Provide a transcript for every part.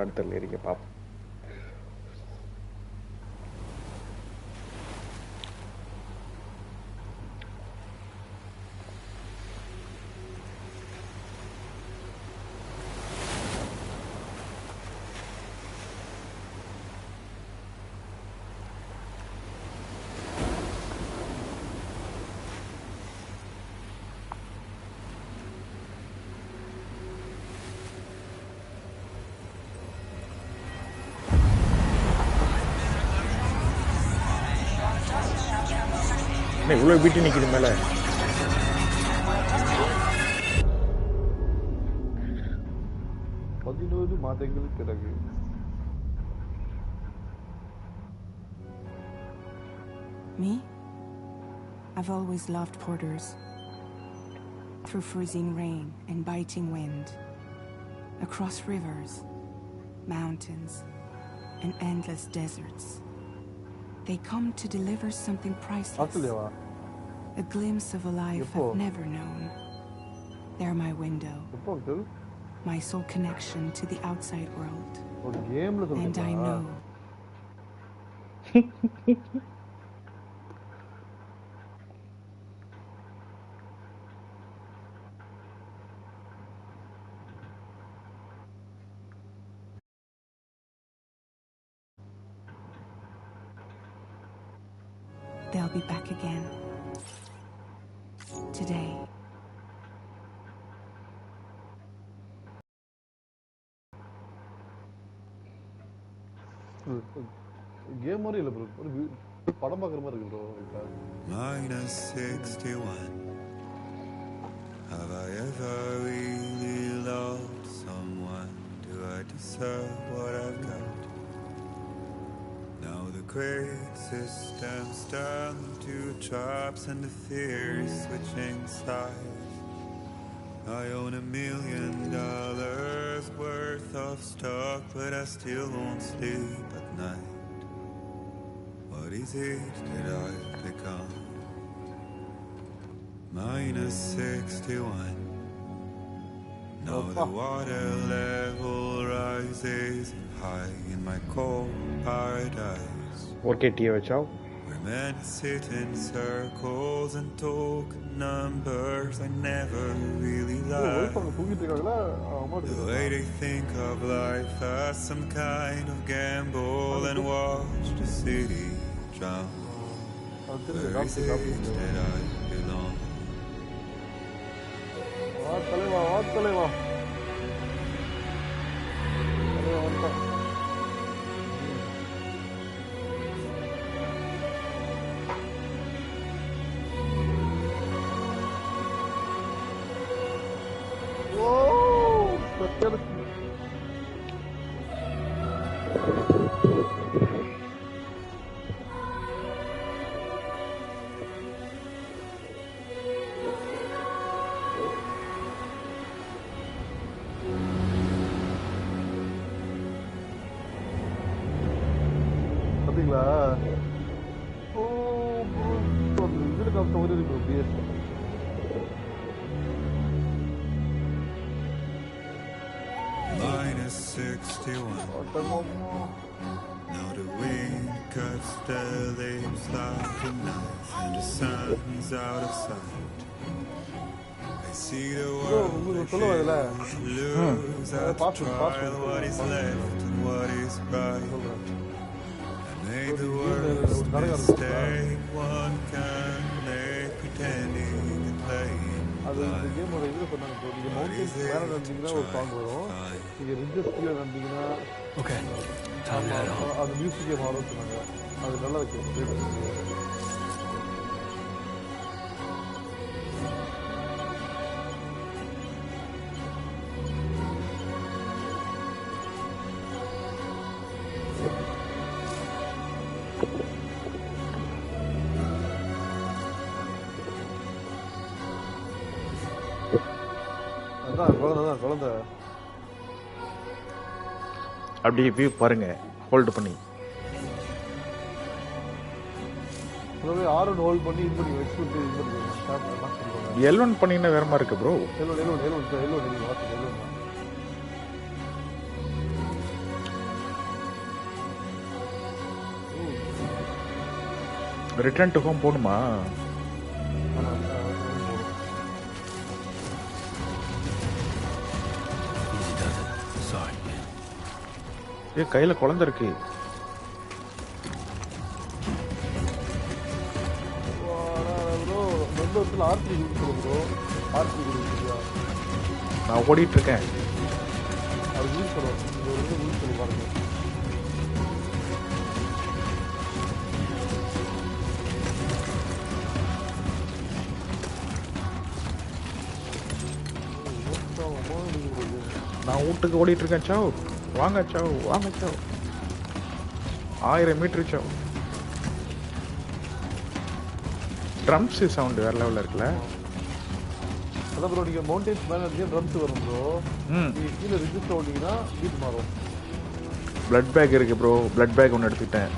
அடுத்த இருக்க பாப்போம். இவ்வளவு வீட்டு நிக்குது மேல. பதினோரு மாதங்கள் பிறகு Me? I've always loved porters. Through freezing rain and biting wind, across rivers, mountains, and endless deserts. They come to deliver something priceless. A glimpse of a life I've never known. They're my window. My sole connection to the outside world. And I know. They'll be back again. Today. Game or bro? படம் பார்க்குற மாதிரி இருக்கு bro. -61. Have I ever really loved someone? Do I deserve what I've got? Now the great system's turned into traps and the fear is switching sides. I own $1 million worth of stock, but I still won't sleep at night. What is it that I've become? -61. Now the water level rises high in my cold paradise. Okay, Tio, ciao. Where men sit in circles and talk numbers I never really liked. The way they think of life as some kind of gamble and watch the city drown. Where is it that I belong? -61. Now the wind cuts the leaves like a knife and the sun's out of sight. I see the world lose at trial what is left and what is right. I made the worst mistake one can make, pretending and playing. அது இந்த கேமோட இது பண்ணாங்க bro. நீங்க mountains மேல நடந்தீங்கன்னா ஒரு song வரும். நீங்க ரிட்ஜஸ் கீழே நடந்தீங்கன்னா ஓகே அது மியூசிக்கே மாறும் சொன்னாங்க. அது நல்லா இருக்கு. குழந்தை அப்படியே வியூ பாருங்க, ஹோல்ட் பண்ணி R1 ஹோல்ட் பண்ணி இது பண்ணி வெக்ஸ் விட்டு இது பண்ணி L1 பண்ணீங்கன்னா வேற மாதிரி இருக்கு bro. L1 return to home போகணுமா? ஏ கையில் குழந்தை இருக்கு. நான் ஓடிட்டு இருக்கேன். நான் வீட்டுக்கு ஓடிட்டு இருக்கேன். சாவ் வாங்க சாவ் வாங்க சாவ். 1000 மீட்டர் சாவ். ட்ரம்ஸ் சவுண்ட் வேற லெவல்ல இருக்குல்ல. அதான் ப்ரோ நீங்க மவுண்டன்ஸ் மேல இருந்தே ட்ரம்ஸ் வரும் ப்ரோ. நீங்க கீழ ரெஜிஸ்டர் ஓடினா பீட் மாறும். blood பேக் இருக்கு ப்ரோ. blood பேக் ஒன்னு எடுத்துட்டேன்.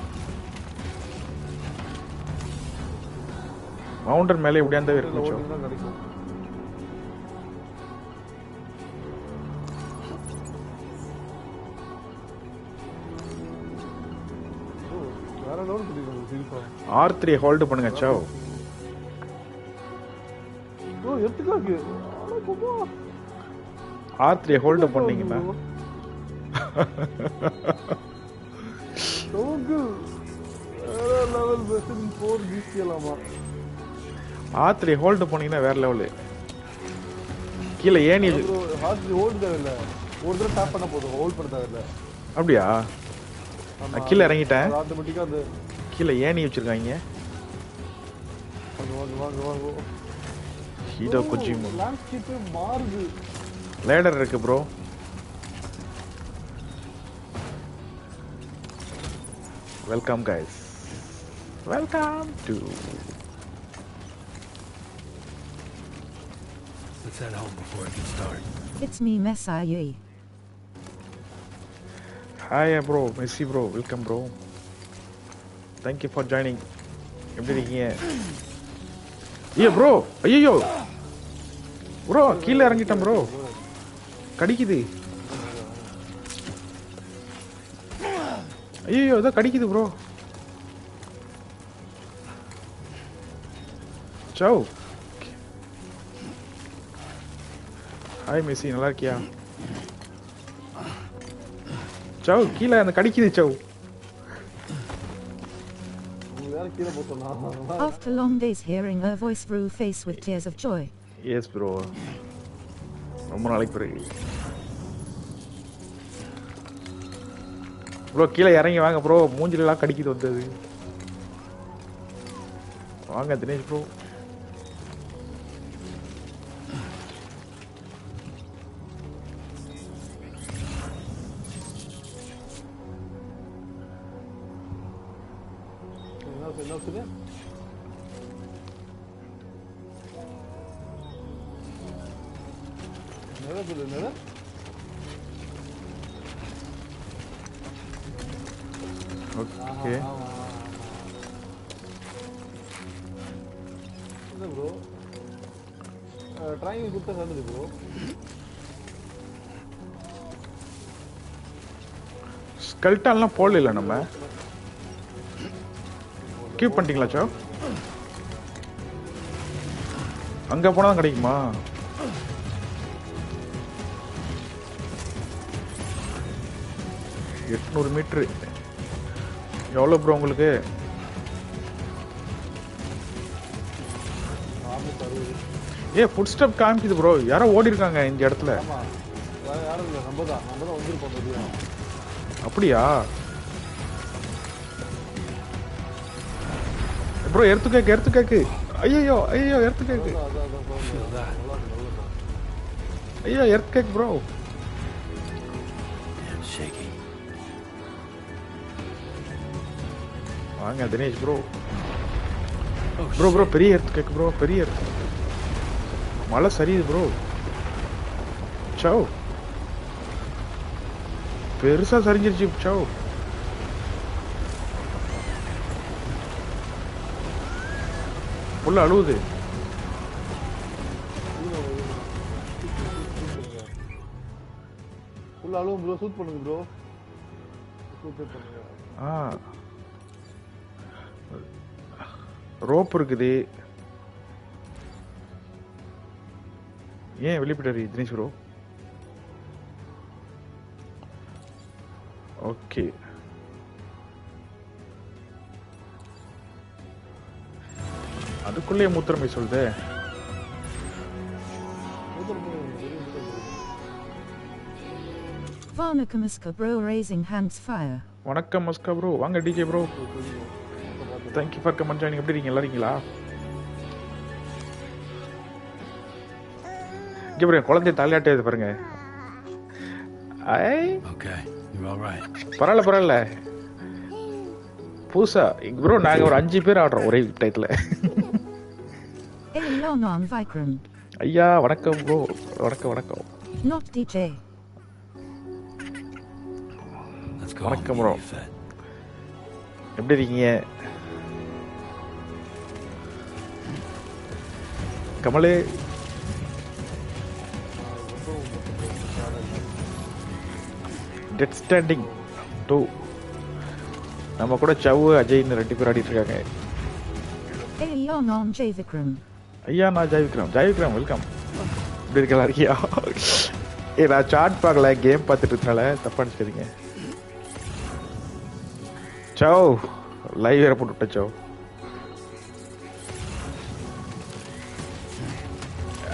மவுண்டன் மேலே இப்படியாந்தே இருக்கு ச்சோ. வேற லெவல் தெரியுது சீரியஸா. R3 ஹோல்ட் பண்ணுங்க சாவ். ப்ரோ எத்துக்காக்கு. R3 ஹோல்ட் பண்ணீங்கனா சோகு வேற லெவல் வெர்ஷன் 4 ஜிசிலாமா. R3 ஹோல்ட் பண்ணீங்கனா வேற லெவல். கீழ ஏணி ப்ரோ R3 ஹோல்ட் தேவையில்ல. ஒரு தடவை டாப் பண்ண போதும். ஹோல்ட் பண்ண தேவையில்ல. அப்படியே நான் கீழ இறங்கிட்டேன். ஆட்டோமேட்டிக்கா அந்த கீழ ஏணி வச்சிருக்காங்க. வாங்க ஹீடோ கொஜிமோ. லான்ஸ்கேப் மாறுது. லேடர் இருக்கு bro. Welcome guys. Welcome to Let's head home before it gets dark. It's me, Messiah. Hi bro. Messi bro. Welcome bro. Thank you for joining. எப்படி இருக்கீங்க? ஐயோ ப்ரோ. ஐயோ ப்ரோ கீழ இறங்கிட்டேன் ப்ரோ. கடிக்குது. ஐயோ ஏதோ கடிக்குது ப்ரோ. சாவ். ஹாய் மெஸ்ஸி நல்லா இருக்கியா? சாவ் கீழே அந்த கடிக்குது Zhao. After long days hearing her voice through face with tears of joy. Yes bro. ரொம்ப நாளைக்கு பிறகு. ப்ரோ கீழே இறங்கி வாங்க ப்ரோ. மூஞ்சிலலாம் கடிக்குது வந்தது. வாங்க Dinesh bro. Okay. bro. Trying good to bro. ஸ்கெல்டன்லாம் போடல நம்ம. கீப் பண்ணிட்டீங்களா சோ? அங்க போனா கிடைக்குமா? எட்நூறு மீட்டர். எவ்வளோ ப்ரோ உங்களுக்கு? ஏ ஃபுட் ஸ்டெப் காமிக்குது ப்ரோ. யாரோ ஓடி இருக்காங்க இந்த இடத்துல. அப்படியா ப்ரோ? எடுத்து கேக்கு. ஐயோ எடுத்து கேக்கு. ஐயோ எடுத்து கேக்கு ப்ரோ. வாங்க தினேஷ் ப்ரோ. ப்ரோ பெரிய எடுத்து கேக்கு ப்ரோ. பெரிய எடுத்து மழை சரியுது ப்ரோ. சவ் பெருசா சரிஞ்சிருச்சு. சவ் உள்ள அழுவுது. உள்ள அழுவும் ப்ரோ. சூட் பண்ணுங்க ப்ரோ. சூட் பண்ணுங்க. ரோப் இருக்குது. ஏன் வெளியே போயிட்டாரு தினேஷ் ப்ரோ? ஓகே, அதுக்குள்ளேயே மூத்திரமை சொல்லுது. Varnaka Muska bro raising hands fire. வணக்கம் மஸ்கா ப்ரோ, வாங்க DJ bro. Thank you for comment joining. எப்படி இருக்கீங்க? நல்லா இருக்கீங்களா? இங்கே பாருங்க, குழந்தைய தலையாட்டே பாருங்க. ஐ Okay, you're all right. பரவாயில்ல பரவாயில்ல. புதுசா ப்ரோ நாங்கள் ஒரு 5 பேர் ஆடுறோம் ஒரே டைத்தில். Hey long on Vikram. ஐயா வணக்கம் ப்ரோ. வணக்கம் வணக்கம். Not DJ. Let's go. வணக்கம் ப்ரோ, எப்படி இருக்கீங்க? கமலே டெட் ஸ்டாண்டிங் 2 நம்ம கூட சவு அஜய்னு 2 பேர் ஆடிட்டு இருக்காங்க. Hey long on J Vikram. ஐயா நான் ஜெயவிக்ரம். ஜெயவிக்ரம் வெல்கம். இப்படி இருக்கலாம் இருக்கியா? நான் சாட் பார்க்கல, கேம் பார்த்துட்டு இருக்கனால தப்பா நினைச்சுக்காதீங்க. சவ் லைவ் வேற போட்டு விட்ட சவ்.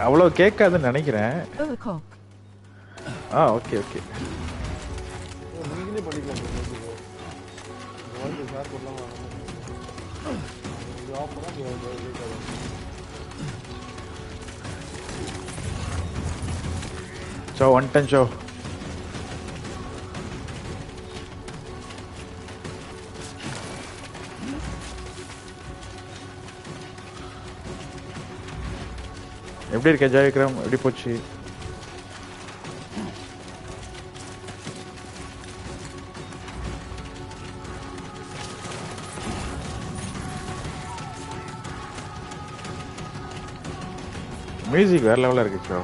அவ்வளோ கேட்காதுன்னு நினைக்கிறேன். Overcock. Okay okay. நீங்களே பண்ணிக்கலாம். ஷேர் பண்ணலாம். இது ஆஃப் பண்ணா சோ வந்துட்டேன் சோ. எப்படி இருக்க ஜெயவிக்ரம்? எப்படி போச்சு? மியூசிக் வேற லெவலில் இருக்கு ஷோ.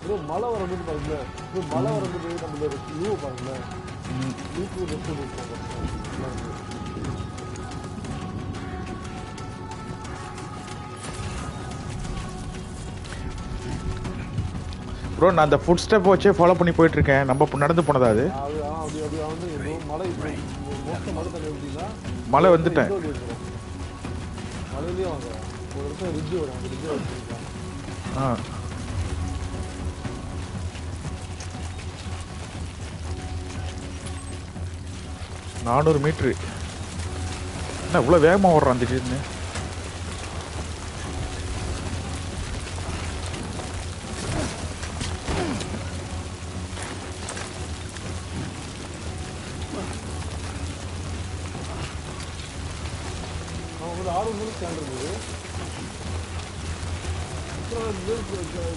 ப்ரோ மழை வரும்போது பாருங்க, ப்ரோ மழை வரும்போது நம்மளோட வியூ பாருங்க. வியூ ரெஸ்ட் ப்ரோ நான் அந்த ஃபுட் ஸ்டெப் வச்சே ஃபாலோ பண்ணி போயிட்டு இருக்கேன். நம்ம நடந்து போனதா அது? வந்து மழை மோஸ்ட் மழை தண்ணி எப்படின்னா மழை வந்துட்டேன். மழையிலேயே வாங்க ஒரு இடத்துல ரிட்ஜ் வரும், அந்த ரிட்ஜ் வச்சுருக்காங்க. 400 மீட்ரு. என்ன இவ்வளோ வேகமாக ஓடுறான் திடீர்னு? அவன் ஒரு 6 மணிக்கு சேர்ந்துருக்குது.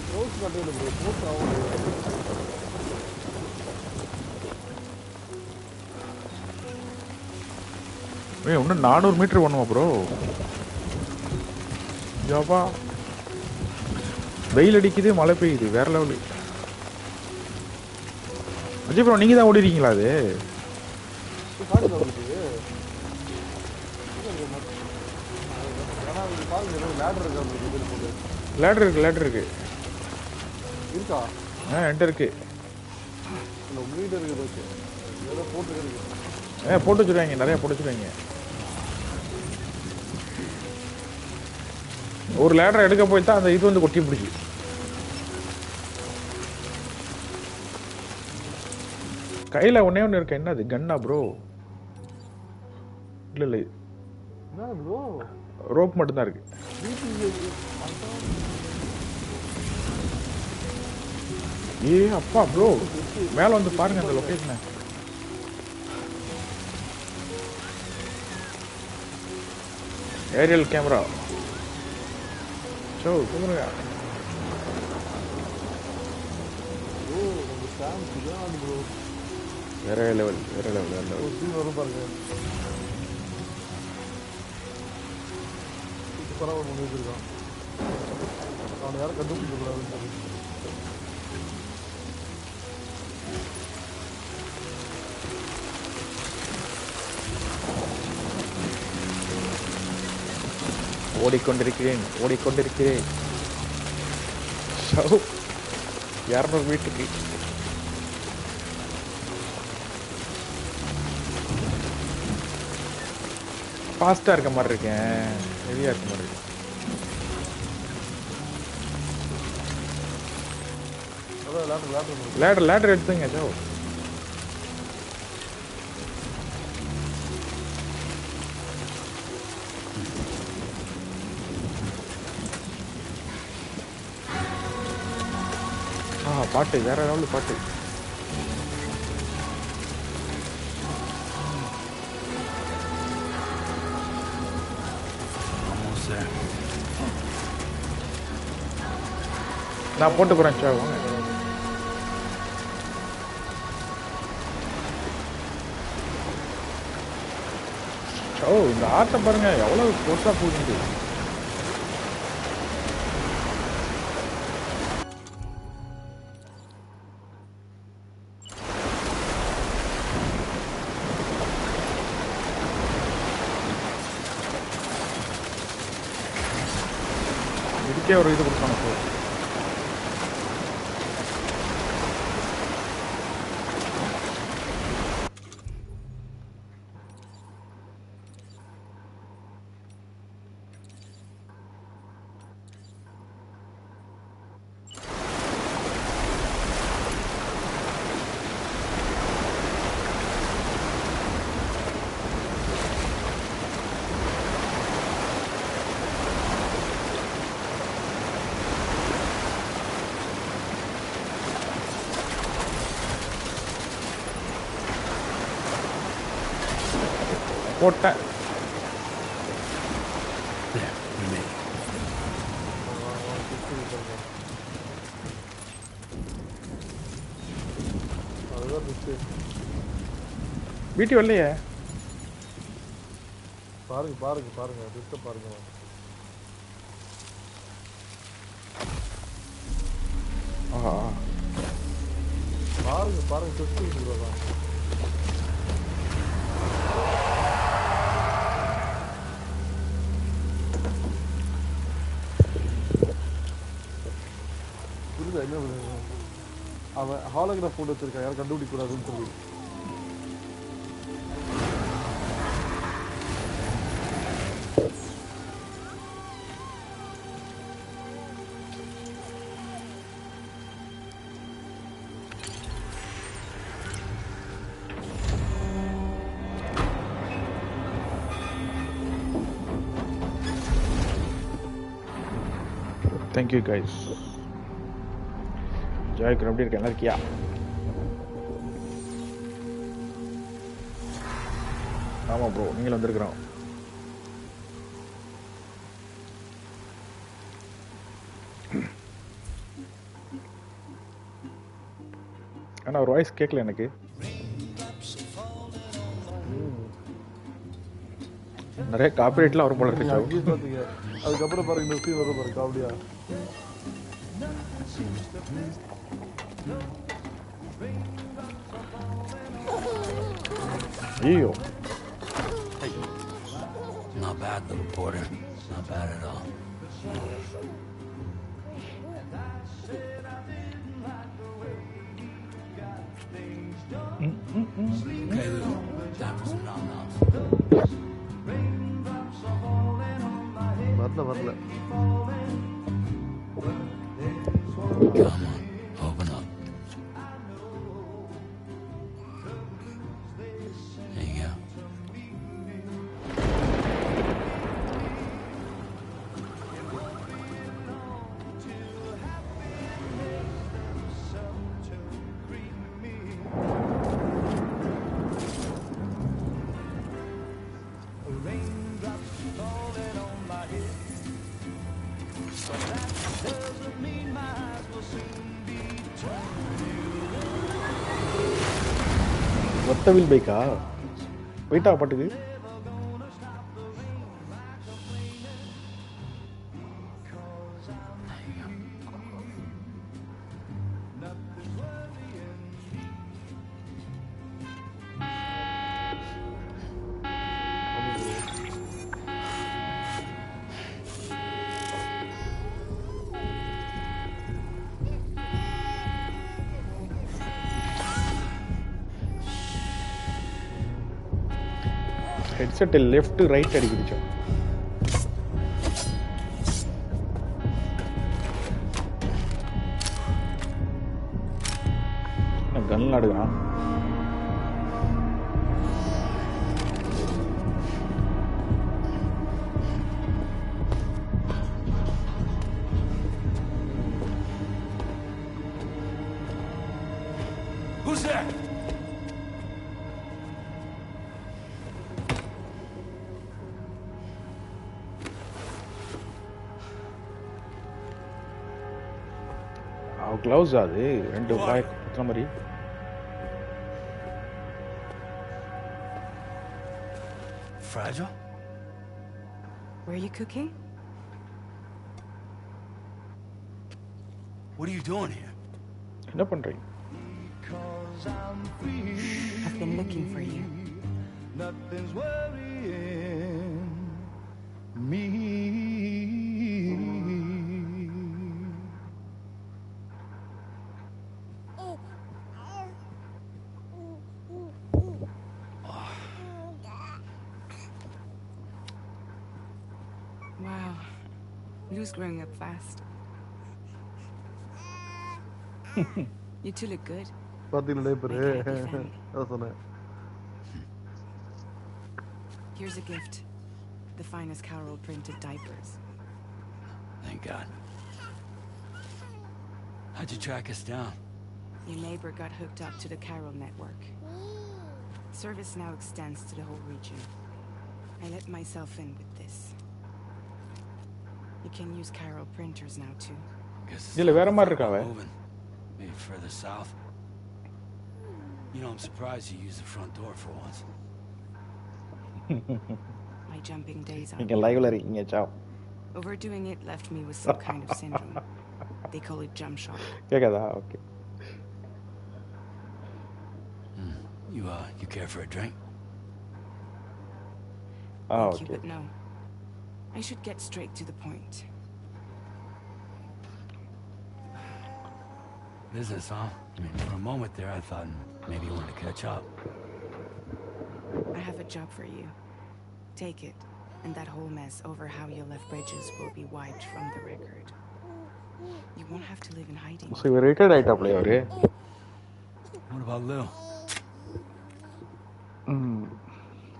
க்ரௌஸ் கட்டையில் போஸ்ட் ஆகும். இன்னும் 400 மீட்டர் பண்ணுமா ப்ரோ? ஜாபா வெயில் அடிக்குது, மழை பெய்யுது, வேற லெவலு. அஜய் ப்ரோ நீங்கள் தான் ஓடிருக்கீங்களா அது? லேடர் இருக்கு, லேடர் இருக்கு. இருக்கா? என்கிட்ட இருக்கு. போட்டு வச்சுருவாங்க, நிறைய போட்டு வச்சுருவாங்க. ஒரு லேடரை எடுக்க போய் தான் அந்த இது வந்து கொட்டி பிடிச்சி. கையில் ஒன்னே ஒன்று இருக்கு. என்னது கன்னா ப்ரோ? இல்லை இல்லை, ரோப் மட்டும்தான் இருக்கு. ஏ அப்பா ப்ரோ, மேலே வந்து பாருங்க அந்த லொக்கேஷனை. ஏரியல் கேமரா சோ குமரா. வேற லெவல், வேற லெவல், வேற லெவல். வரும் பாருங்க. பரவாயில்ல பண்ணிருக்கான். அவனை யாரும் கண்டுபிடிக்க கூடாதுன்னு. ஓடிக்கொண்டிருக்கிறேன். ஷவ் 200 மீட்டருக்கு. ஃபாஸ்ட்டாக இருக்க மாதிரி இருக்கேன். ஹெவியாக இருக்க மாதிரி இருக்கு. லேடர் எடுத்துங்க ஜோ. பாட்டு வேற ஏதாவது பாட்டு. நான் போட்டு போறேன் சார். ஓ இந்த ஆட்டை பாருங்க எவ்வளவு கோர்ஸா போகுது. இதுக்கே ஒரு இது கொடுத்தாங்க சார். போட்டேன். வீட்டு வரலையே. பாருங்க டிஸ்டர்ப் பாருங்க. பாருங்க டிஸ்டர்ப் சொல்றதா. என்ன அவன் ஹாலோகிராஃப் போட்டு வச்சிருக்கான். யாரும் கண்டுபிடிக்க கூடாதுன்னு சொல்லி. Thank you guys. ஜாய் எப்படி இருக்க? நல்லா இருக்கியா? ஆமா ப்ரோ, நீங்களும் வந்திருக்கிறோம். ஆனா ஒரு வாய்ஸ் கேட்கல எனக்கு. நிறைய காப்பிரைட்லாம் வரும் போல இருக்கு. அதுக்கப்புறம் பாருங்க இந்த சீன் வரும் பாருங்க காமெடியா. ஐயோ. Not bad, little porter. Not bad at all. Okay, Lou. Time for some nom-noms. வரல. Come on, open up. There you go. ஒத்தவில் பைக்கா போயிட்டா பாட்டுக்கு. Headset left right அடிக்குதுச்சா. நான் கன் ஆடுறான். Who's there? Gloves அது ரெண்டு வாய் குத்துற மாதிரி. Fragile? Were you cooking? What are you doing here? என்ன பண்றீங்க? I've been looking for you. Nothing's worrying me. Wow. Lou's growing up fast. You two look good. பாத்தீங்களா இப்ப Like a happy family. அதான் சொன்னேன். Here's a gift. The finest Carol printed diapers. Thank God. How'd you track us down? Your neighbor got hooked up to the Carol network. Service now extends to the whole region. I let myself in with this. You can use Carol printers now too. இல்ல வேற மாதிரி இருக்காவே. Maybe further south. You know, I'm surprised you used the front door for once. My jumping days are நீங்க லைவ்ல இருக்கீங்க Zhao. overdoing it left me with some kind of syndrome. They call it jump shock. கேக்குதா? Okay. You care for a drink? Thank you, okay. but no. I should get straight to the point. Business, huh? I mean, for a moment there, I thought maybe you wanted to catch up. I have a job for you. Take it, and that whole mess over how you left bridges will be wiped from the record. You won't have to live in hiding. So you rated ஆயிட்டாப்ல அவரு. What about Lou?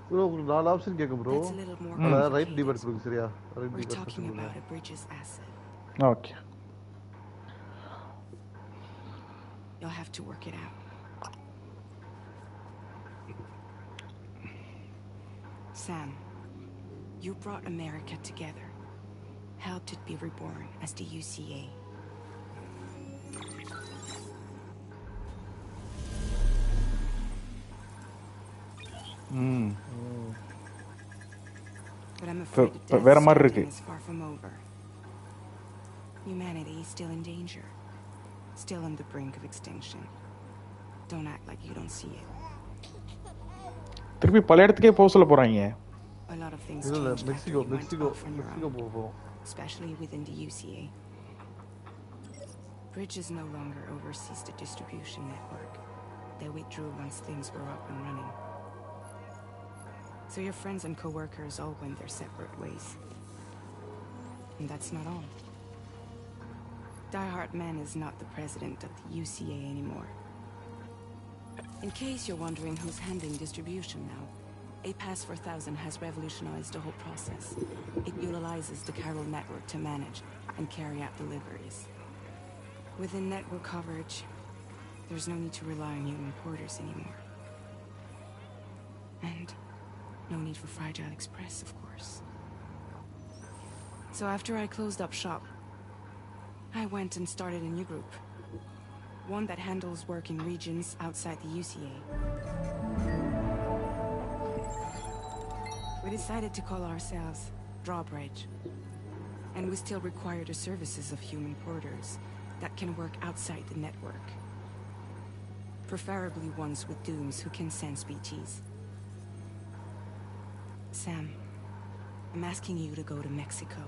Bro ஒரு நாலு option கேட்கும் bro. That's a little more right complicated. Debate கொடுங்க சரியா? Right We're debate talking கொடுங்க. about a bridges asset. Okay. You'll have to work it out. Sam, you brought America together, helped it be reborn as the UCA. But I'm afraid the வேற death மாதிரி இருக்கு. stranding is far from over. Humanity is still in danger, still on the brink of extinction. Don't act like you don't see it. திருப்பி பழைய இடத்துக்கே போக சொல்ல போறாங்க. A lot of things இல்ல changed after Mexico you went Mexico off on your Mexico own, போவோம். especially within the UCA. Bridges no longer oversees the distribution network. They withdrew once things were up and running. So your friends and co-workers all went their separate ways. And that's not all. Die Hard Man is not the president of the UCA anymore. In case you're wondering who's handling distribution now, a Pass for 1000 has revolutionized the whole process. It utilizes the Carol network to manage and carry out deliveries. Within network coverage, there's no need to rely on human porters anymore. And no need for Fragile Express, of course. So after I closed up shop, I went and started a new group. One that handles work in regions outside the UCA. We decided to call ourselves Drawbridge. And we still require the services of human porters that can work outside the network. Preferably ones with dooms who can sense BTs. Sam, I'm asking you to go to Mexico.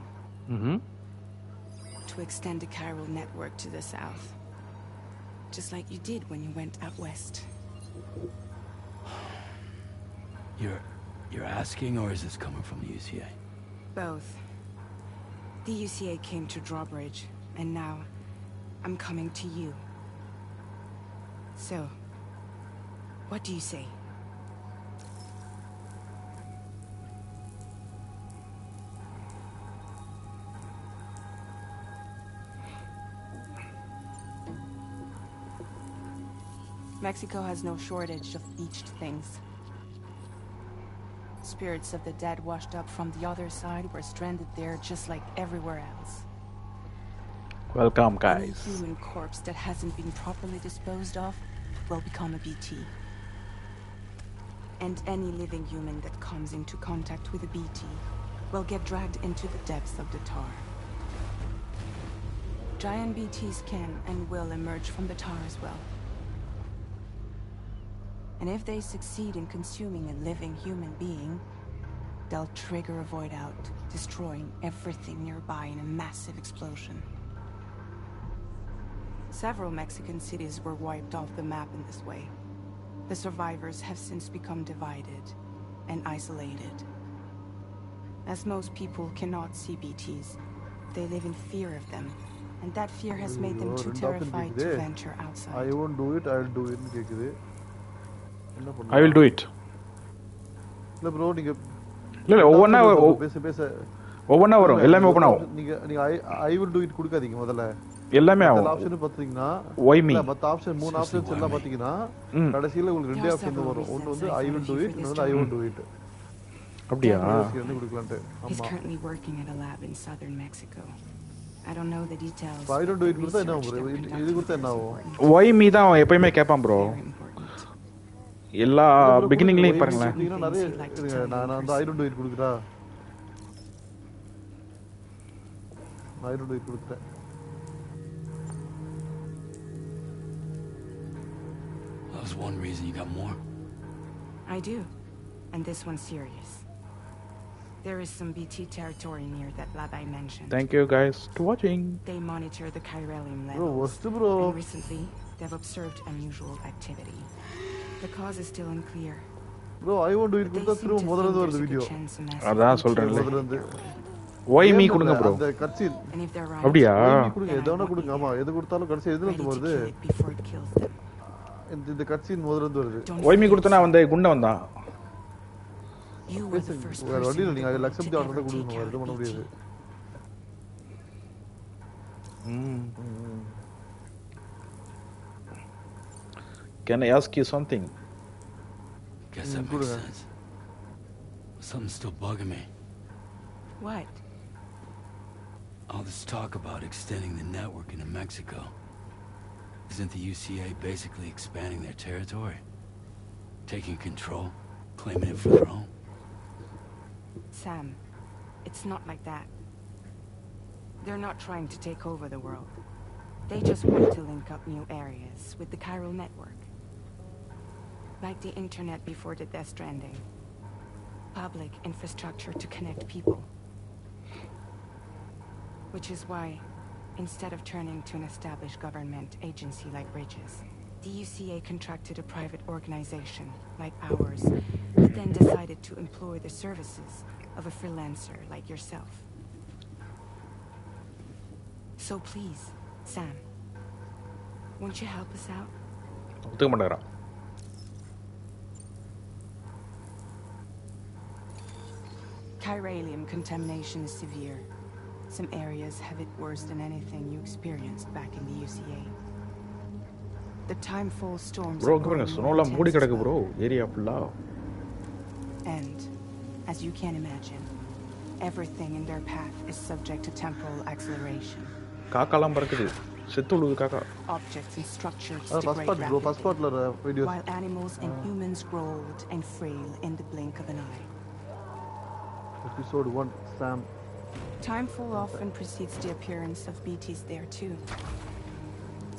To extend the Carol network to the south. Just like you did when you went out west. You're You're asking, or is this coming from the UCA? Both. The UCA came to Drawbridge, and now I'm coming to you. So, what do you say? Mexico has no shortage of beached things. Spirits of the dead washed up from the other side were stranded there just like everywhere else. Welcome, Any guys. human corpse that hasn't been properly disposed of will become a BT. And any living human that comes into contact with a BT will get dragged into the depths of the tar. Giant BTs can and will emerge from the tar as well. And if they succeed in consuming a living human being, they'll trigger a void out, destroying everything nearby in a massive explosion. Several Mexican cities were wiped off the map in this way. The survivors have since become divided and isolated. As most people cannot see BTs, they live in fear of them, and that fear has made them too terrified to venture outside. I won't do it, I'll do it. I will do it. இல்ல bro நீங்க இல்ல ஒவ்வொண்ணா பேச ஒவ்வொண்ணா வரும் எல்லாமே open ஆகும். நீங்க I will do it கொடுக்காதீங்க முதல்ல. எல்லாமே ஆகும். அந்த ஆப்ஷன் பாத்தீங்கன்னா why me மத்த ஆப்ஷன் மூணு ஆப்ஷன்ஸ் எல்லாம் பாத்தீங்கன்னா கடைசில உங்களுக்கு ரெண்டு ஆப்ஷன் வரும். ஒன்னு வந்து I will do it, இன்னொரு I won't do it. அப்படியா? He's currently working at a lab in southern Mexico. I don't know the details. I don't do it கொடுத்தா என்ன ஆகும்? இது கொடுத்தா என்ன ஆகும்? why me தான் அவன் எப்பவுமே கேட்பான் bro. எல்லா பிகினிங்லயும் பாருங்களேன். நான் அந்த I don't do it கொடுக்குறா. I don't do it கொடுத்தேன். That was one reason. You got more? I do. And this one's serious. There is some BT territory near that lab I mentioned. Thank you guys for watching. They monitor the chiralium levels. Bro, what's the bro? And recently, they've observed unusual activity. The cause is still unclear. Bro, I won't do it. கொடுத்தா திரும்ப முதல்ல இருந்து வருது video. அதான் சொல்றேன்ல. why me கொடுங்க bro. அந்த கட்சின். அப்படியா? கொடுங்க எதோன கொடுங்க. ஆமா எது கொடுத்தாலும் கடைசி எதுல இருந்து வருது? இந்த கட்சின் முதல்ல இருந்து வருது. why me கொடுத்தனா வந்து குண்ட வந்தான். வேற வழி இல்ல, நீங்க அதில் அக்செப்ட் ஆர்டர் கொடுக்கணும். இது பண்ண முடியாது. Can I ask you something? Guess that makes sense. Something's still bugging me. What? All this talk about extending the network into Mexico. Isn't the UCA basically expanding their territory? Taking control? Claiming it for their own? Sam, it's not like that. They're not trying to take over the world. They just want to link up new areas with the chiral network. Like the internet before the Death Stranding. Public infrastructure to connect people. Which is why, instead of turning to an established government agency like Bridges, the UCA contracted a private organization, like ours, but then decided to employ the services of a freelancer like yourself. So please, Sam, won't you help us out? ஒத்துக்க மாட்டேங்கிறான். Chiralium contamination is severe. Some areas have it worse than anything you experienced back in the UCA. The timefall storms bro பாருங்க ஸ்னோல மூடி கிடக்கு bro area ஃபுல்லா. And as you can imagine, everything in their path is subject to temporal acceleration. காக்காலாம் பறக்குது. செத்து விழுது காக்கா. Objects and structures degrade rapidly, while animals and humans grow old and frail in the blink of an eye. Episode 1, Sam. Timefall often precedes the appearance of BTs there too.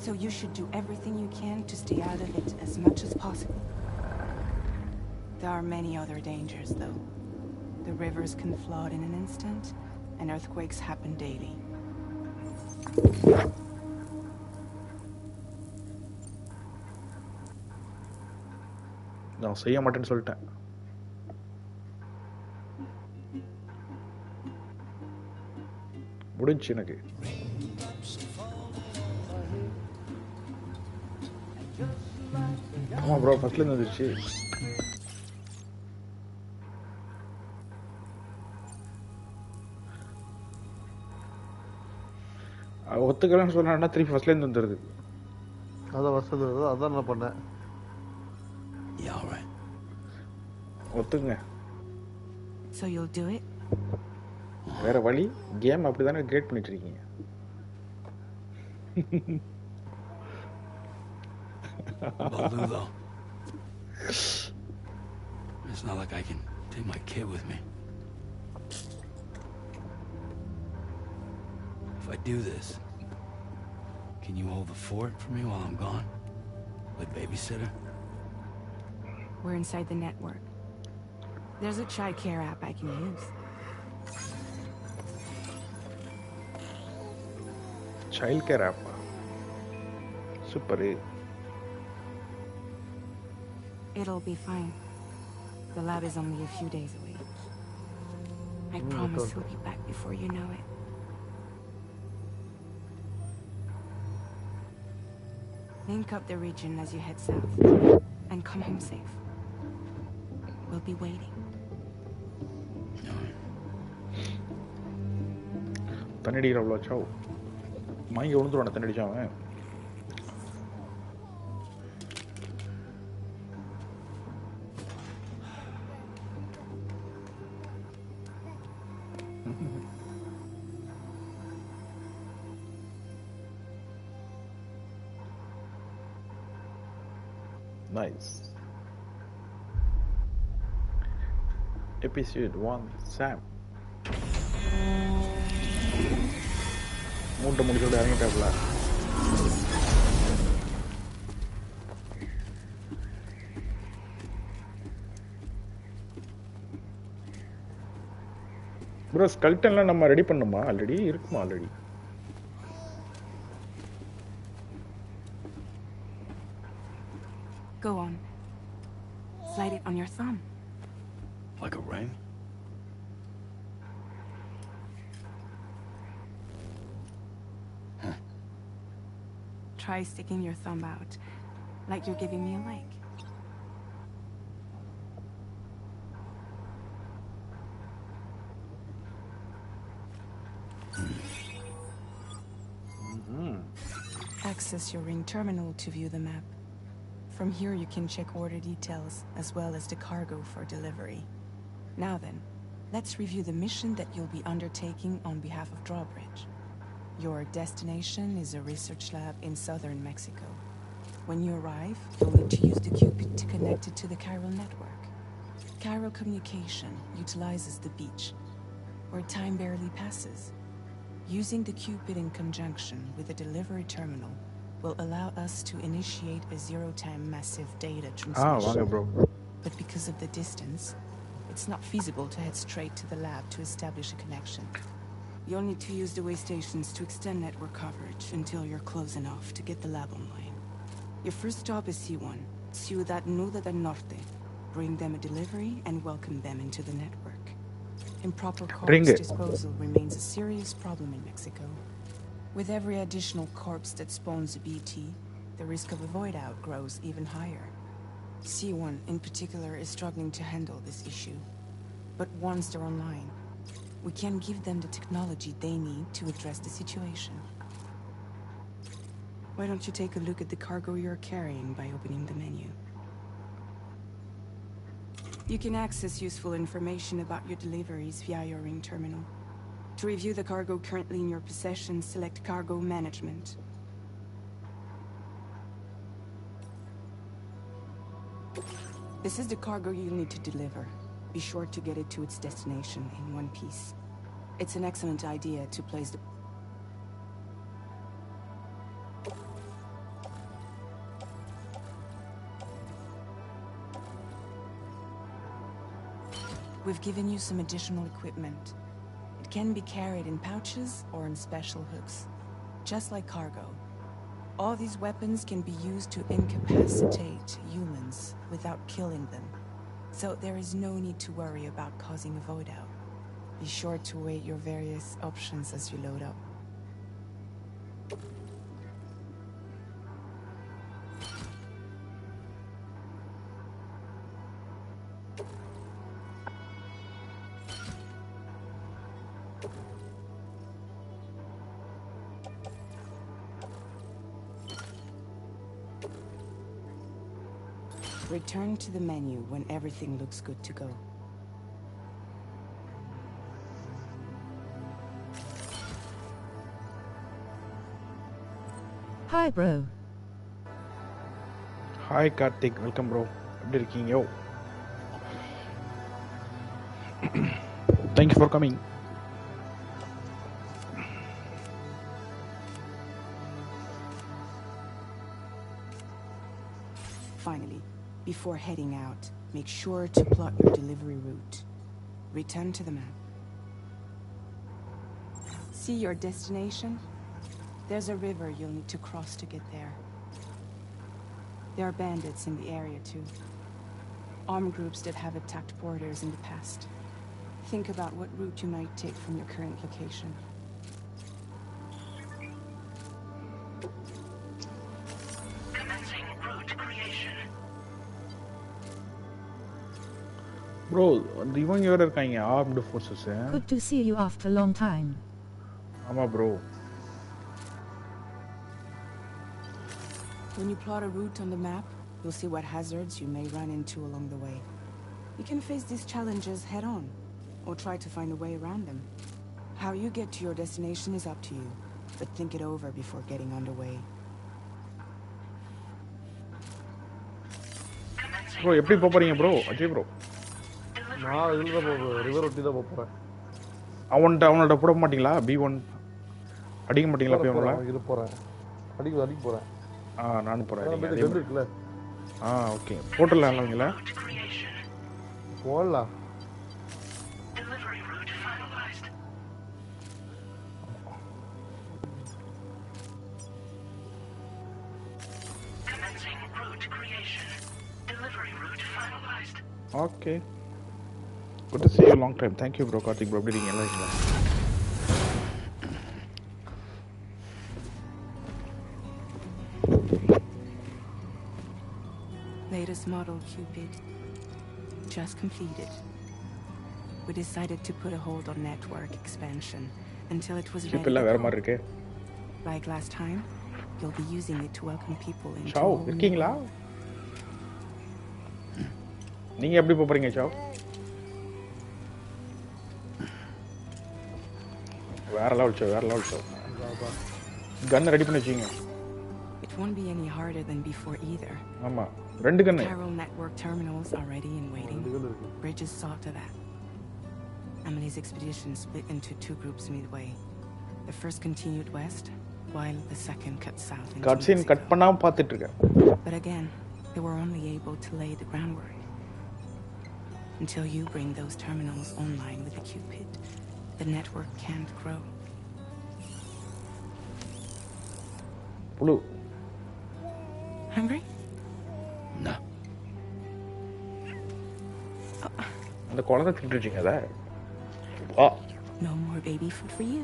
So you should do everything you can to stay out of it as much as possible. There are many other dangers though. The rivers can flood in an instant, and earthquakes happen daily. நான் செய்ய மாட்டேன்னு சொல்லிட்டேன். முடிஞ்சு எனக்கு. ஆமா bro, ஃபர்ஸ்ட்லேருந்து வந்துருச்சு. ஒத்துக்கலன்னு சொன்னா திருப்பி ஃபர்ஸ்ட்லேருந்து வந்துடுது. அதான் ஃபர்ஸ்ட்லேருந்து வருது, அதான் நான் பண்ணேன். ஒத்துங்க. So you'll do it? வேற வழி, கேம் அப்படிதானே கிரியேட் பண்ணிட்டு இருக்கீங்க. Balulo. It's not like I can take my kid with me. If I do this, can you hold the fort for me while I'm gone? Like babysitter? We're inside the network. There's a child care app I can use. Child care app? Super. It'll be fine. The lab is only a few days away. I promise he'll be back before you know it. Link up the region as you head south, and come home safe. We'll be waiting. தண்ணி அவ்வளோ சாவு வாங்கி விழுந்துருவான தண்ணி அடிச்சாவன். Nice. Episode 1 Sam. மூட்டை முடிச்சோட இறங்கிட்டாப்ல. Bro ஸ்கல்டன்லாம் நம்ம ready பண்ணுமா? Already இருக்குமா? Already Go on. Slide it on your thumb. Like a ring? Try sticking your thumb out, like you're giving me a like. Access your ring terminal to view the map. From here you can check order details, as well as the cargo for delivery. Now then, let's review the mission that you'll be undertaking on behalf of Drawbridge. Your destination is a research lab in southern Mexico. When you arrive, you'll need to use the Cupid to connect it to the chiral network. Chiral communication utilizes the beach, where time barely passes. Using the Cupid in conjunction with the delivery terminal will allow us to initiate a zero-time massive data transmission. bro. But because of the distance, it's not feasible to head straight to the lab to establish a connection. You'll need to use the way stations to extend network coverage until you're close enough to get the lab online. Your first stop is C1, Ciudad Nuda del Norte. Bring them a delivery and welcome them into the network. Improper corpse disposal remains a serious problem in Mexico. With every additional corpse that spawns a BT, the risk of a void out grows even higher. C1 in particular is struggling to handle this issue. But once they're online, we can give them the technology they need to address the situation. Why don't you take a look at the cargo you're carrying by opening the menu? You can access useful information about your deliveries via your ring terminal. To review the cargo currently in your possession, select Cargo Management. This is the cargo you'll need to deliver. Be sure to get it to its destination in one piece. It's an excellent idea to place the... We've given you some additional equipment. It can be carried in pouches or in special hooks, just like cargo. All these weapons can be used to incapacitate humans without killing them, so there is no need to worry about causing a void out. Be sure to weigh your various options as you load up. Return to the menu when everything looks good to go. Hi, bro. Hi Karthik, welcome bro. எப்படி இருக்கீங்க? Yo. Thank you for coming. Finally, before heading out, make sure to plot your delivery route. Return to the map. See your destination? There's a river you'll need to cross to get there. There are bandits in the area too. Armed groups that have attacked borders in the past. Think about what route you might take from your current location. Commencing route creation. Bro, இவங்க வேற இருக்காங்க armed forces. Good to see you after a long time. ஆமா bro. When you plot a route on the map, you'll see what hazards you may run into along the way. You can face these challenges head-on, or try to find a way around them. How you get to your destination is up to you, but think it over before getting underway. Bro, எப்படி போறீங்க bro? Ajay bro. நான் இதுல தான் river ஒட்டி தான் போறேன். அவனோட போட மாட்டீங்களா? B1 அடிக்க மாட்டீங்களா போய் அவனோட? இது போறேன். அடிக்க போறேன். நானும் போறேன். கண்டு இருக்குல. ஓகே. போட்டலாம் இல்லங்களா? போடலாம். Delivery route finalized. Commencing route creation. Delivery route finalized. Okay. Good to see you long time. Thank you bro, Karthik bro. எப்படி இருக்கீங்க? நல்லா இருக்கீங்களா? Latest model Cupid. Just completed. We decided to put a hold on network expansion until it was ready. இப்பெல்லாம் வேற மாதிரி இருக்கு. Like last time, you'll be using it to welcome people into சாவ் இருக்கீங்களா? நீங்க எப்படி போறீங்க சாவ்? வேற லெவல் சாவ். கன் ரெடி பண்ணி வச்சீங்க. It won't be any harder than before either. ஆமா. ரெண்டு கன்னு. Chiral network terminals are ready and waiting. Bridges saw to that. Emily's expedition split into two groups midway. The first continued west, while the second cut south into Cutscene cut பண்ணாம பார்த்துட்டு இருக்கேன். But again, they were only able to lay the groundwork. Until you bring those terminals online with the Cupid, the network can't grow. Blue. Hungry? No. அந்த குழந்தை திட்டுச்சுங்க அத. No more baby food for you.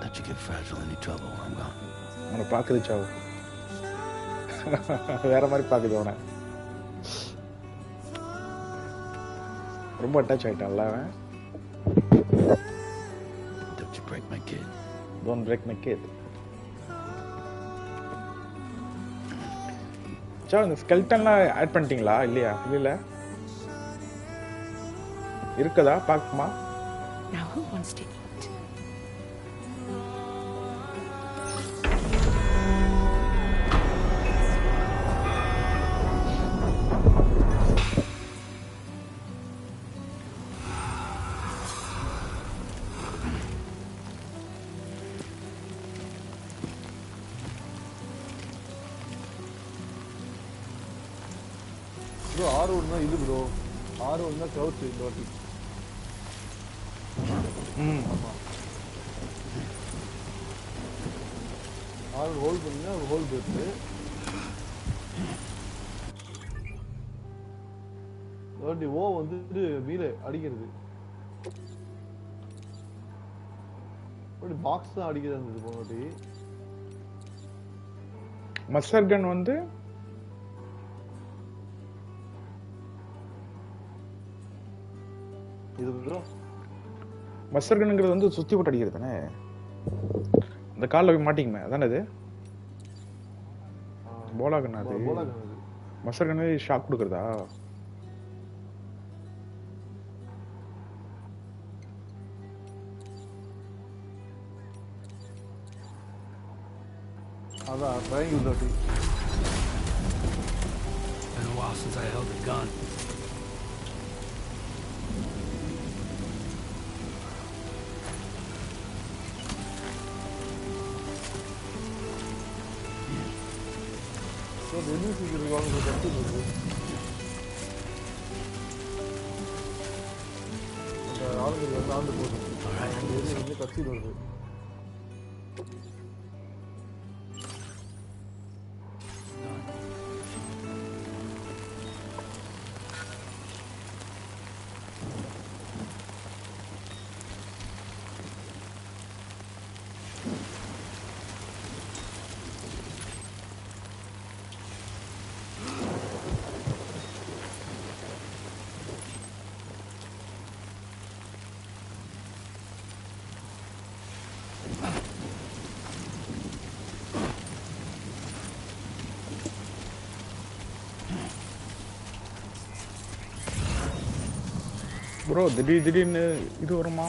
Let you get fragile any trouble, I'm gone. அவனை பாக்குது சாவு. வேற மாதிரி பாக்குது அவனை. ரொம்ப அட்டாச் ஆயிட்டான்ல அவன். Don't you break my kid. Don't break my kid. சாவ் இந்த ஸ்கெல்டன்லாம் ஆட் பண்ணிட்டீங்களா இல்லையா? இல்ல இருக்குதா பாக்குமா? Now who wants to eat? bro R1 தான் இது bro R1 தான் crouch இந்த வாட்டி R1 ஹோல்ட் பண்ணா ஹோல்ட் போயிடுது வாட்டி ஓ வந்துட்டு மீல அடிக்கிறது. வாட்டி பாக்ஸ் தான் அடிக்கிறது இருந்தது போனவாட்டி. மஸ்டர் கன் வந்து இது ப்ரோ மஸ்டர் கன்ங்கிறது வந்து சுத்தி போட்டு அடிக்கிறது தானே. அந்த கால்ல போய் மாட்டிக்குமே அதானே அது. போலா கன் அது. போலா கன் அது. மஸ்டர் கன் ஷாக் கொடுக்கறதா? அதான் ட்ரையாங்கிள் வாட்டி. Been a while since I held a gun. So the new figure is going to the ஆளுங்க வந்து ஆண்டு போகுது. அந்த ஏரியா வந்து கட்சி வருது. ப்ரோ திடீர்னு இது வருமா?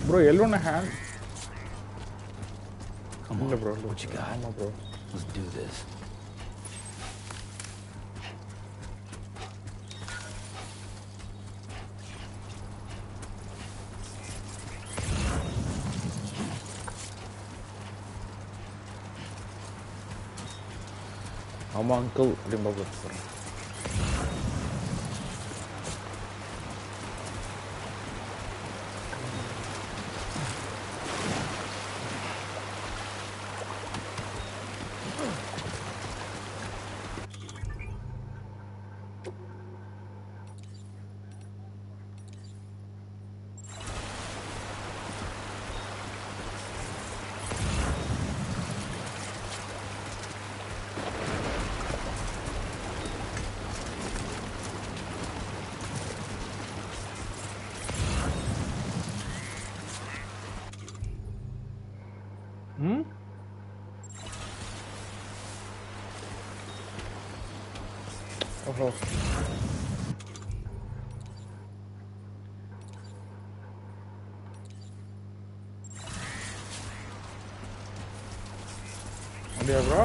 ப்ரோ எல்லோன hand. Come on, bro. What you got? ஆமா ப்ரோ. Let's do this. ஆமா அங்கிள் அப்படின்னு பார்க்க. ஓஹோ அப்படியா ப்ரோ?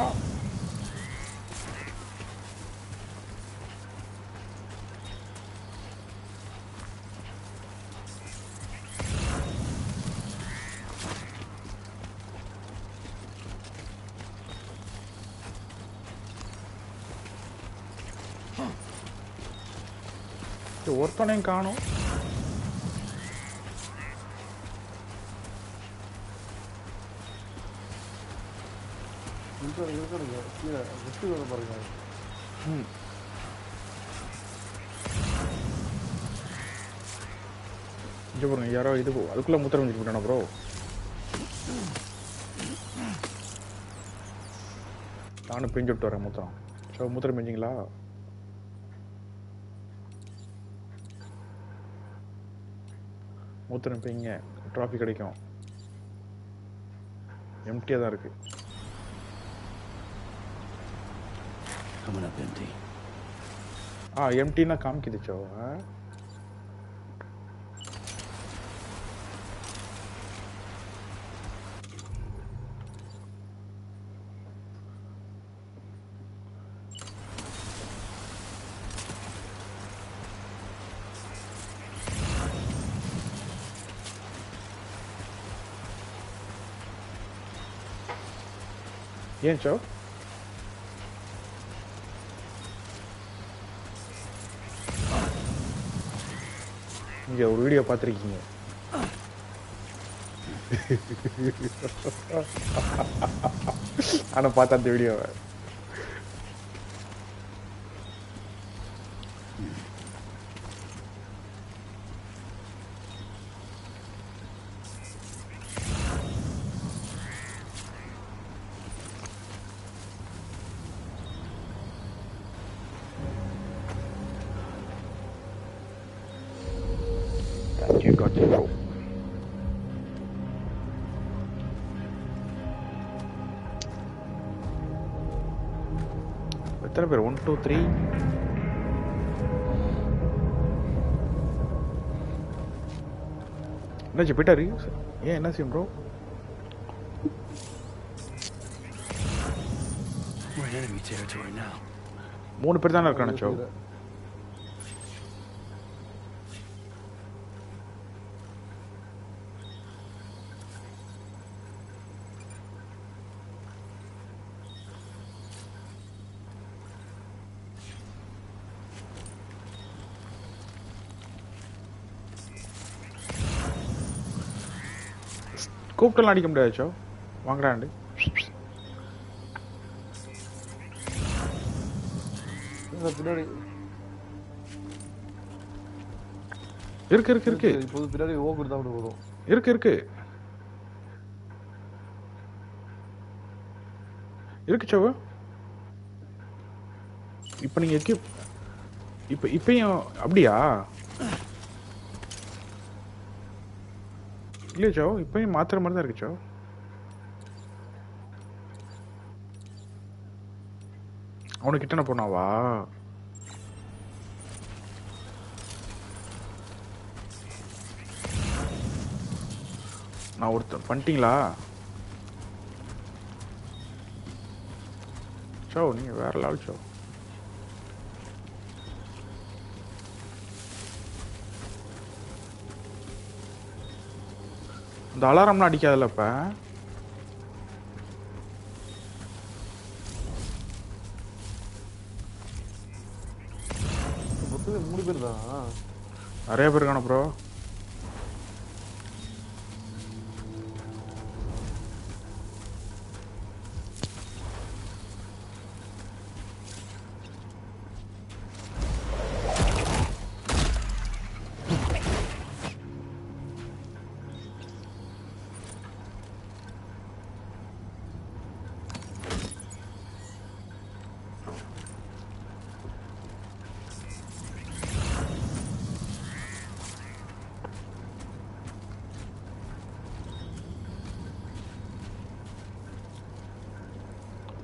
ஒருத்தனையும் காணும். இருக்கிறது கீழே வெற்றி வர பாருங்க. இது பாருங்க யாரோ இது அதுக்குள்ள முத்திரம் வந்துட்டு போயிட்டானா ப்ரோ? நானும் பிரிஞ்சு விட்டு வரேன் முத்திரம். ஸோ முத்திரம் பிரிஞ்சிங்களா? மூத்திரம் பையங்க ட்ராஃபி கிடைக்கும். எம்டியாக தான் இருக்கு. எம்டின்னா காமிக்குதுச்சோ. ஏன் சோ? இங்க ஒரு வீடியோ பார்த்துருக்கீங்க. ஆனா பார்த்தா அந்த வீடியோவை You got it, bro. எத்தனை பேர் 1 2 3 என்னாச்சு போயிட்டாரு ஏன் என்ன செய்யும் bro We're in enemy territory now. 3 பேர் தானே இருக்கானே சோ கூப்பிட்டுலாம் அடிக்க முடியாது சோ வாங்கடாண்டு பின்னாடி இருக்கு இருக்கு இருக்கு இப்போது பின்னாடி ஓம் இருந்தா மட்டும் போதும் இருக்கு இருக்கு இருக்கு சோ இப்போ நீங்க இப்பயும் அப்படியா இல்லையா சோ இப்பயும் மாத்திர மாதிரி தான் இருக்கு சோ அவனுக்கிட்ட என்ன போனாவா நான் ஒருத்தன் பண்ணிட்டீங்களா சோ நீங்க வேற லெவல் சோ இந்த அலாரம்லாம் அடிக்காதுல்ல இப்ப மொத்தமே 3 பேர் தான் நிறைய பேர் இருக்கான ப்ரோ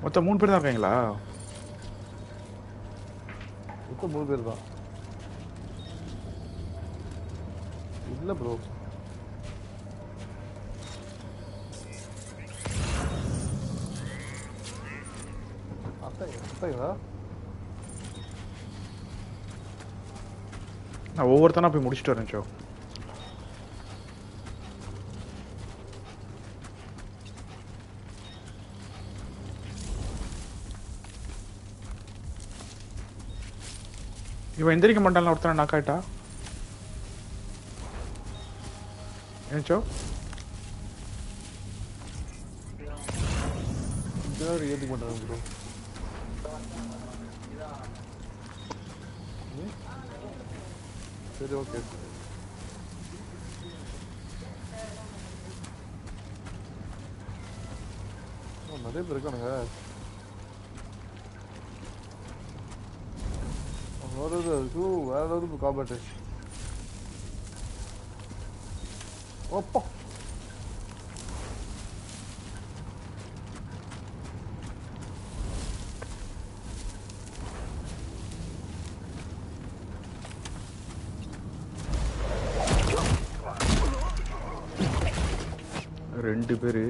மொத்தம் 3 பேர் தான் இருக்காங்களா மொத்தம் 3 பேர் தான் இல்ல ப்ரோ அத்தைங்களா நான் ஒவ்வொருத்தனா போய் முடிச்சுட்டு வரேன் சோ இவன் எந்திரிக்க மாட்டான் ஒருத்தனை நாக் ஆயிட்டா ஏச்சோ ஏற்றுக்க மாட்டாங்க ப்ரோ சரி ஓகே நிறைய பேர் இருக்கானுங்க வருது வேற ஏதாவது காம்பேட்டு ஓப்பா ரெண்டு பேரு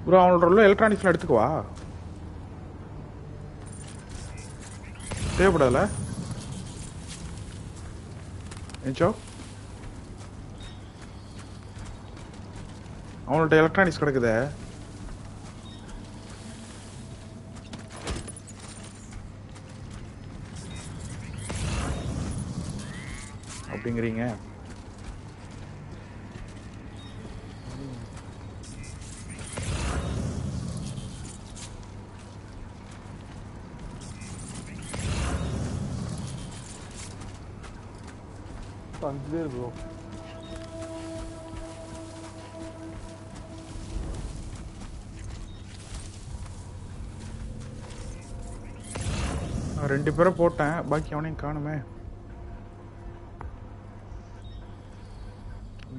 ப்ரோ அவனோட எலக்ட்ரானிக்ஸ்லாம் எடுத்துக்குவா தேவைப்படாதுல ஏச்சோ அவனோட எலக்ட்ரானிக்ஸ் கிடக்குதே அப்படிங்கிறீங்க 5 பேர் ப்ரோ. நான் 2 பேரை போட்டேன், பாக்கி அவனையும் காணுமே.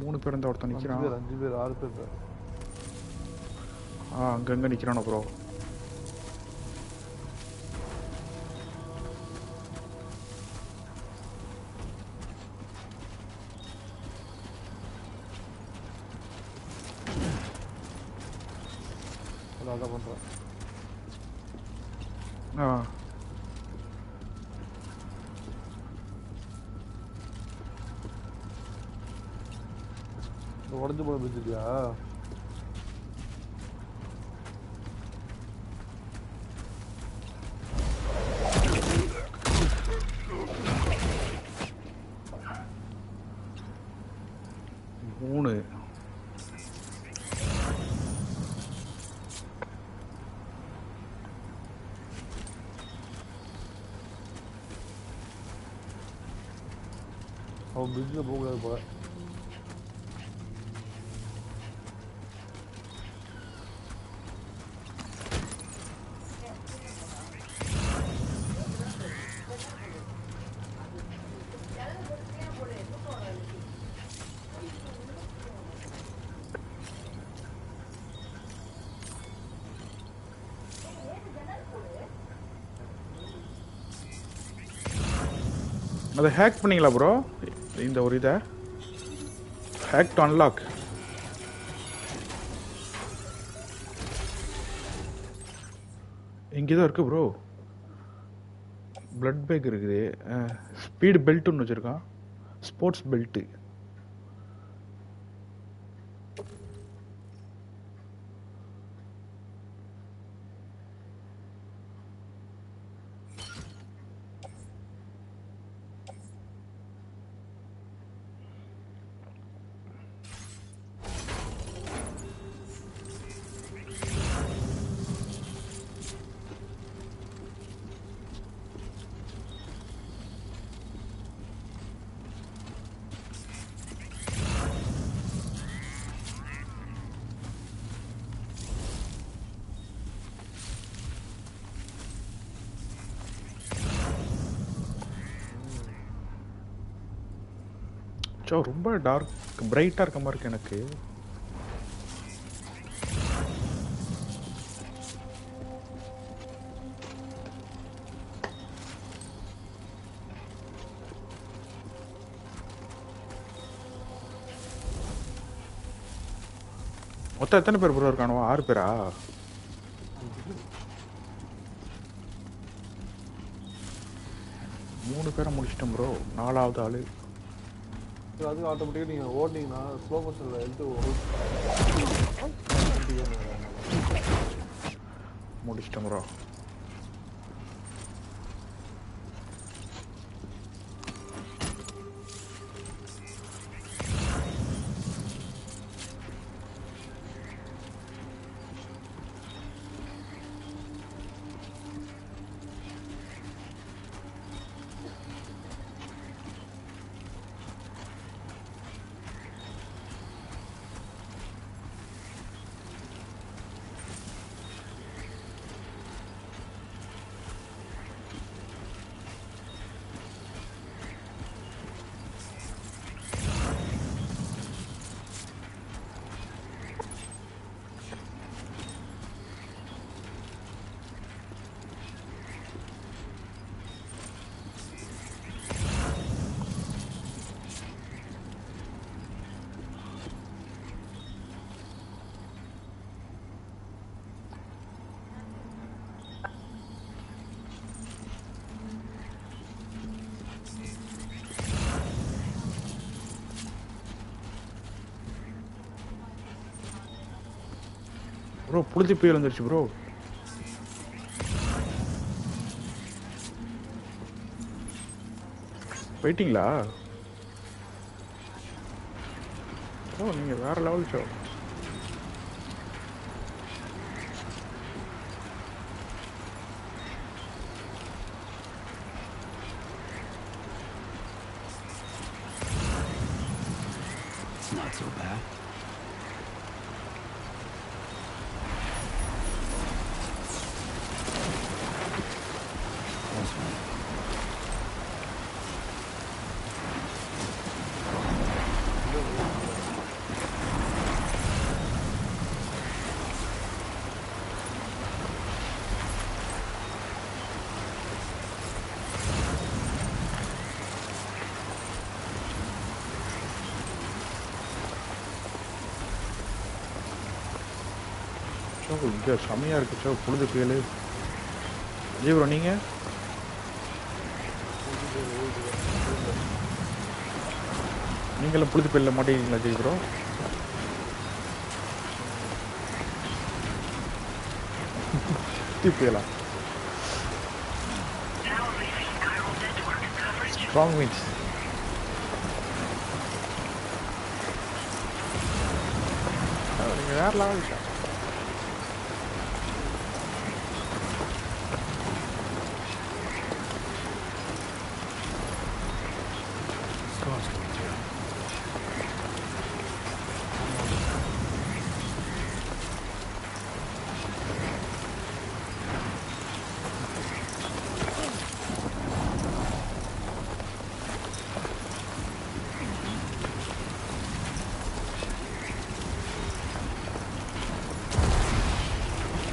3 பேர் இருந்தா ஒருத்தன் நிக்கிறான். 5 பேர் 6 பேர். அங்கங்க நிக்கிறானோ ப்ரோ. அதான் பண்றேன். உடஞ்சு போன பிரிட்ஜியா? அவன் பிரிட்ஜில் போகக்கூடாது போல. அதை ஹேக் பண்ணீங்களா ப்ரோ? இந்த ஒரு இதை ஹேக் டு அன்லாக். இங்கே தான் இருக்கு ப்ரோ. பிளட் பேக் இருக்குது, ஸ்பீடு பெல்ட் ஒன்று வச்சுருக்கான், ஸ்போர்ட்ஸ் பெல்ட்டு. ரொம்ப டார்க் பிரைட்டாக இருக்க மாதிரி இருக்கு எனக்கு. மொத்தம் எத்தனை பேர் ப்ரோ இருக்கானோ? 6 பேரா? 3 பேரை முடிச்சிட்டோம் ப்ரோ. 4வது ஆளு. அது ஆட்டோமேட்டிக்காக நீங்கள் ஓட்டிங்கன்னா ஸ்லோ மோஷனில் எடுத்து முடிச்சிட்டோம் ப்ரோ. ப்ரோ புழுதி புயல் வந்துருச்சு ப்ரோ. போயிட்டீங்களா? ஓ நீங்கள் வேற level show. That's not so bad. That's right. இங்கே செம்மையாக இருக்கு சோ புழுது புயல். விஜய் ப்ரோ நீங்கள் நீங்களும் புழுது புயலில் மாட்டேங்கிறீங்களா விஜய் ப்ரோ? புயலா ஸ்ட்ராங் மீன்ஸ் நீங்கள் வேறு லெவல் சார்.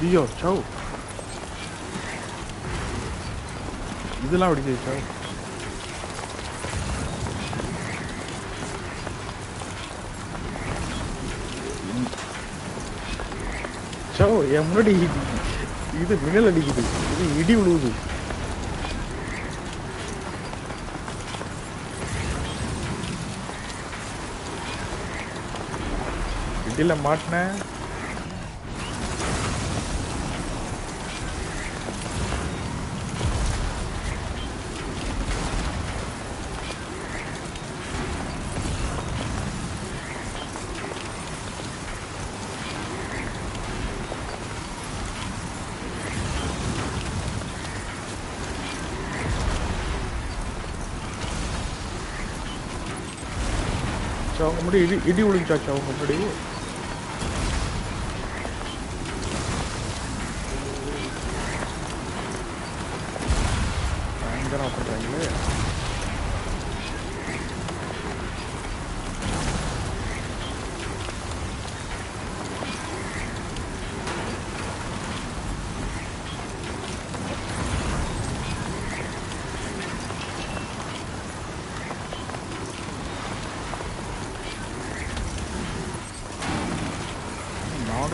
ஐயோ சவு இதெல்லாம் அடிக்குது சவு. சவு என் முன்னாடி இது மின்னல் அடிக்குது, இது இடி விழுவுது. இடியில மாட்டினேன். அவங்க முன்னாடி இடி விழுந்துச்சாச்சு. அவங்க முன்னாடி பயங்கரம் பண்ணுறாங்களே.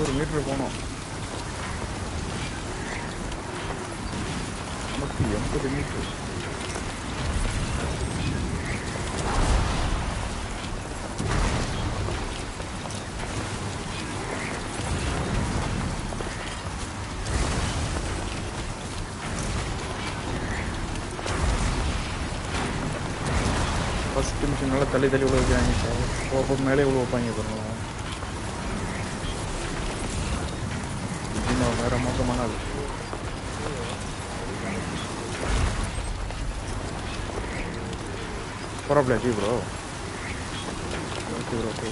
ஒரு மீட்டர் போனோம். நமக்கு 80 மீட்டர். ஃபர்ஸ்ட் நிமிஷம் நல்லா தள்ளி தள்ளி உள்ள வைக்கிறாங்க சார். போக மேலே உள்ள வைப்பாங்க பாருங்க. வேற மோசமான ஆள். பரவாயில்ல G bro. Okay bro okay.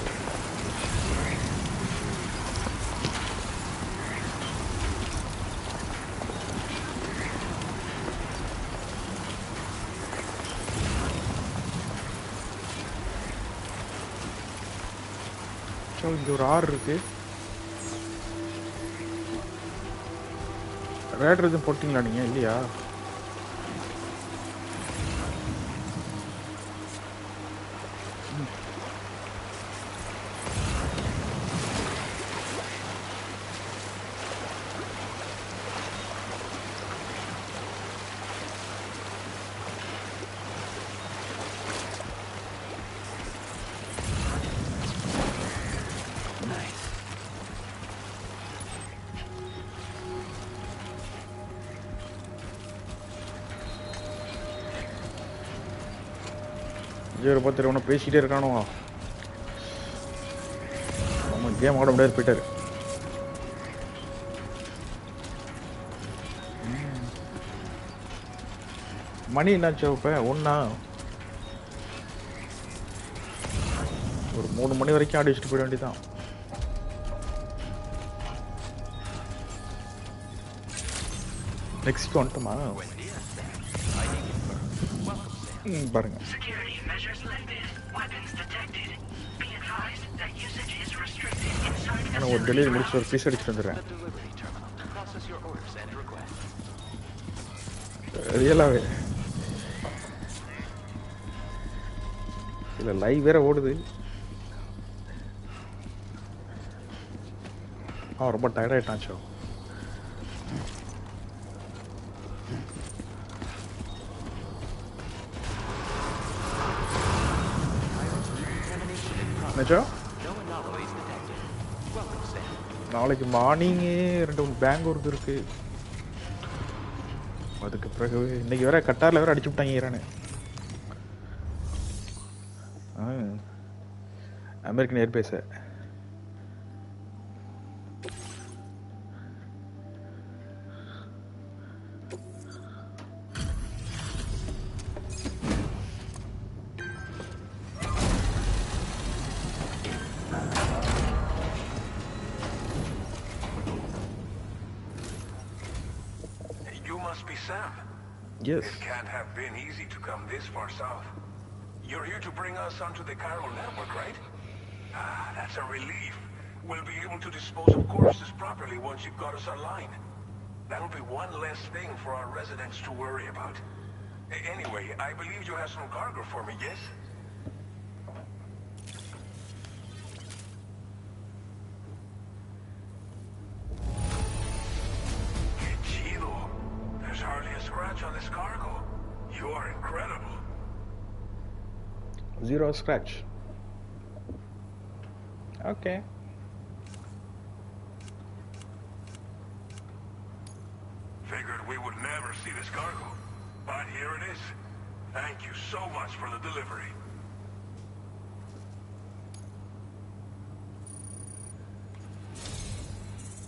இங்கே ஒரு ஆறு இருக்கு. ரேடர் எதுவும் போட்டிங்களா நீங்கள்? இல்லையா? விஜய் பார்த்து ஒன்று பேசிக்கிட்டே இருக்கானோ. நம்ம கேம் ஆட முடியாது போயிட்டாரு. மணி என்னாச்சு இப்போ? ஒன்றா ஒரு 3 மணி வரைக்கும் ஆடி வச்சுட்டு போயிட வேண்டியதான். மெக்சிகோ வந்துட்டோமா? பாருங்க. நான் ஒரு டெலிவரி முடிச்சு ஒரு பீஸ் அடிச்சுட்டு வந்துடுறேன். ரியலாகவே இல்லை, லைவ் வேற ஓடுது. ரொம்ப டயர்டாயிட்டாச்சோ. நாளைக்கு மார்னிங்கு 2 பெங்களூருக்கு இருக்கு. அதுக்கு பிறகு இன்னைக்கு வேற கட்டாரில் வேற அடிச்சு விட்டாங்க ஈரானு. அமெரிக்கன் ஏர்பேஸை Yes. It can't have been easy to come this far south. You're here to bring us onto the chiral network, right? That's a relief. We'll be able to dispose of corpses properly once you've got us online. That'll be one less thing for our residents to worry about. Anyway, I believe you have some cargo for me, yes? On this cargo. You are incredible. 0 scratch. Okay. Figured we would never see this cargo, but here it is. Thank you so much for the delivery.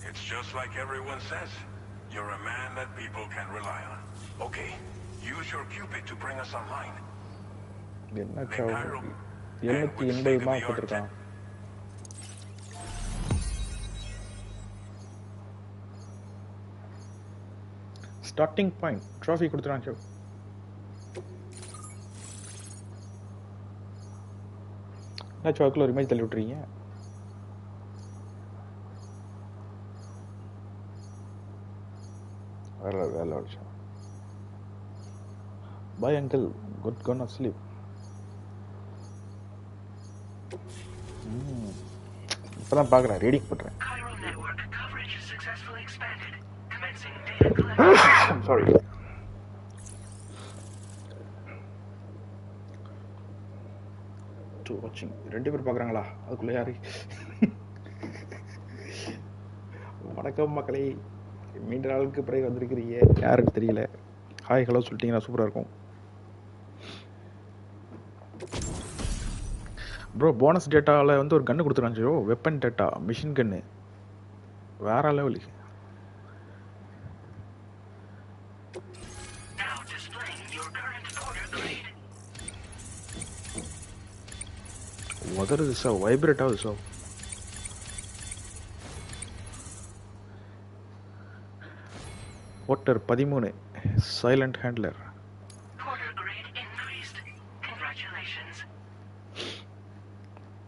It's just like everyone says. You're a man that people can rely on. Okay, use your Cupid to bring us online. என்ன சாவு 780 mark போட்டுருக்கான். Starting point trophy கொடுத்துறான் சாவு. என்ன சாவுக்குள்ள ஒரு image தள்ளி விட்டுறீங்க? வேலை அடிச்சோம். Bye uncle, gonna sleep. இப்பதான் பாக்குறேன், reading பண்றேன். I'm sorry. To watching. 2 பேர் பாக்குறாங்களா? அதுக்குள்ள யாரு? வணக்கம் மக்களே, மீண்ட நாளுக்கு பிறகு வந்திருக்கிறீங்க. யாருக்கு தெரியல. ஹாய் ஹலோ சொல்லிட்டீங்கன்னா சூப்பராக இருக்கும். ப்ரோ போனஸ் டேட்டாவில் வந்து ஒரு கன்று கொடுத்துருக்காங்க. ஜோ வெப்பன் டேட்டா மிஷின் கன்று வேற லெவலு. உதறுது சார், வைப்ரேட் ஆகுது sir. Porter 13 silent handler.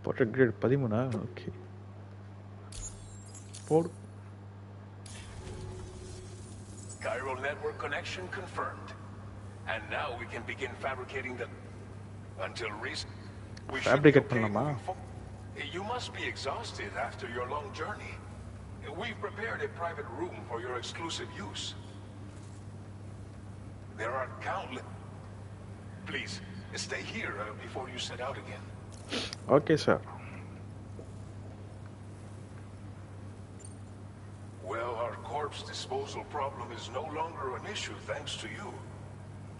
Porter grade 13. Okay போடு. Chiral network connection confirmed. And now we can begin fabricating the until recent we fabricate பண்ணலாமா? You must be exhausted after your long journey. We've prepared a private room for your exclusive use. There are countless. Please stay here before you set out again. Okay, sir. Well, our corpse disposal problem is no longer an issue thanks to you.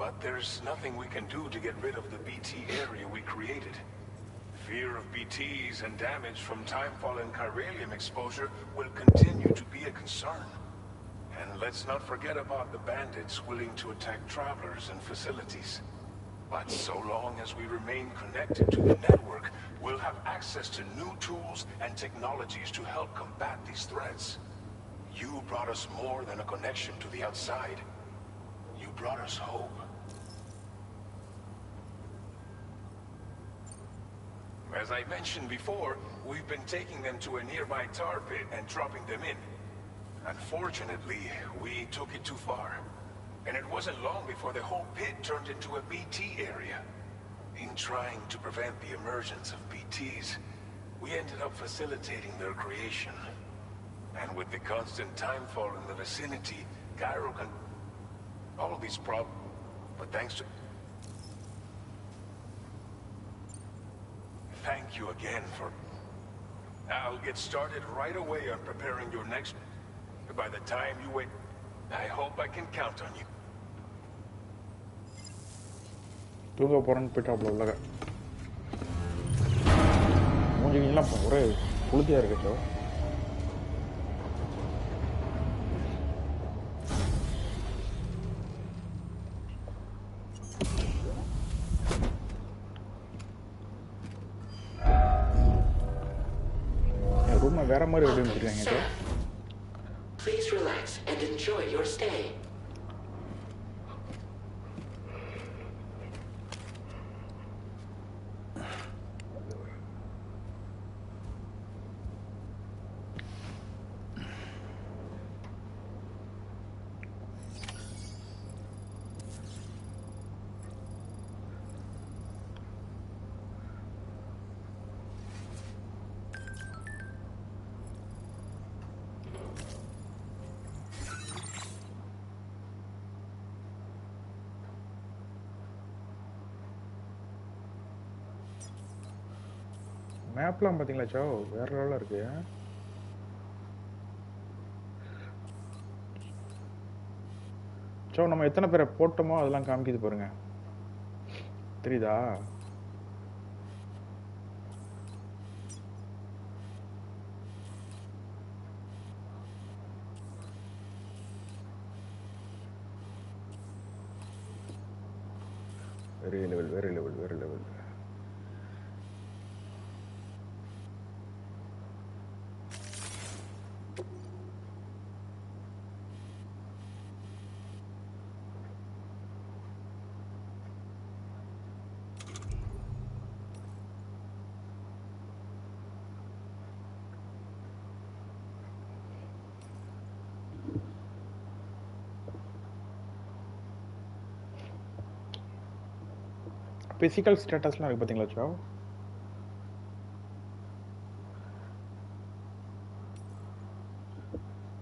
But there's nothing we can do to get rid of the BT area we created. Fear of BTs and damage from timefall and chiralium exposure will continue to be a concern. And let's not forget about the bandits willing to attack travelers and facilities. But so long as we remain connected to the network, we'll have access to new tools and technologies to help combat these threats. You brought us more than a connection to the outside. You brought us hope. As I mentioned before, we've been taking them to a nearby tar pit and dropping them in. Unfortunately, we took it too far. And it wasn't long before the whole pit turned into a BT area. In trying to prevent the emergence of BTs, we ended up facilitating their creation. And with the constant timefall in the vicinity, Cairo can... all of these problems... But thanks to... Thank you again for... I'll get started right away on preparing your next... By the time you wait, I hope I can count on you. தூங்க போறேன்னு போயிட்டாப்ல உள்ளக மூஞ்சிலாம் ஒரே புழுதியா இருக்கச்சோ ரூமை வேற மாதிரி எப்படி வச்சிருக்காங்க. Please relax and enjoy your stay. மேப்லாம் பார்த்தீங்களா சோ வேற லெவலில் இருக்கு. சோ நம்ம எத்தனை பேரை போட்டோமோ அதெல்லாம் காமிக்குது பாருங்க, தெரியுதா? Very level very level very level. Physical ஸ்டேட்டஸ்லாம் இருக்கு பார்த்தீங்களா சோ?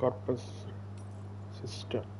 கார்பஸ் சிஸ்டம்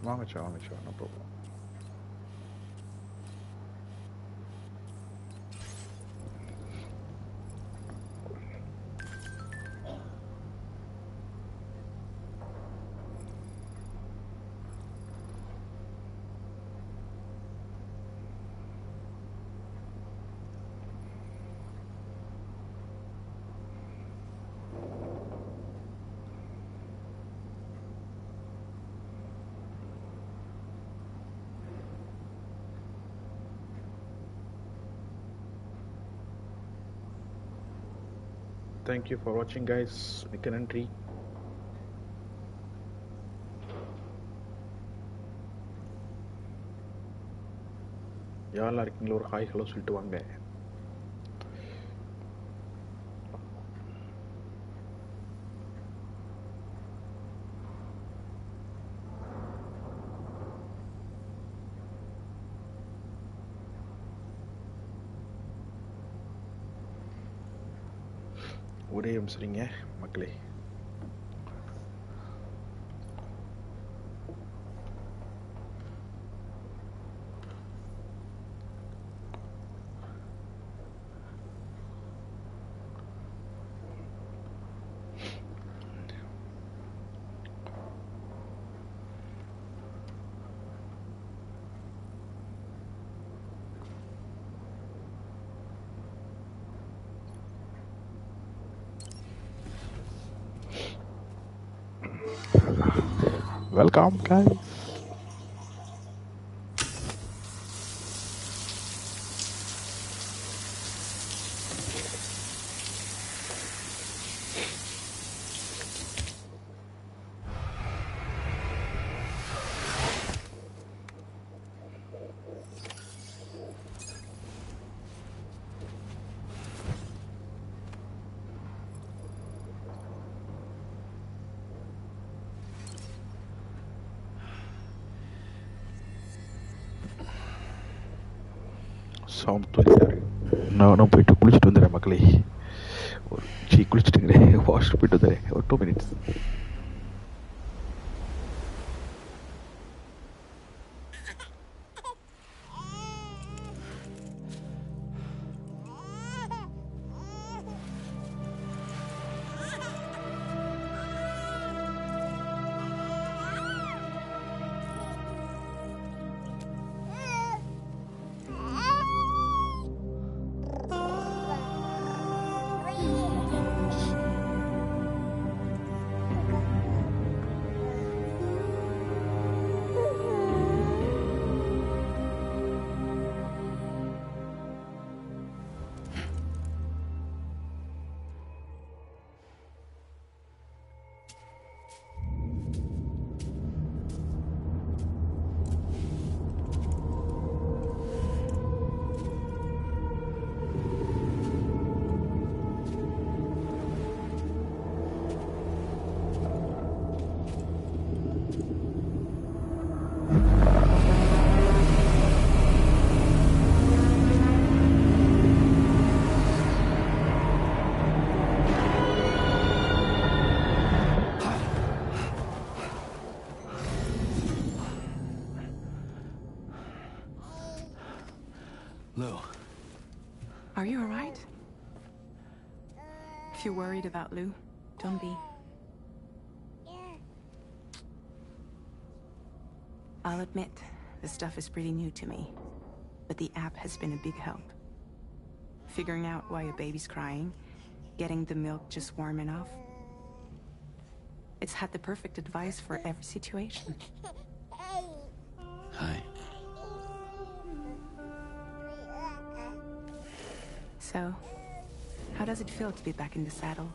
வாங்கச்சா no problem. Thank you for watching guys. மிக்க நன்றி. யாரெல்லாம் இருக்கீங்களோ ஒரு ஹாய் ஹலோ சொல்லிட்டு வாங்க. ஒரே சரிங்க மக்களே. Welcome guys. சவுண்ட் தூக்கிட்டாரு. நானும் போயிட்டு குளிச்சுட்டு வந்துடுறேன் மக்களே. குளிச்சுட்டுங்கிறேன், வாஷ் போயிட்டு வந்துடுறேன். ஒரு 2 minutes. Lou. Are you alright? If you're worried about Lou, don't be. I'll admit, this stuff is pretty new to me, but the app has been a big help. Figuring out why a baby's crying, getting the milk just warm enough. It's had the perfect advice for every situation. Hi. So, how does it feel to be back in the saddle?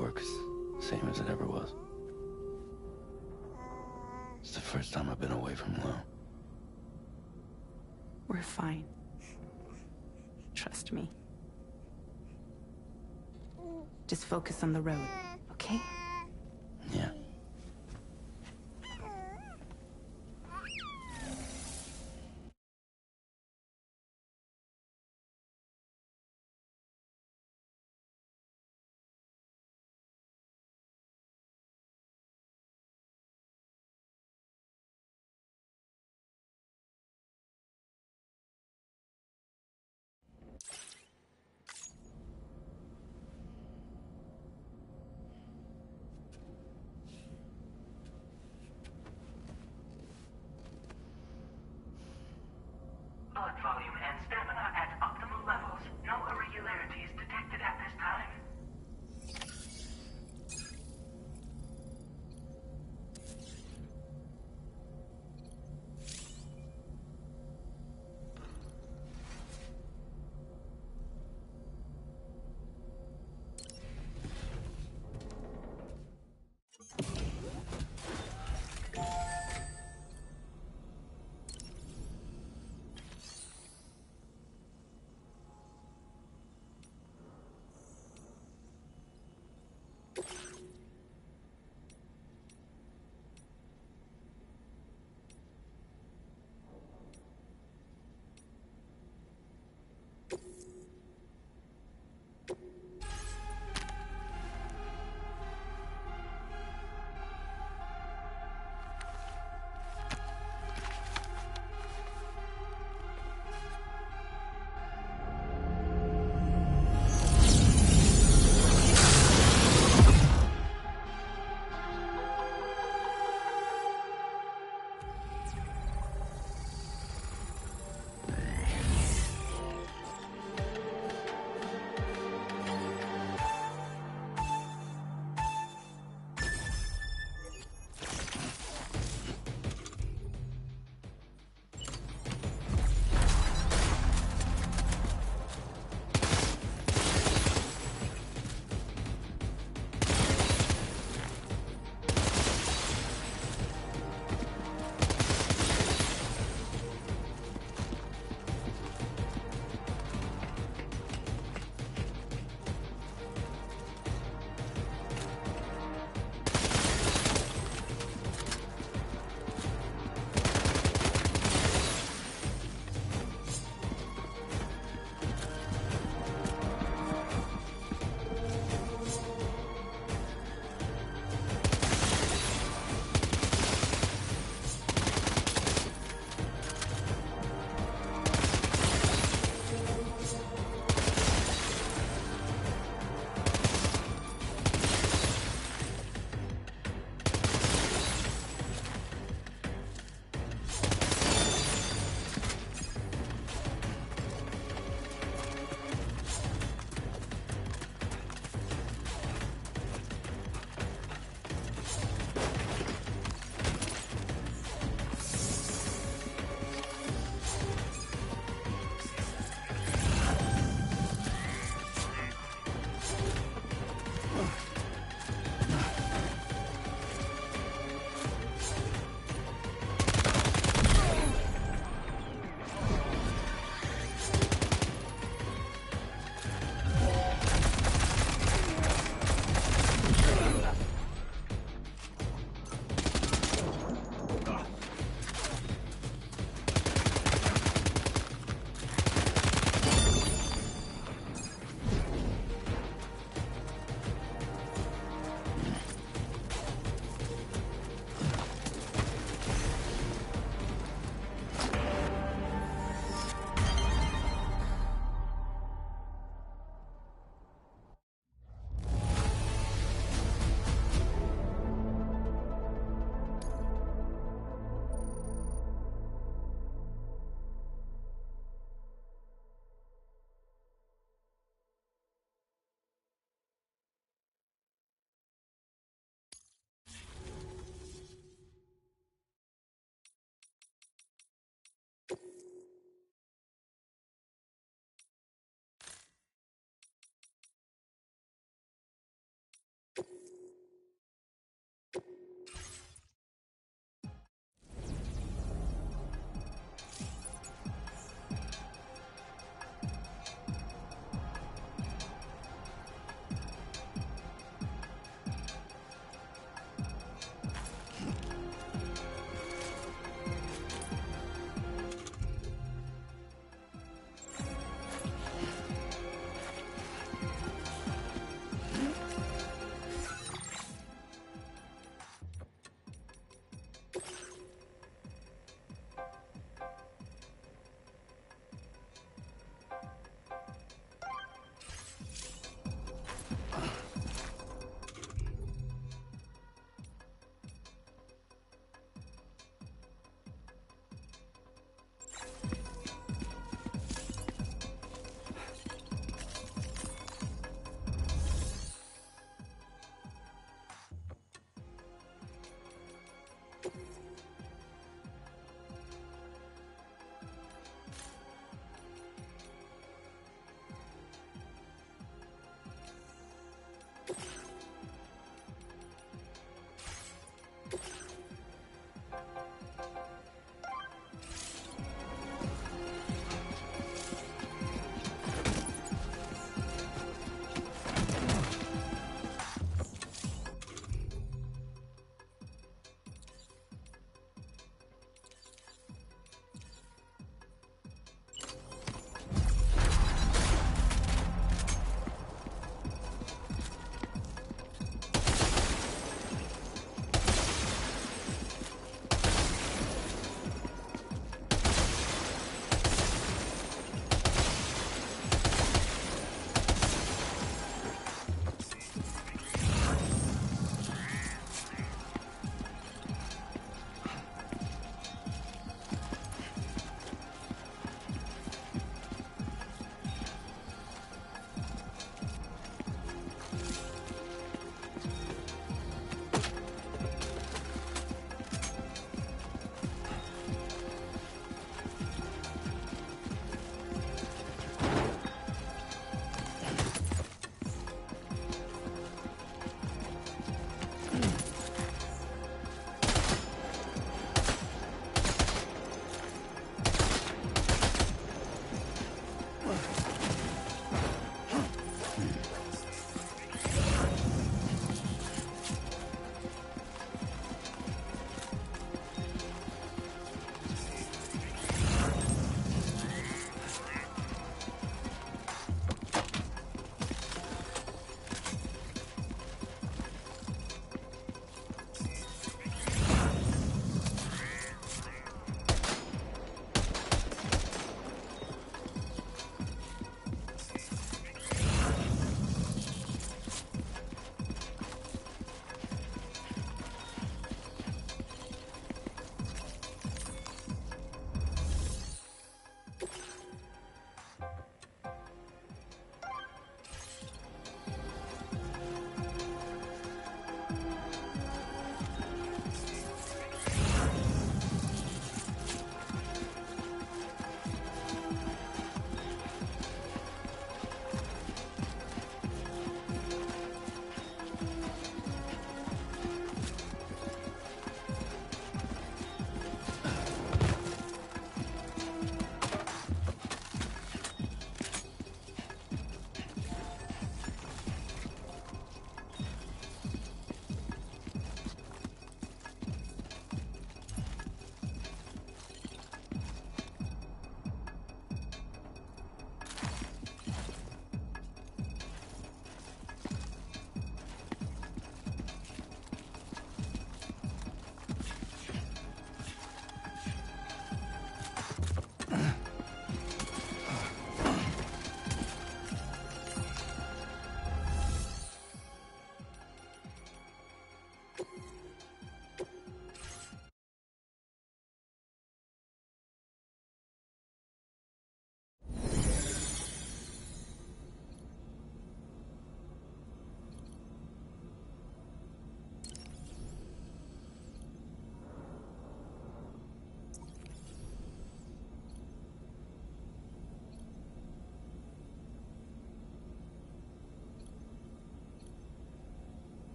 Works same as it ever was. It's the first time I've been away from Lou. We're fine. Trust me. Just focus on the road, okay? Yeah.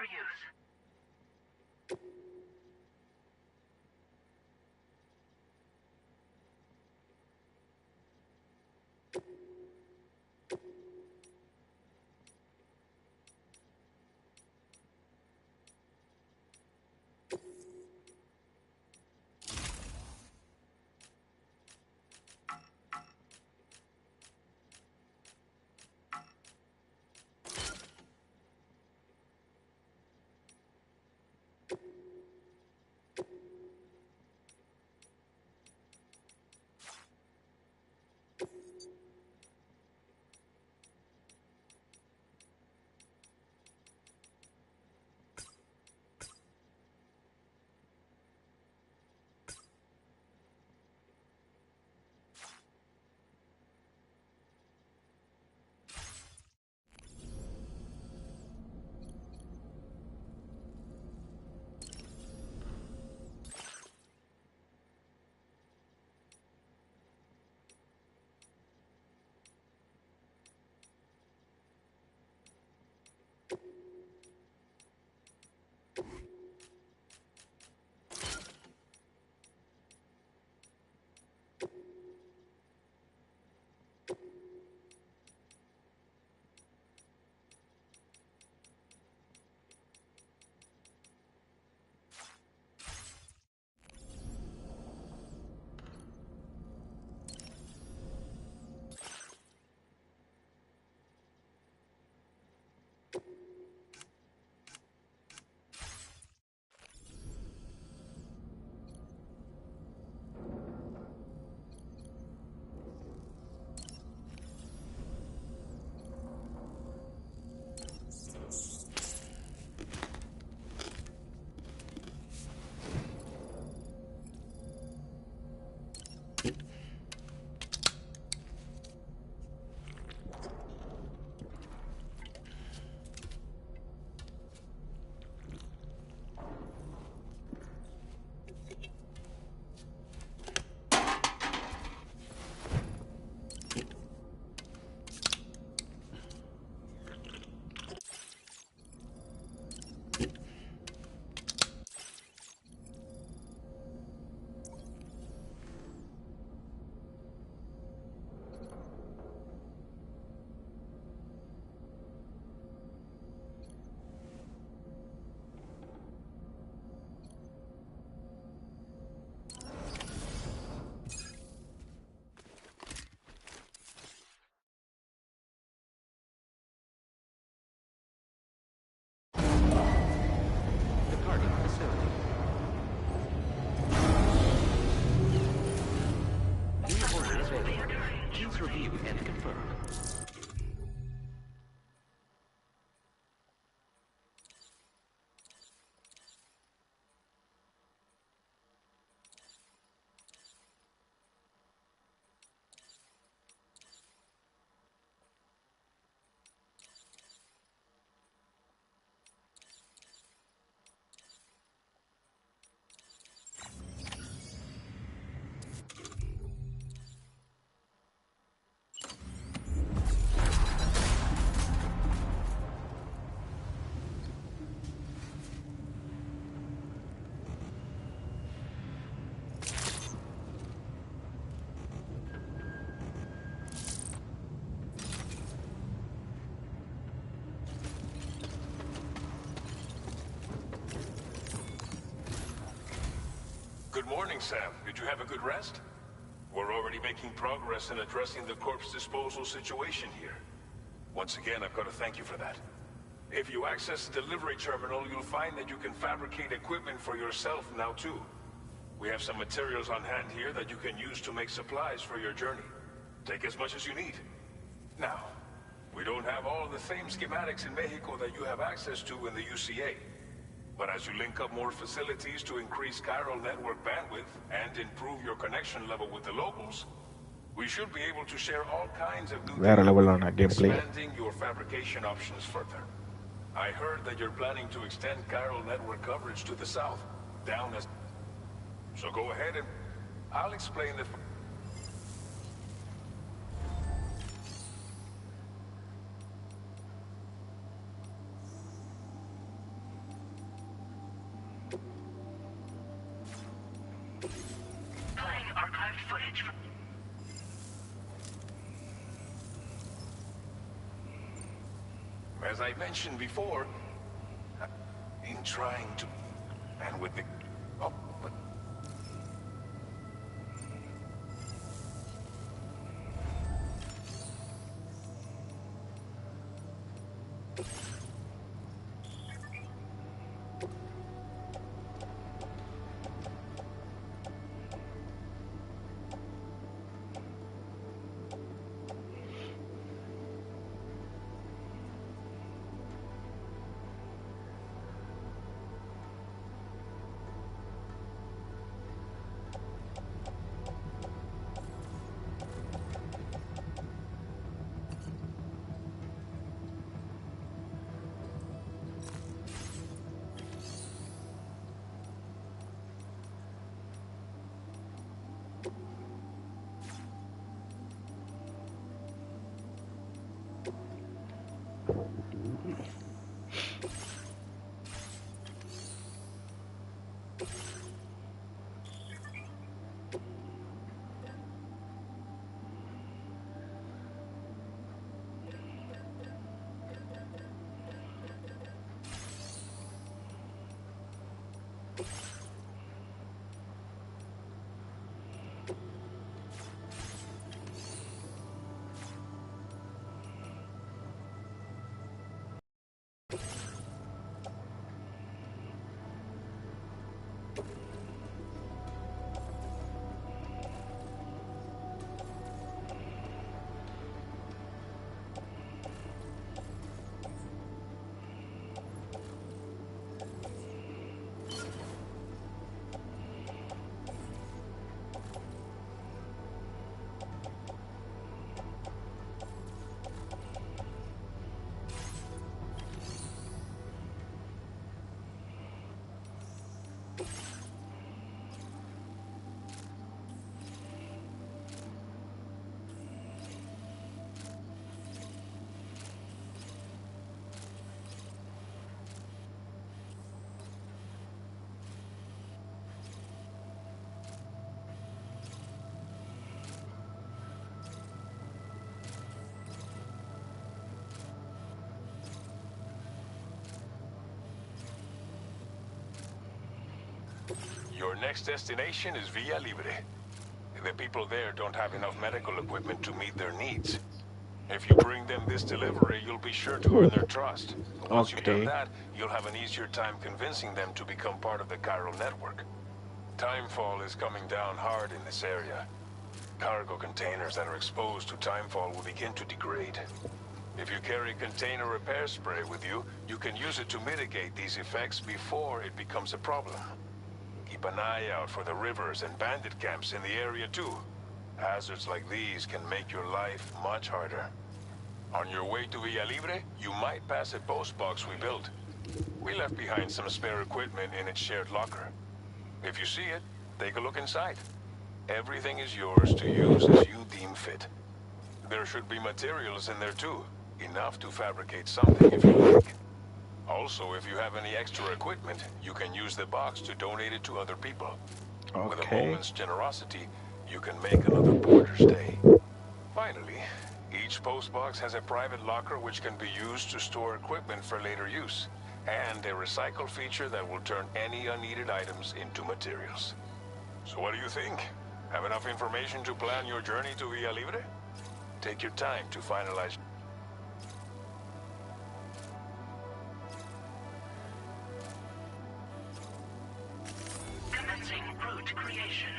for use. Please review and confirm. Good morning, Sam. Did you have a good rest? We're already making progress in addressing the corpse disposal situation here. Once again, I've got to thank you for that. If you access the delivery terminal, you'll find that you can fabricate equipment for yourself now too. We have some materials on hand here that you can use to make supplies for your journey. Take as much as you need. Now, we don't have all the same schematics in Mexico that you have access to in the UCA. But as you link up more facilities to increase chiral network bandwidth and improve your connection level with the locals, we should be able to share all kinds of new வேற data, level ஆன gameplay. expanding your fabrication options further. I heard that you're planning to extend chiral network coverage to the south, down as... So go ahead and I'll explain the... As I mentioned before, in trying to... and with the... Oh, but... Your next destination is Villa Libre. The people there don't have enough medical equipment to meet their needs. If you bring them this delivery, you'll be sure to earn their trust. Once you've done that, you'll have an easier time convincing them to become part of the chiral network. Timefall is coming down hard in this area. Cargo containers that are exposed to timefall will begin to degrade. If you carry container repair spray with you, you can use it to mitigate these effects before it becomes a problem. Keep an eye out for the rivers and bandit camps in the area too. Hazards like these can make your life much harder. On your way to Villa Libre, you might pass a post box we built. We left behind some spare equipment in its shared locker. If you see it, take a look inside. Everything is yours to use as you deem fit. There should be materials in there too, enough to fabricate something if you like. Also, if you have any extra equipment, you can use the box to donate it to other people. With a moment's generosity, you can make another porter's day. Finally, each postbox has a private locker which can be used to store equipment for later use, and a recycle feature that will turn any unneeded items into materials. So what do you think? Have enough information to plan your journey to Villa Libre? Take your time to finalize. Commencing route creation.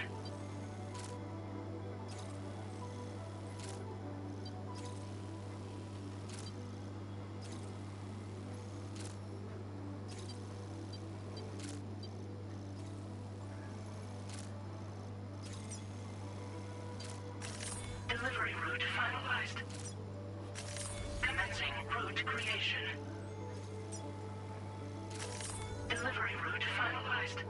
Delivery route finalized. Commencing route creation. Delivery route finalized.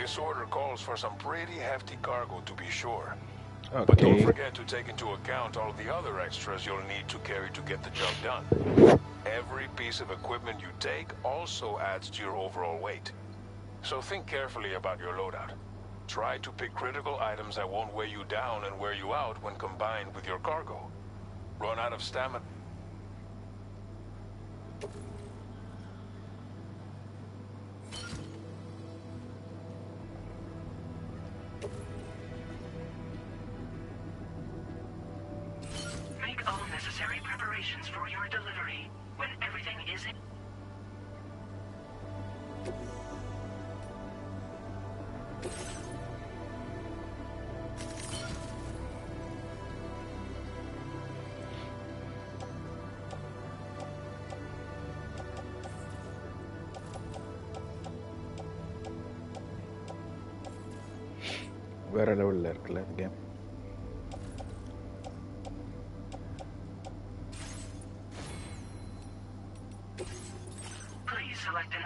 This order calls for some pretty hefty cargo to be sure. Okay. But don't forget to take into account all the other extras you'll need to carry to get the job done. Every piece of equipment you take also adds to your overall weight. So think carefully about your loadout. Try to pick critical items that won't weigh you down and wear you out when combined with your cargo. Run out of stamina. Make all necessary preparations for your delivery. When everything is in... வேற லெவல்ல இருக்குல்ல game. Please select an...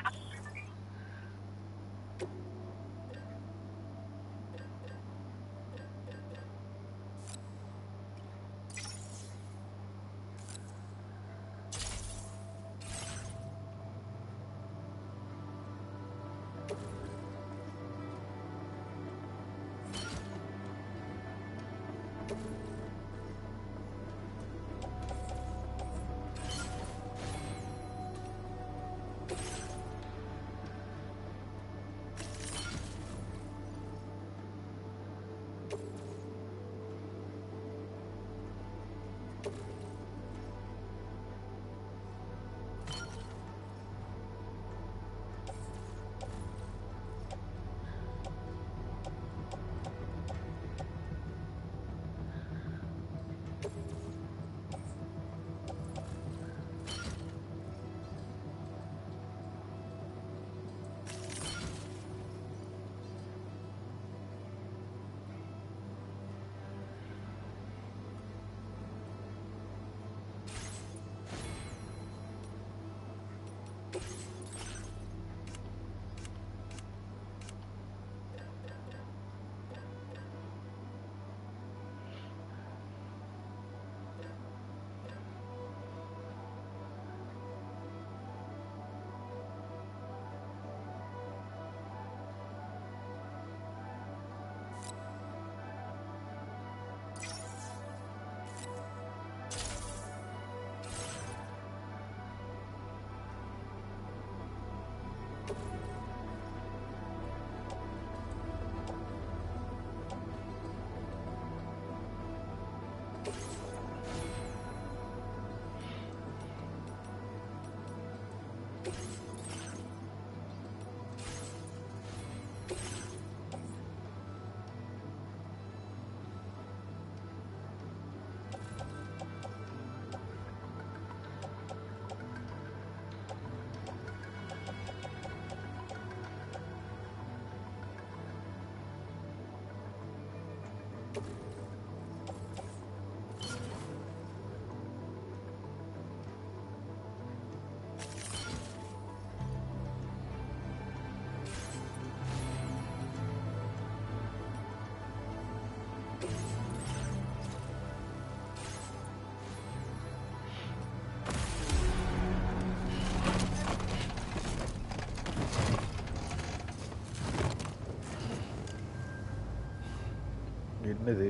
என்னது?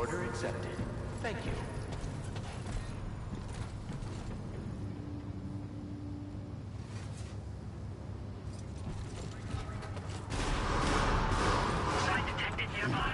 Order accepted. Thank you. Sign detected nearby.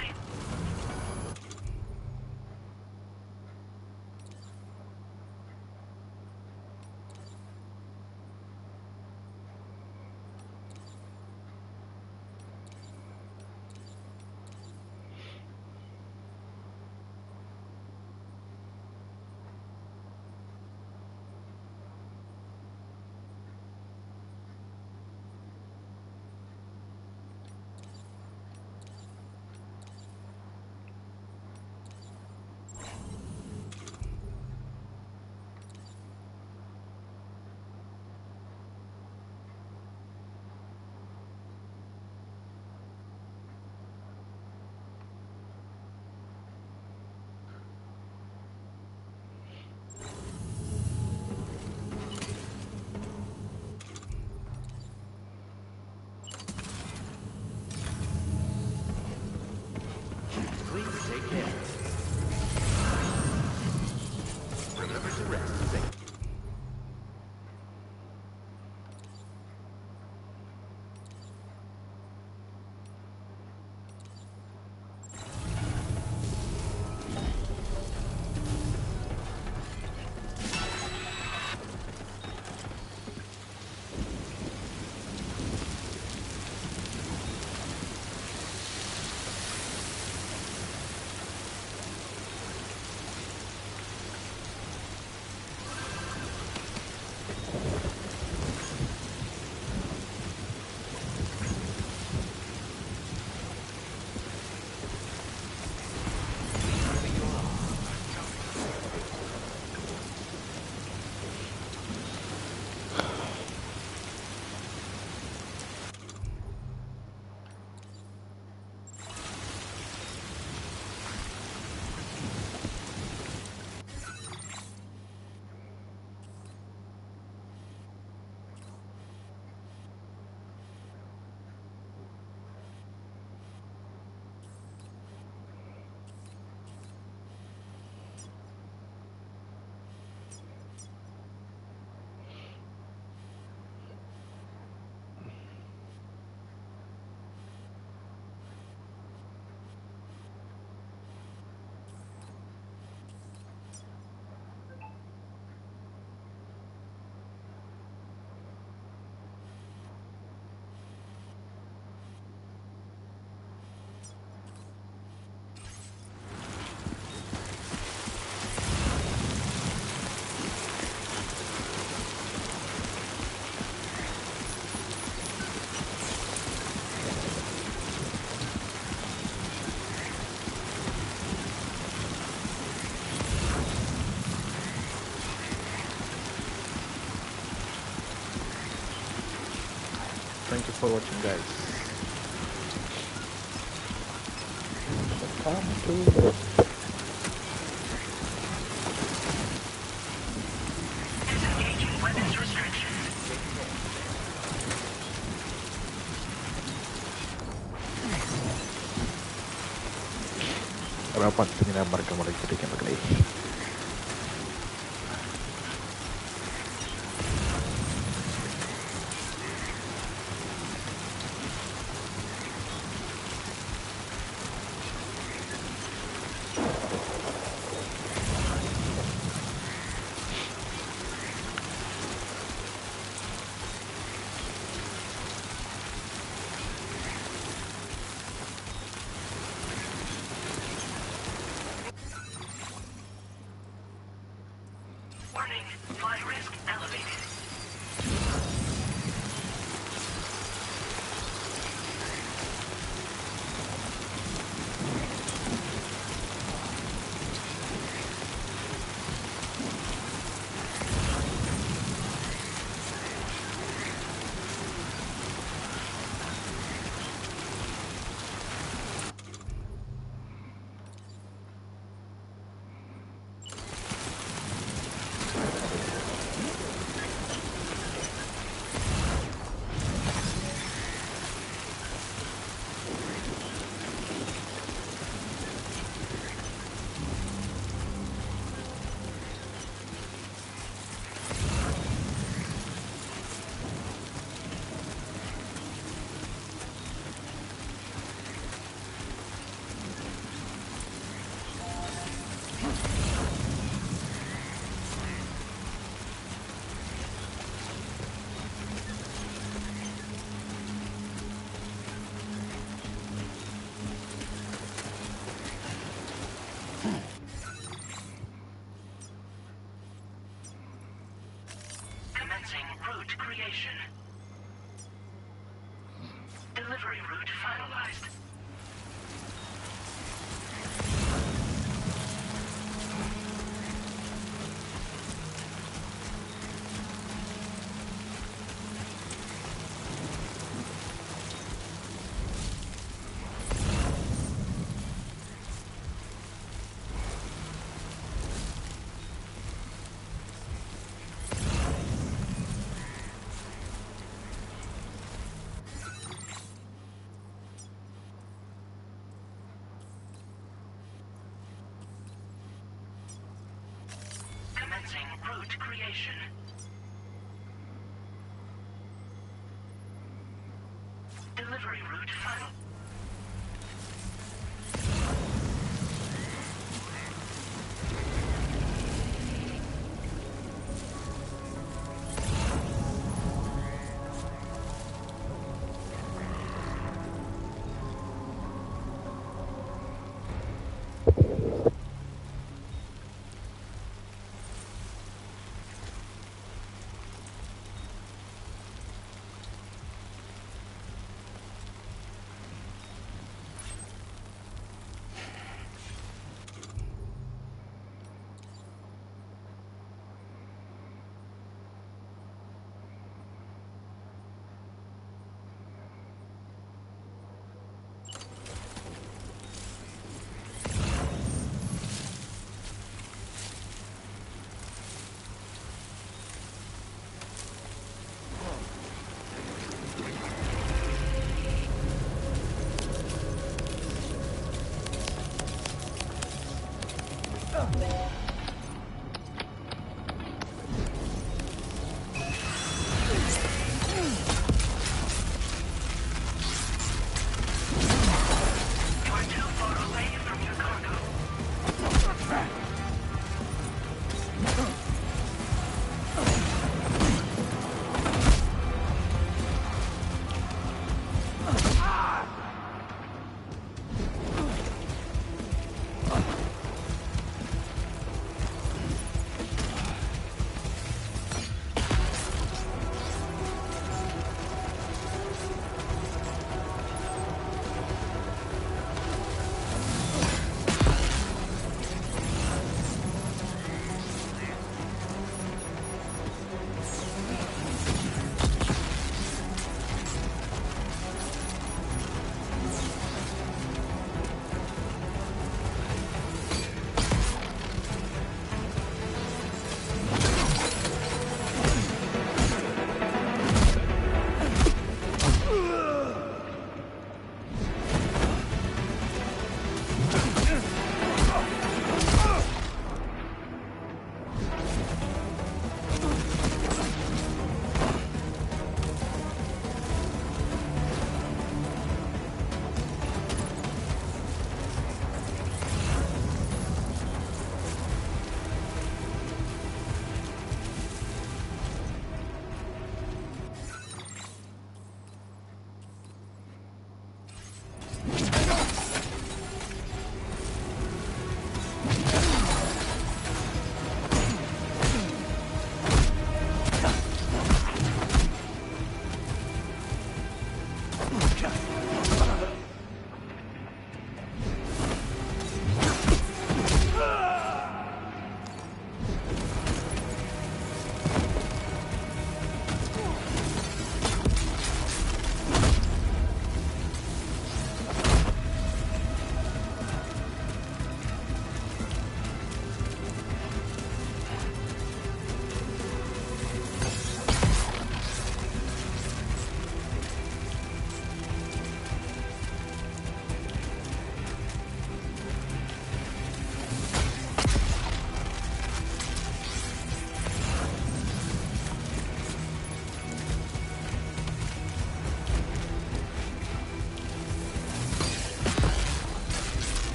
Thank you for watching, guys. Disengaging weapons restrictions. Rapat dengan mereka kita kembali. Warning, flight risk elevated. Commencing route creation. Delivery route finalized. Commencing route creation. Delivery route final.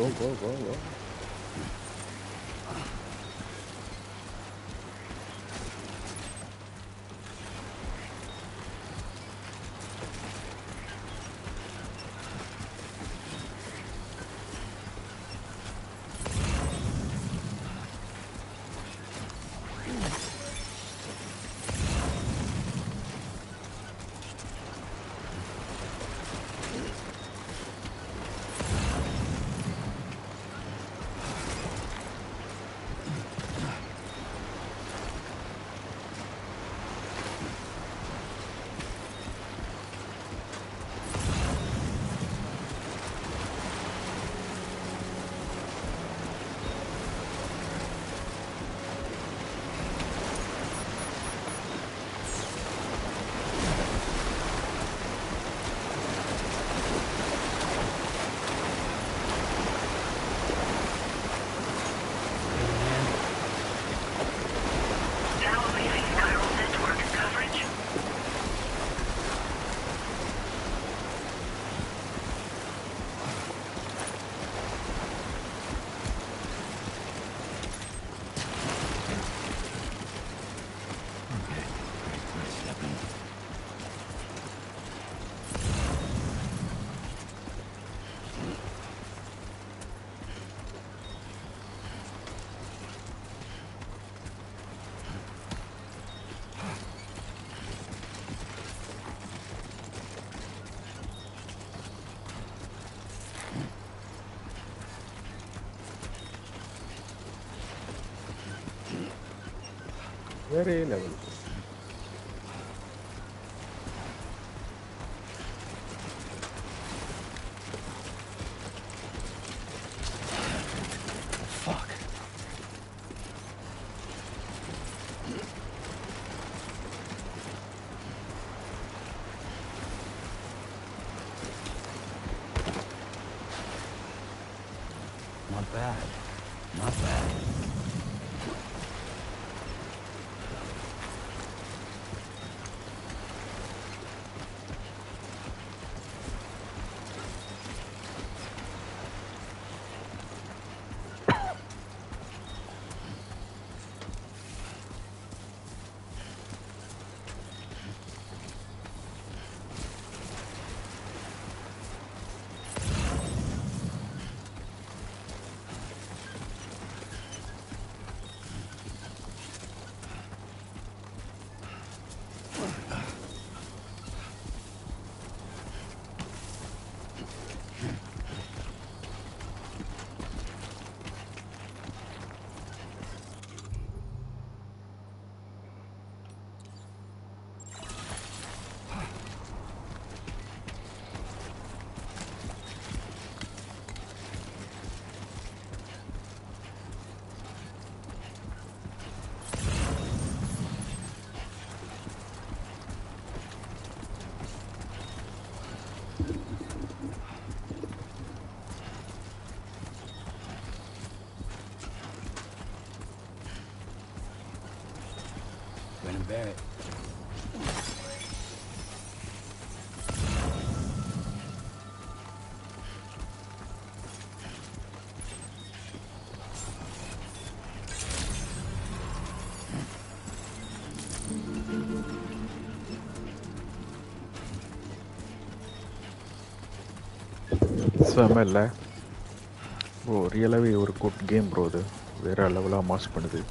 Go. Very level. Fuck. Not bad. Not bad. Barrett. செம்மல்ல bro, ரியலாகவே ஒரு good game bro. இது வேறு லெவலாக mass பண்ணுது.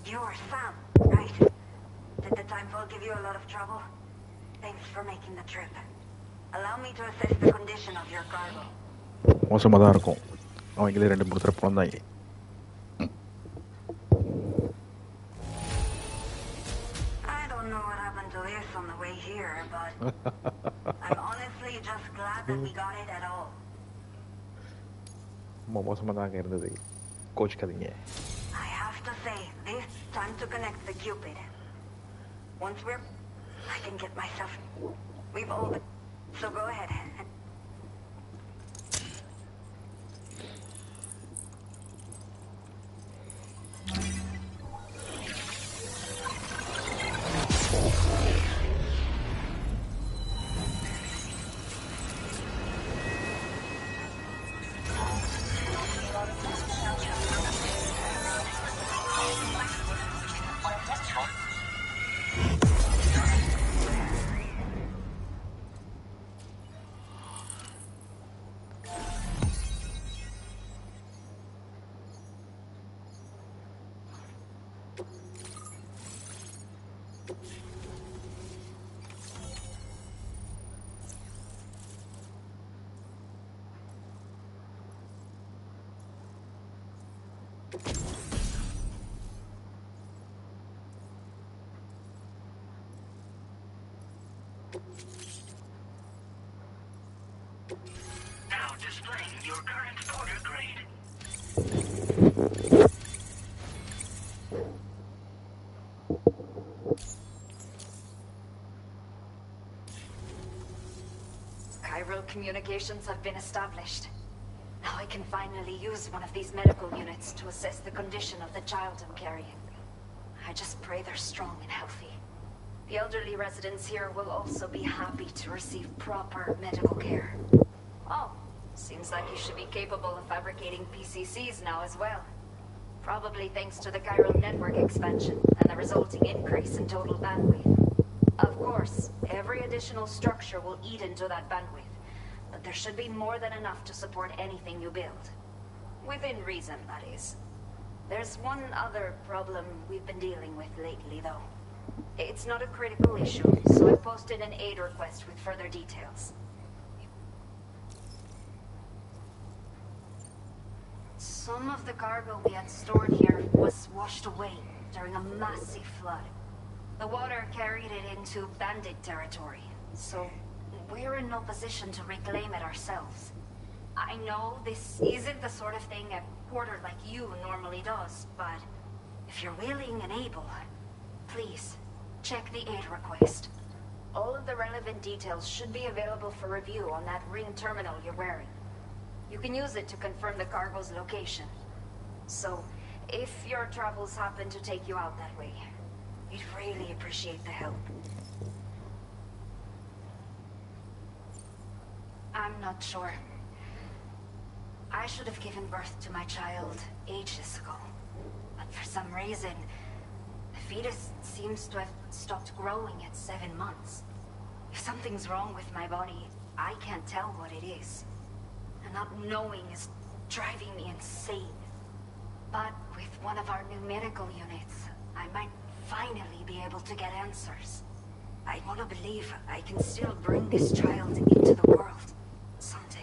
You're Sam, right? Did the time fall give you a lot of trouble? Thanks for making the trip. Allow me to assess the condition of your cargo. மோசமாக தான் இருக்கும். அவங்களே 2-3 தடவை பிறந்தாங்க. on the way here, but I'm honestly just glad that we got it at all. I have to say, this time to connect the Cupid. Once I can get myself... We've all been... So go ahead. Now displaying your current order grade. Chiral communications have been established. Now I can finally use one of these medical units to assess the condition of the child I'm carrying. I just pray they're strong and healthy. The elderly residents here will also be happy to receive proper medical care. Oh, seems like you should be capable of fabricating PCCs now as well. Probably thanks to the chiral network expansion and the resulting increase in total bandwidth. Of course, every additional structure will eat into that bandwidth, but there should be more than enough to support anything you build. Within reason, that is. There's one other problem we've been dealing with lately, though. It's not a critical issue, so I posted an aid request with further details. Some of the cargo we had stored here was washed away during a massive flood. The water carried it into bandit territory, so we're in no position to reclaim it ourselves. I know this isn't the sort of thing a porter like you normally does, but if you're willing and able, please, check the aid request. All of the relevant details should be available for review on that ring terminal you're wearing. You can use it to confirm the cargo's location. So, if your travels happen to take you out that way, we'd really appreciate the help. I'm not sure. I should have given birth to my child ages ago. But for some reason, the fetus seems to have stopped growing at 7 months. If something's wrong with my body, I can't tell what it is. And not knowing is driving me insane. But with one of our new medical units, I might finally be able to get answers. I want to believe I can still bring this child into the world someday.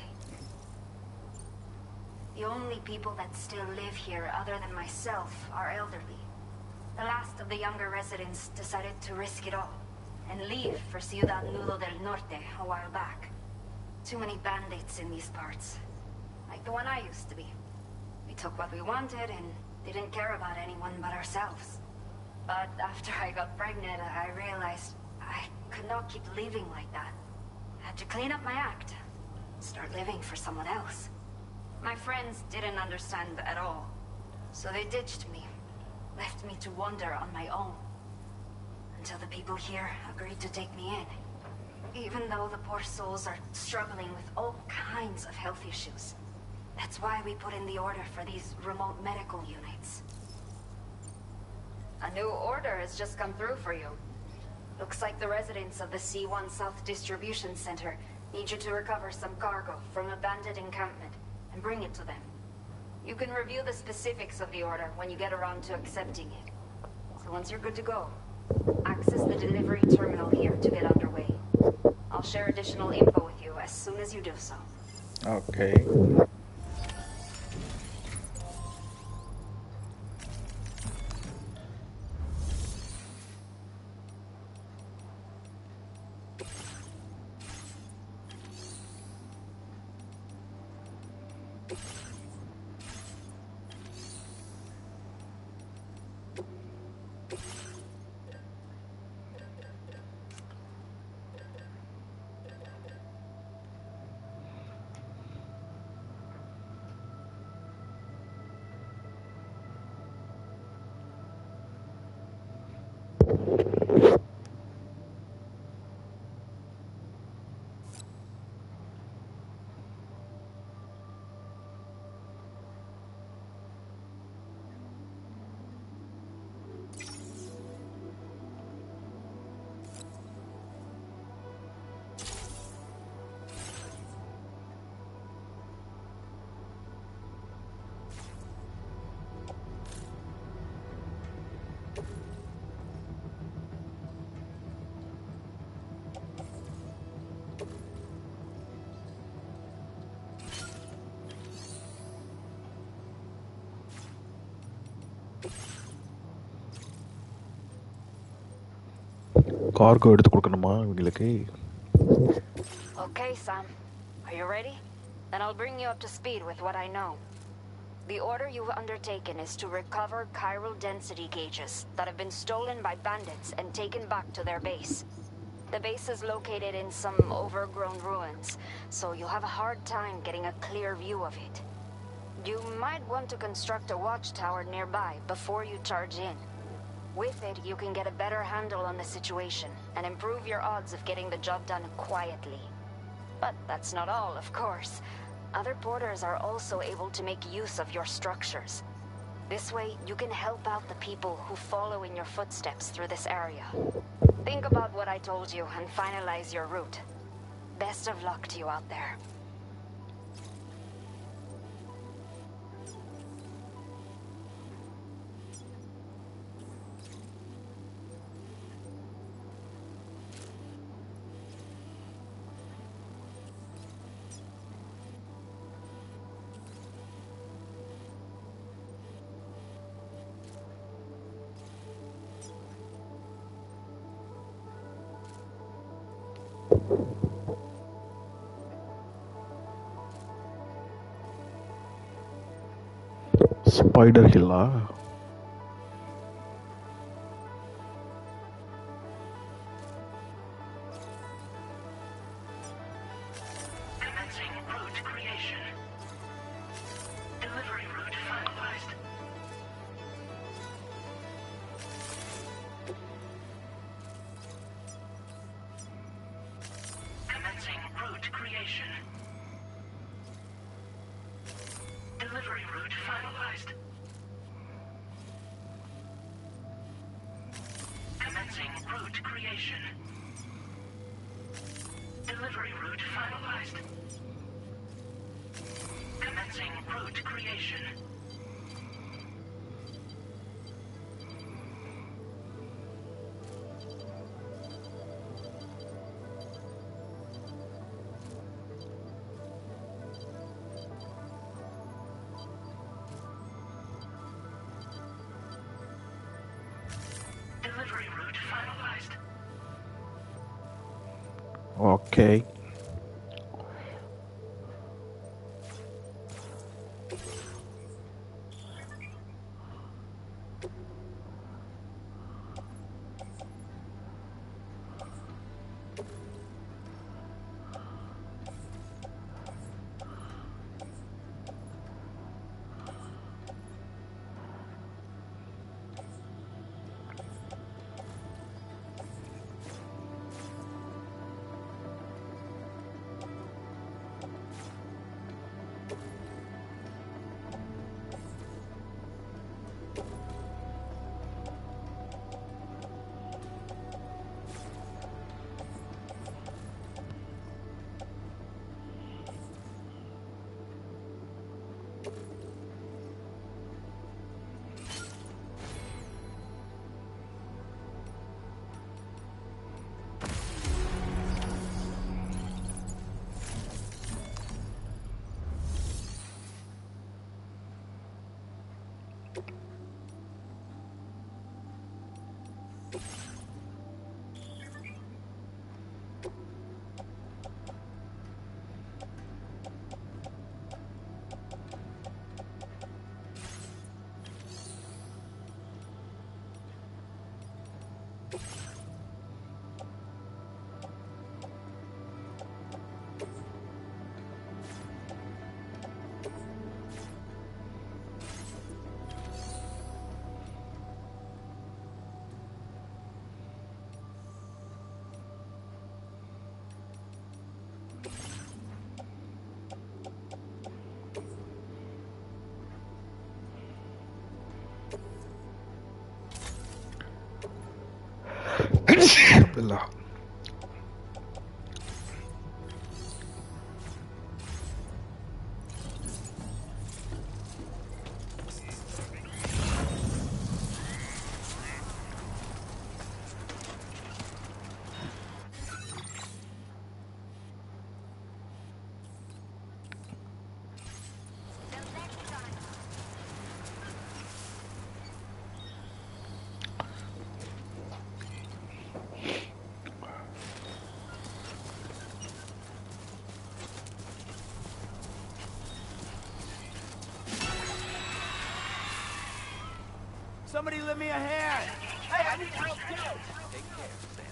The only people that still live here other than myself are elderly. The last of the younger residents decided to risk it all and leave for Ciudad Nudo del Norte a while back. Too many bandits in these parts. Like the one I used to be. We took what we wanted and didn't care about anyone but ourselves. But after I got pregnant, I realized I could not keep living like that. I had to clean up my act. Start living for someone else. My friends didn't understand at all. So they ditched me. Left me to wander on my own. Until the people here agreed to take me in. Even though the poor souls are struggling with all kinds of health issues. That's why we put in the order for these remote medical units. A new order has just come through for you. Looks like the residents of the C1 South Distribution Center need you to recover some cargo from a bandit encampment and bring it to them. You can review the specifics of the order when you get around to accepting it. So once you're good to go, access the delivery terminal here to get underway. I'll share additional info with you as soon as you do so. Okay. Cargo எடுத்து கொடுக்கணுமா இவங்களுக்கு? Okay, Sam. Are you ready? Then I'll bring you up to speed with what I know. The order you've undertaken is to recover chiral density gauges that have been stolen by bandits and taken back to their base. The base is located in some overgrown ruins, so you'll have a hard time getting a clear view of it. You might want to construct a watchtower nearby before you charge in. With it, you can get a better handle on the situation and improve your odds of getting the job done quietly. But that's not all, of course. Other porters are also able to make use of your structures. This way, you can help out the people who follow in your footsteps through this area. Think about what I told you and finalize your route. Best of luck to you out there. Spider ஹில்லா? Commencing route creation. Delivery route finalized. Commencing route creation. Delivery route finalized. Commencing route creation. Delivery route finalized. Commencing route creation. Delivery route finalized. Okay. Alhamdulillah. Somebody lend me a hand! Hey, I need help too! Take care, Sam.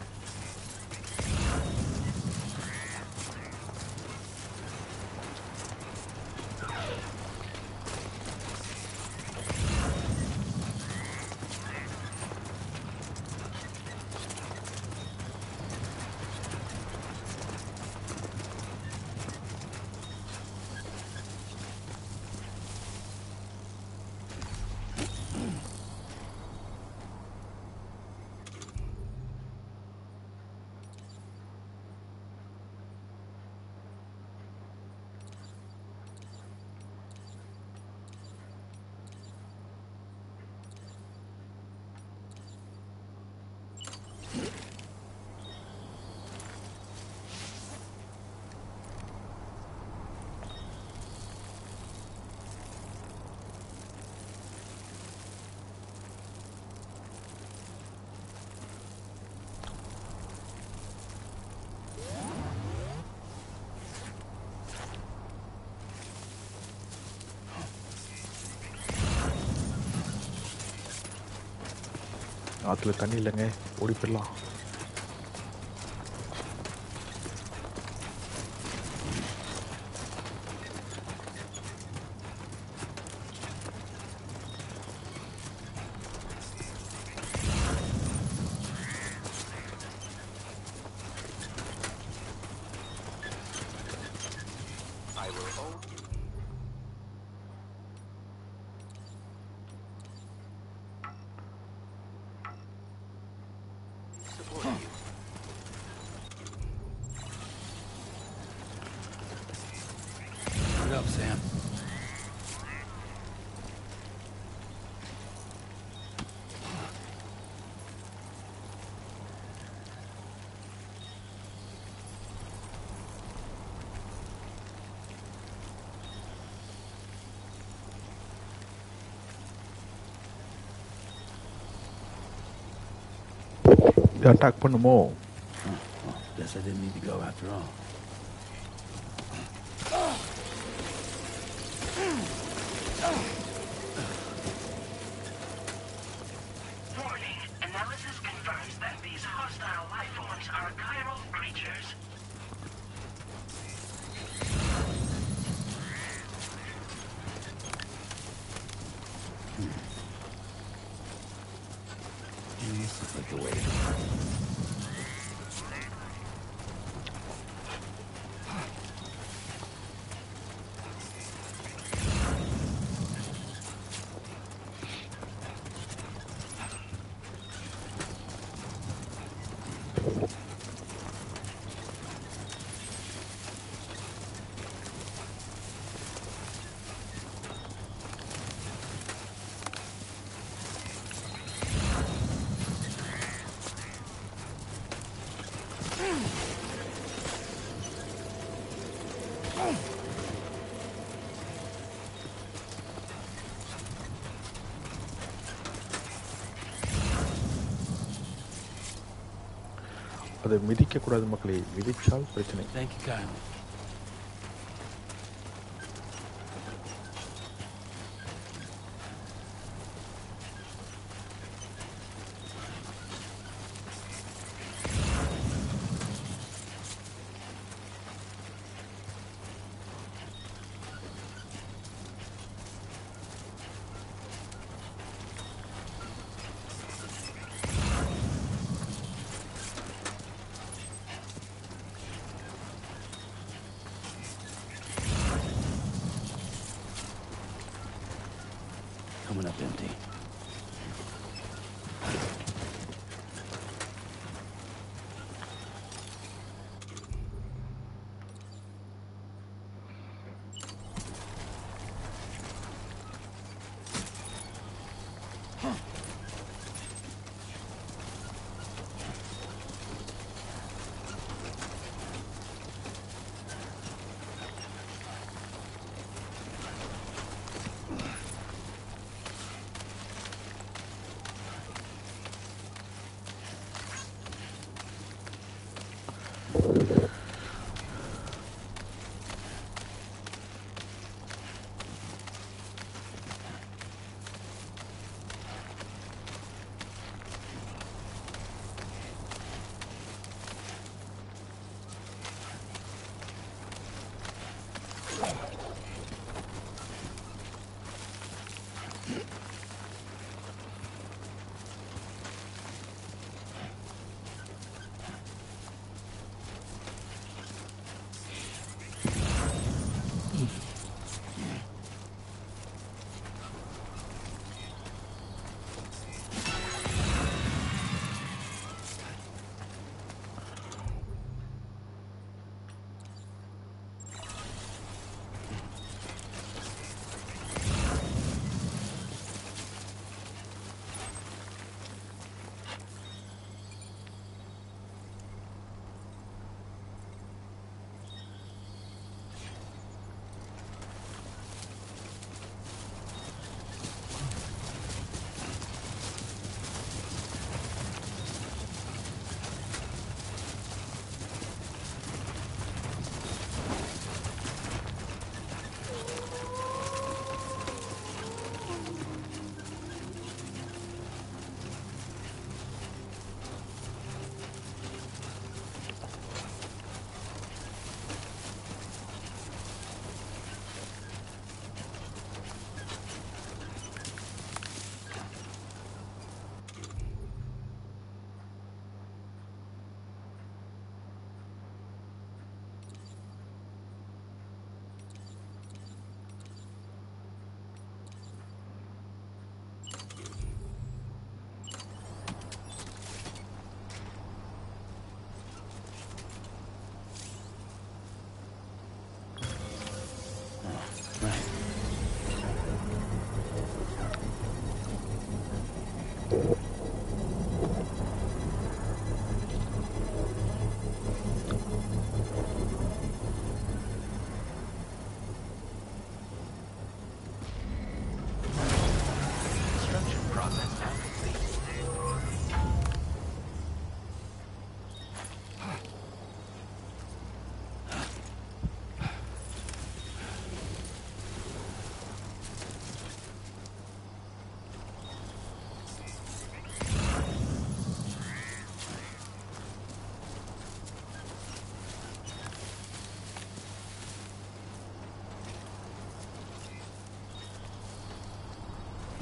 ஆற்றுல தண்ணி இல்லைங்க, ஓடி போயிடலாம். What up, Sam? Attack பண்ணுமோ? Well, guess I didn't need to go after all. Warning. Analysis confirms that these hostile life forms are chiral creatures. This looks like the way to go. அதை மிதிக்கக்கூடாது மக்களே, மிதிச்சால் பிரச்சனை. Thank you kindly.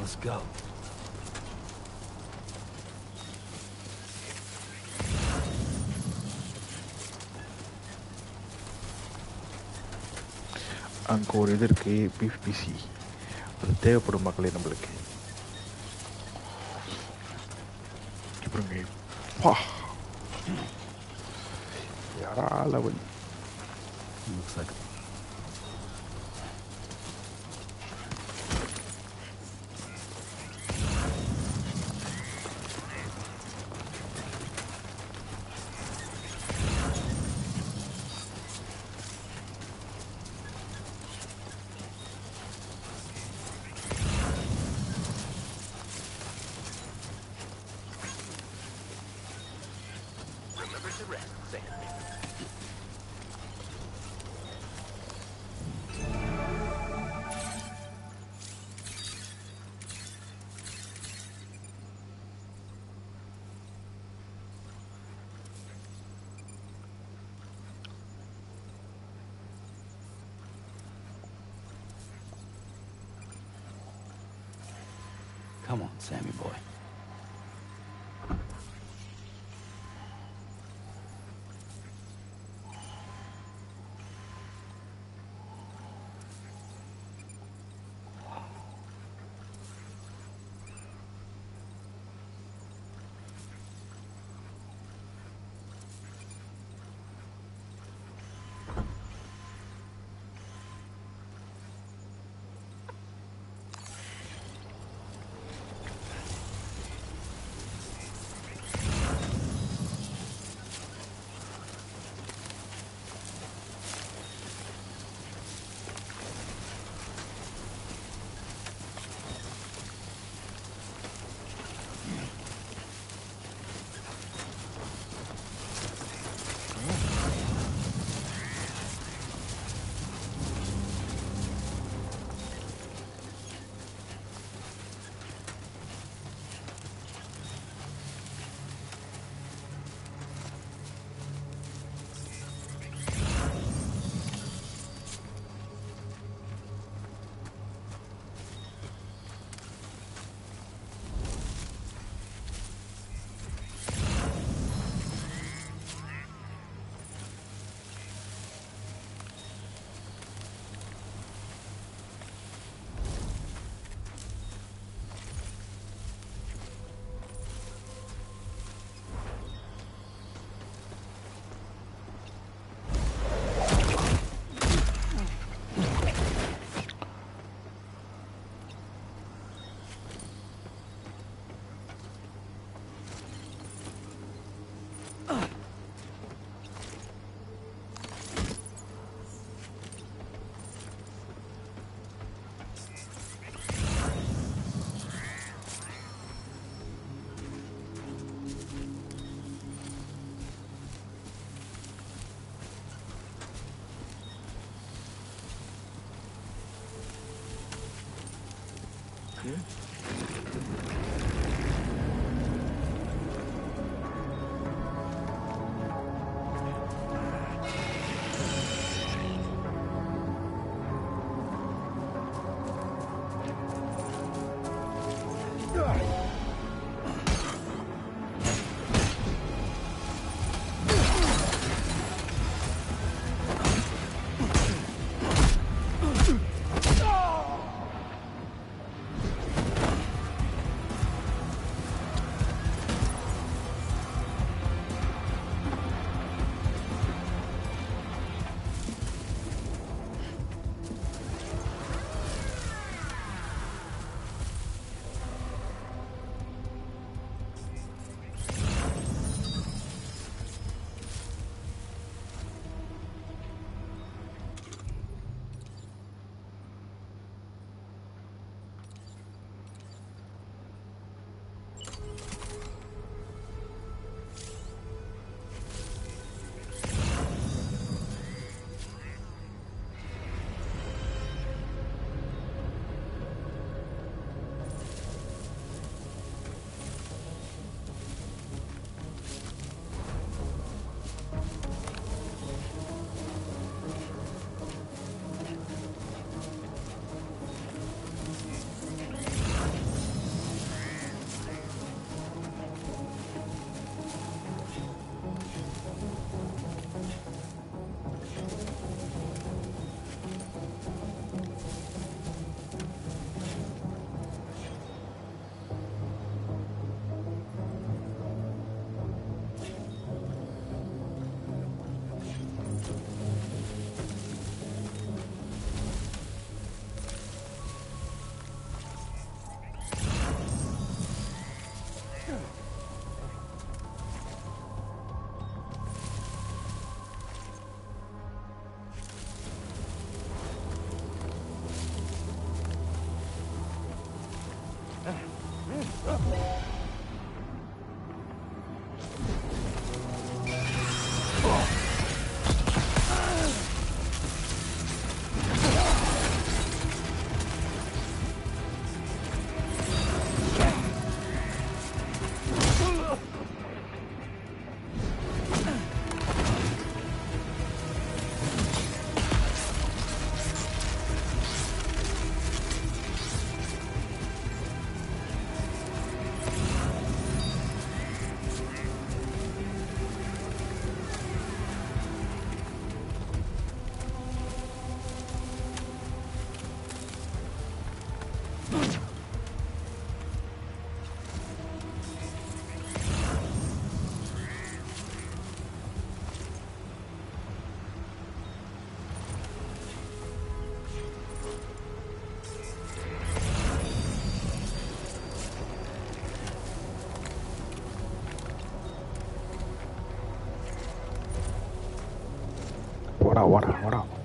Let's go. அங்கே ஒரு இது இருக்கு, PC. அது தேவைப்படும் மக்களே நம்மளுக்கு. இப்படி பா யாரா level. Looks like Come on, Sammy boy. see. What up?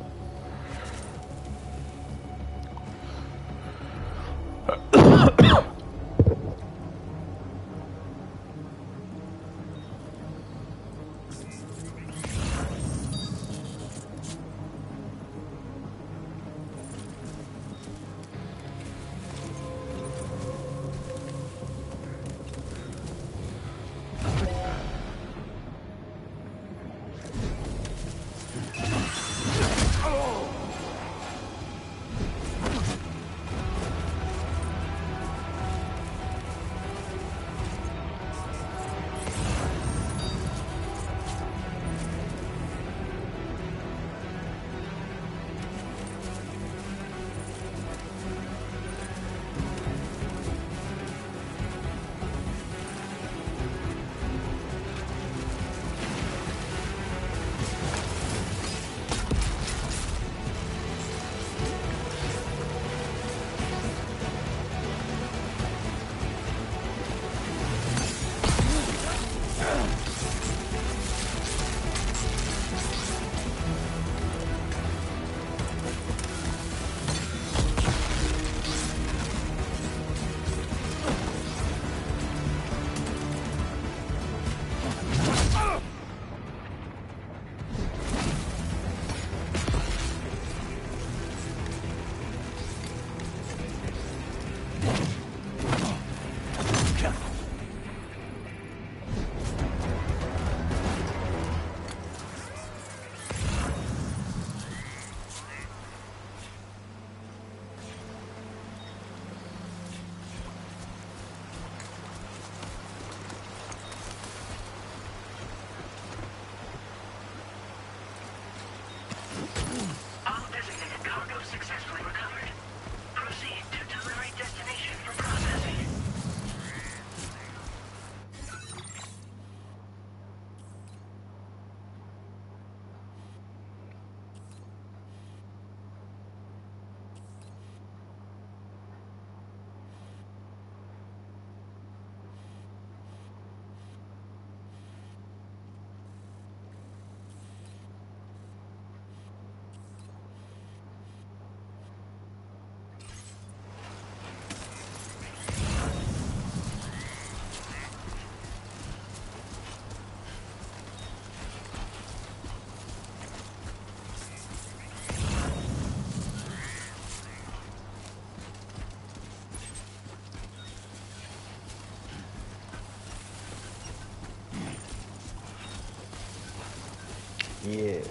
Yes.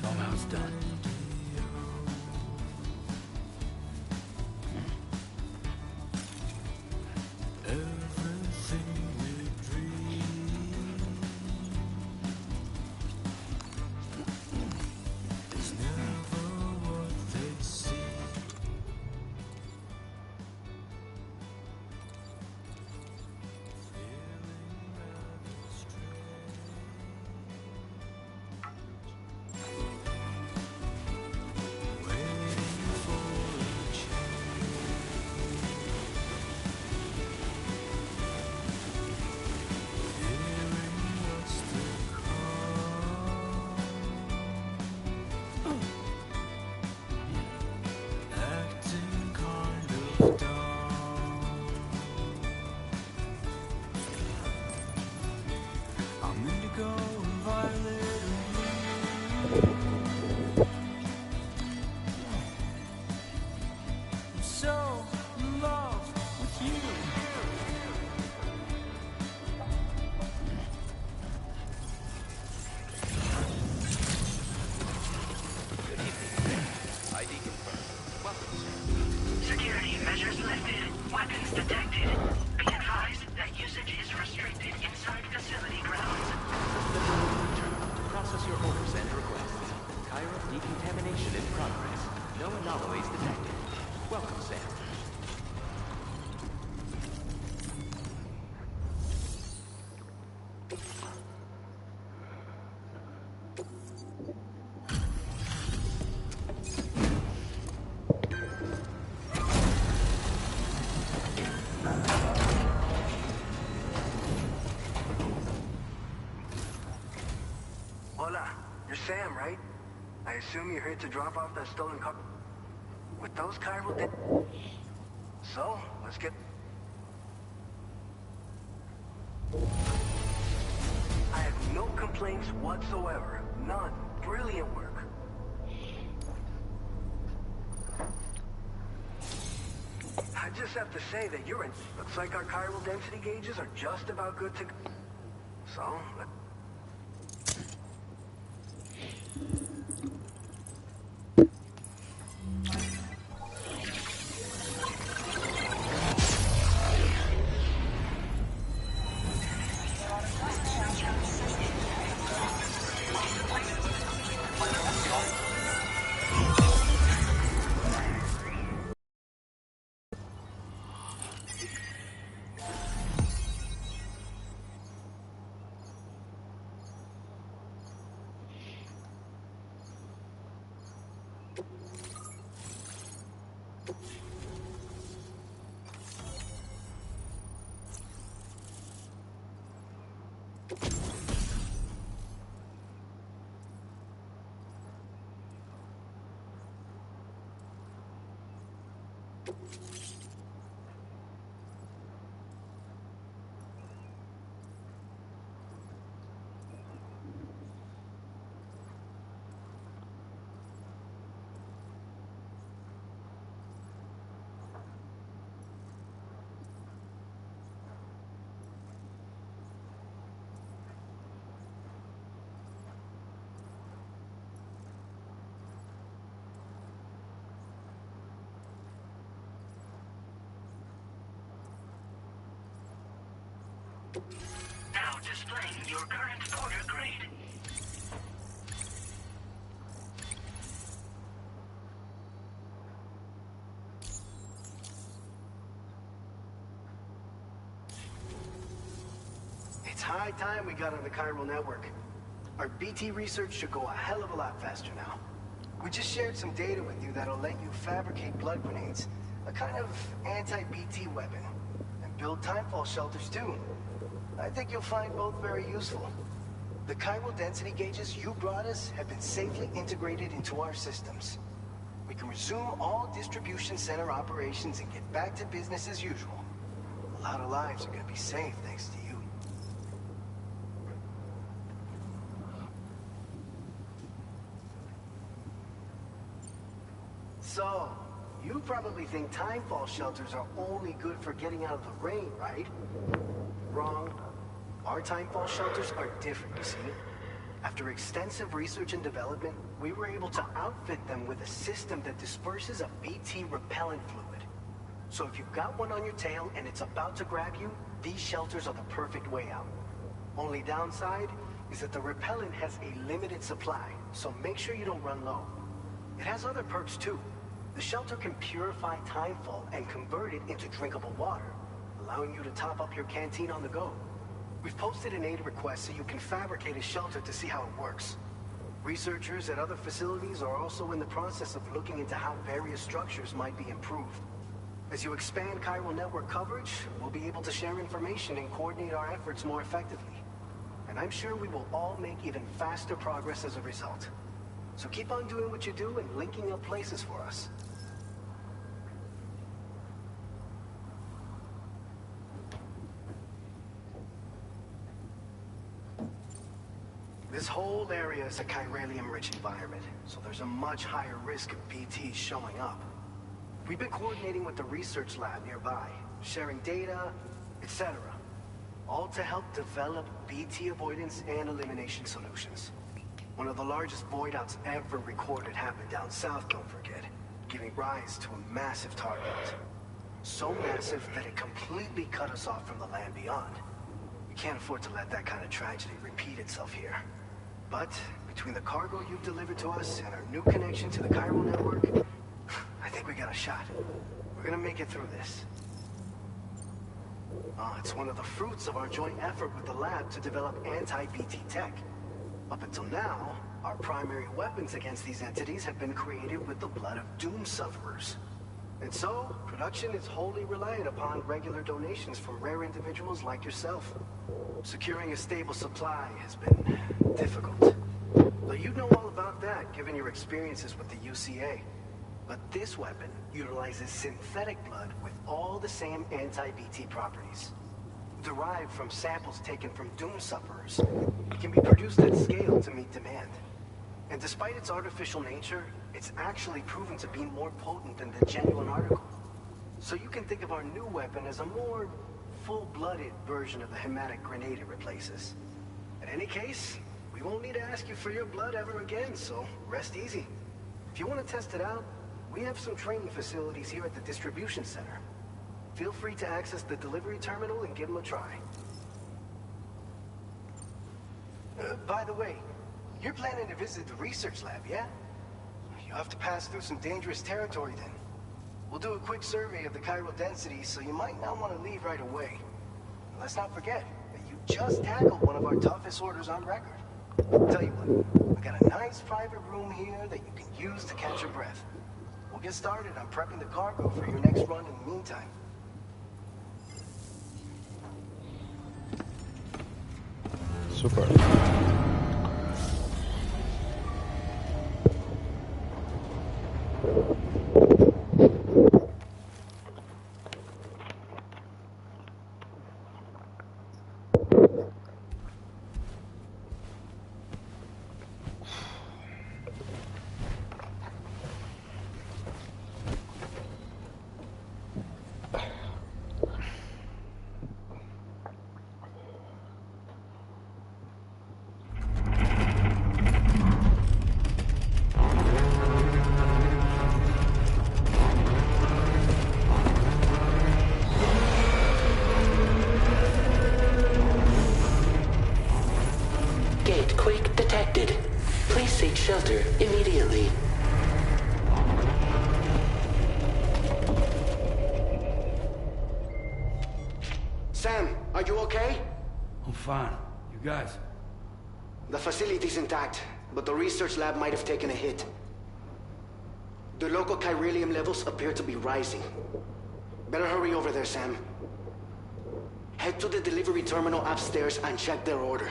Show 'em how it's done. Security measures lifted. Weapons detected. Be advised that usage is restricted inside facility grounds. To process your orders and requests. Chiral decontamination in progress. No anomalies detected. Welcome, Sam. Hola, you're Sam, right? I assume you're here to drop off that stolen car. With those chiral So, let's get... I have no complaints whatsoever. None. Brilliant work. I just have to say that you're in... Looks like our chiral density gauges are just about good to... So, Now displaying your current porter grade. It's high time we got on the chiral network. Our BT research should go a hell of a lot faster now. We just shared some data with you that'll let you fabricate blood grenades, a kind of anti-BT weapon, and build timefall shelters too. I think you'll find both very useful. The chiral density gauges you brought us have been safely integrated into our systems. We can resume all distribution center operations and get back to business as usual. A lot of lives are gonna be saved thanks to you. So, you probably think timefall shelters are only good for getting out of the rain, right? Wrong. Our timefall shelters are different, you see. After extensive research and development, we were able to outfit them with a system that disperses a BT repellent fluid. So if you've got one on your tail and it's about to grab you, these shelters are the perfect way out. Only downside is that the repellent has a limited supply, so make sure you don't run low. It has other perks too. The shelter can purify timefall and convert it into drinkable water, allowing you to top up your canteen on the go. We've posted an aid request so you can fabricate a shelter to see how it works. Researchers at other facilities are also in the process of looking into how various structures might be improved. As you expand chiral network coverage, we'll be able to share information and coordinate our efforts more effectively. And I'm sure we will all make even faster progress as a result. So keep on doing what you do and linking up places for us. This whole area is a chiralium-rich environment, so there's a much higher risk of BTs showing up. We've been coordinating with the research lab nearby, sharing data, etc. All to help develop BT avoidance and elimination solutions. One of the largest void outs ever recorded happened down south, don't forget, giving rise to a massive tar belt. So massive that it completely cut us off from the land beyond. We can't afford to let that kind of tragedy repeat itself here. But between the cargo you've delivered to us and our new connection to the chiral network, I think we got a shot. We're gonna make it through this. It's one of the fruits of our joint effort with the lab to develop anti-BT tech. Up until now, our primary weapons against these entities have been created with the blood of doom sufferers. And so, production is wholly reliant upon regular donations from rare individuals like yourself. Securing a stable supply has been difficult. Though you know all about that, given your experiences with the UCA. But this weapon utilizes synthetic blood with all the same anti-BT properties. Derived from samples taken from doom sufferers, it can be produced at scale to meet demand. And despite its artificial nature, it's actually proven to be more potent than the genuine article. So you can think of our new weapon as a more full-blooded version of the hematic grenade it replaces. In any case, we won't need to ask you for your blood ever again, so rest easy. If you want to test it out, we have some training facilities here at the distribution center. Feel free to access the delivery terminal and give them a try. By the way, you're planning to visit the research lab, yeah? You'll have to pass through some dangerous territory then. We'll do a quick survey of the chiral density, so you might not want to leave right away. Let's not forget that you just tackled one of our toughest orders on record. Tell you what, I got a nice private room here that you can use to catch your breath. We'll get started on prepping the cargo for your next run in the meantime. Super. Sam, are you okay? I'm fine. You guys? The facility's intact, but the research lab might have taken a hit. The local chiralium levels appear to be rising. Better hurry over there, Sam. Head to the delivery terminal upstairs and check their order.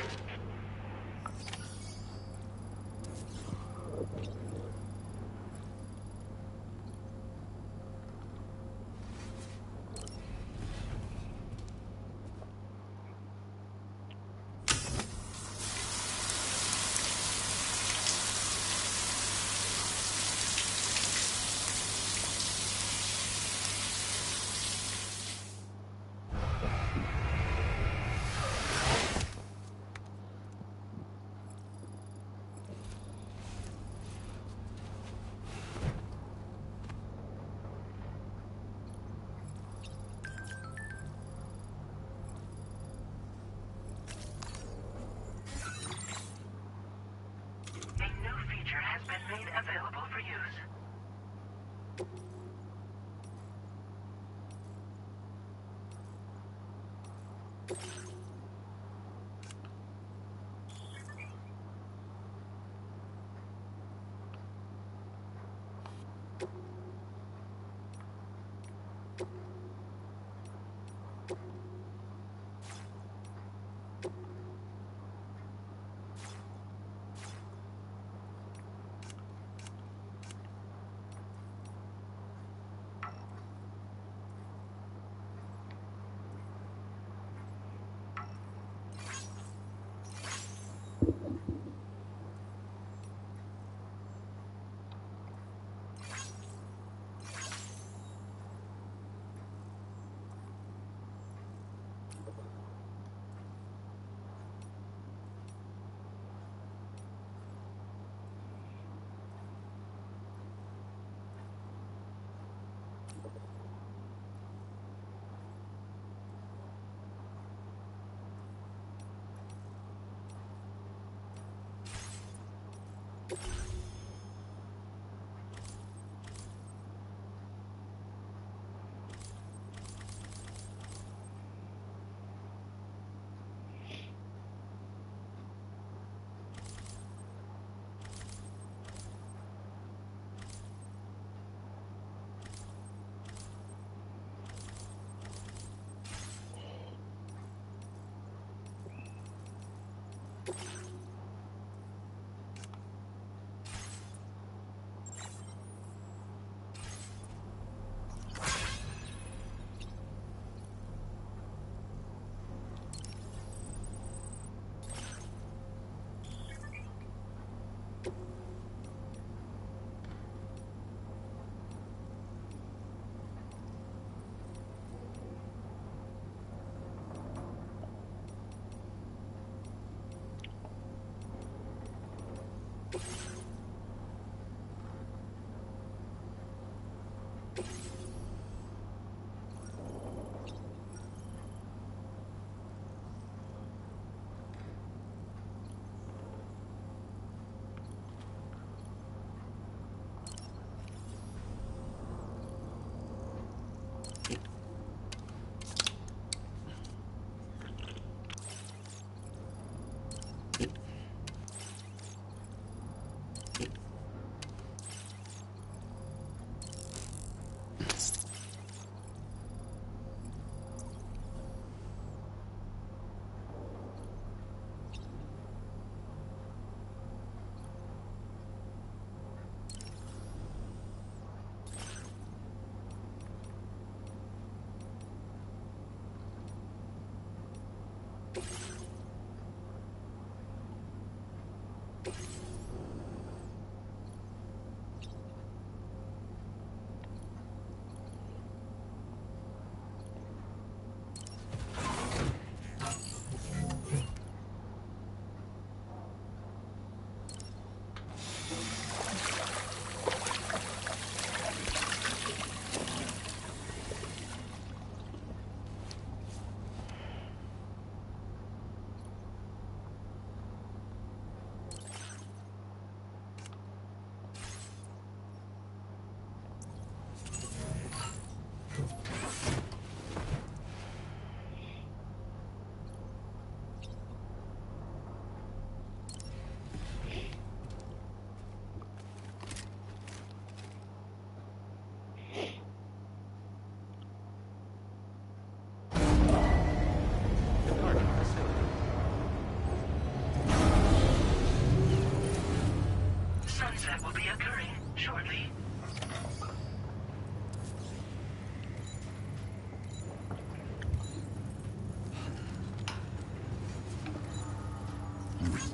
A new feature has been made available for use.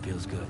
Feels good.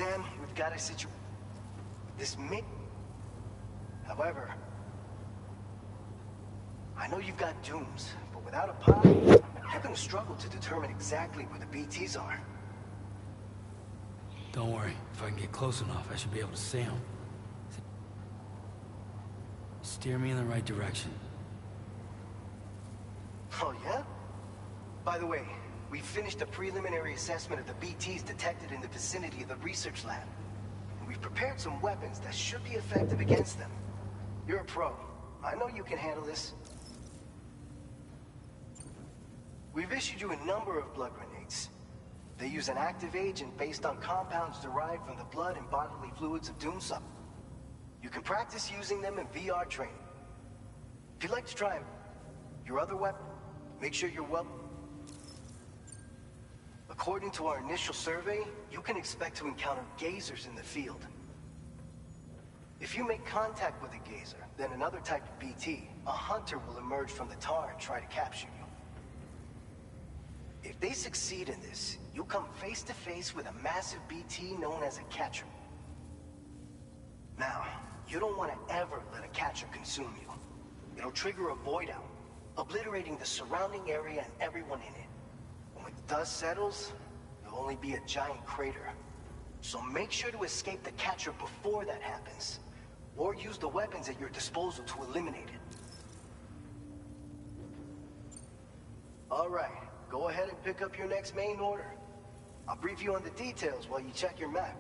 Sam, we've got a situation. This may... However, I know you've got dooms, but without a pod, you're gonna struggle to determine exactly where the BTs are. Don't worry. If I can get close enough, I should be able to see them. Steer me in the right direction. Oh, yeah? By the way, we finished a preliminary assessment of the BTs detected in the vicinity of the research lab. And we've prepared some weapons that should be effective against them. You're a pro. I know you can handle this. We've issued you a number of blood grenades. They use an active agent based on compounds derived from the blood and bodily fluids of Doomsup. You can practice using them in VR training. If you'd like to try them, your other weapon, make sure you're well... According to our initial survey, you can expect to encounter gazers in the field. If you make contact with a gazer, then another type of BT, a hunter will emerge from the tar and try to capture you. If they succeed in this, you'll come face to face with a massive BT known as a catcher. Now, you don't want to ever let a catcher consume you. It'll trigger a void out, obliterating the surrounding area and everyone in it. When the dust settles, there'll only be a giant crater. So make sure to escape the catcher before that happens, or use the weapons at your disposal to eliminate it. All right, go ahead and pick up your next main order. I'll brief you on the details while you check your map.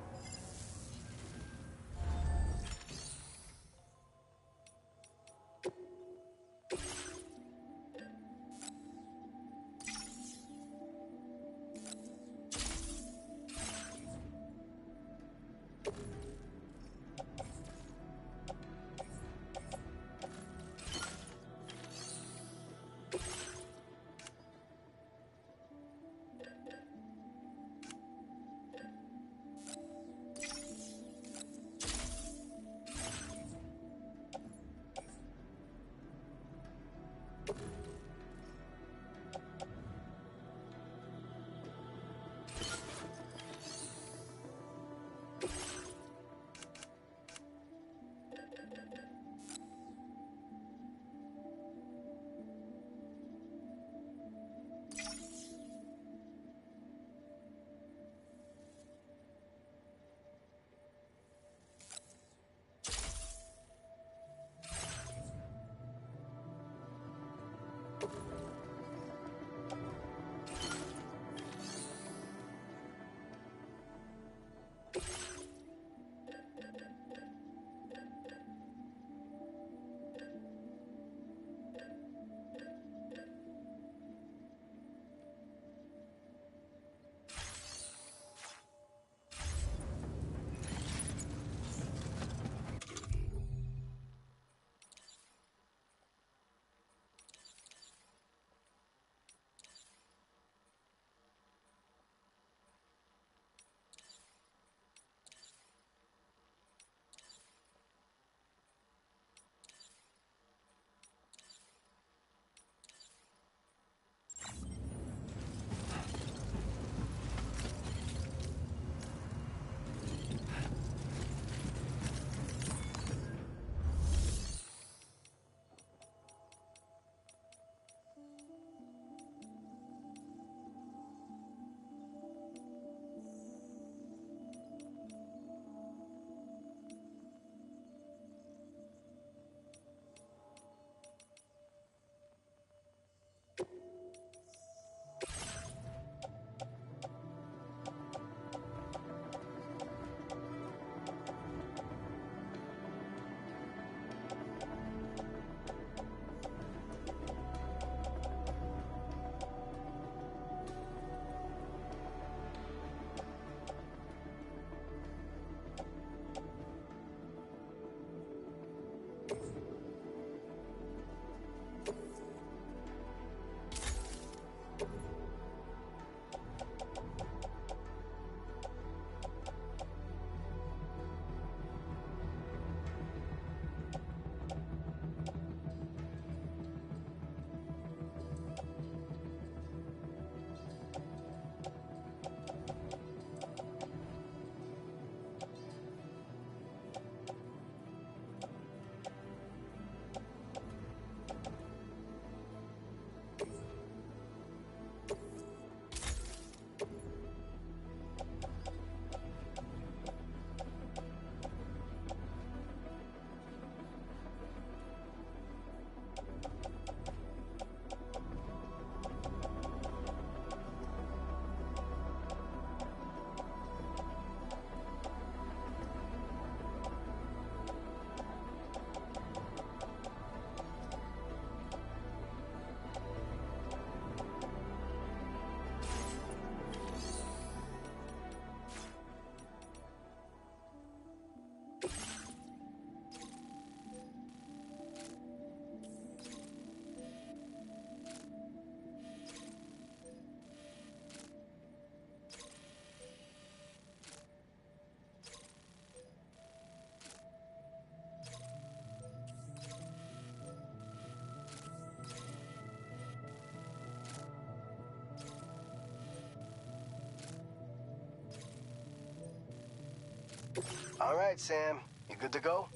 All right, Sam. You good to go?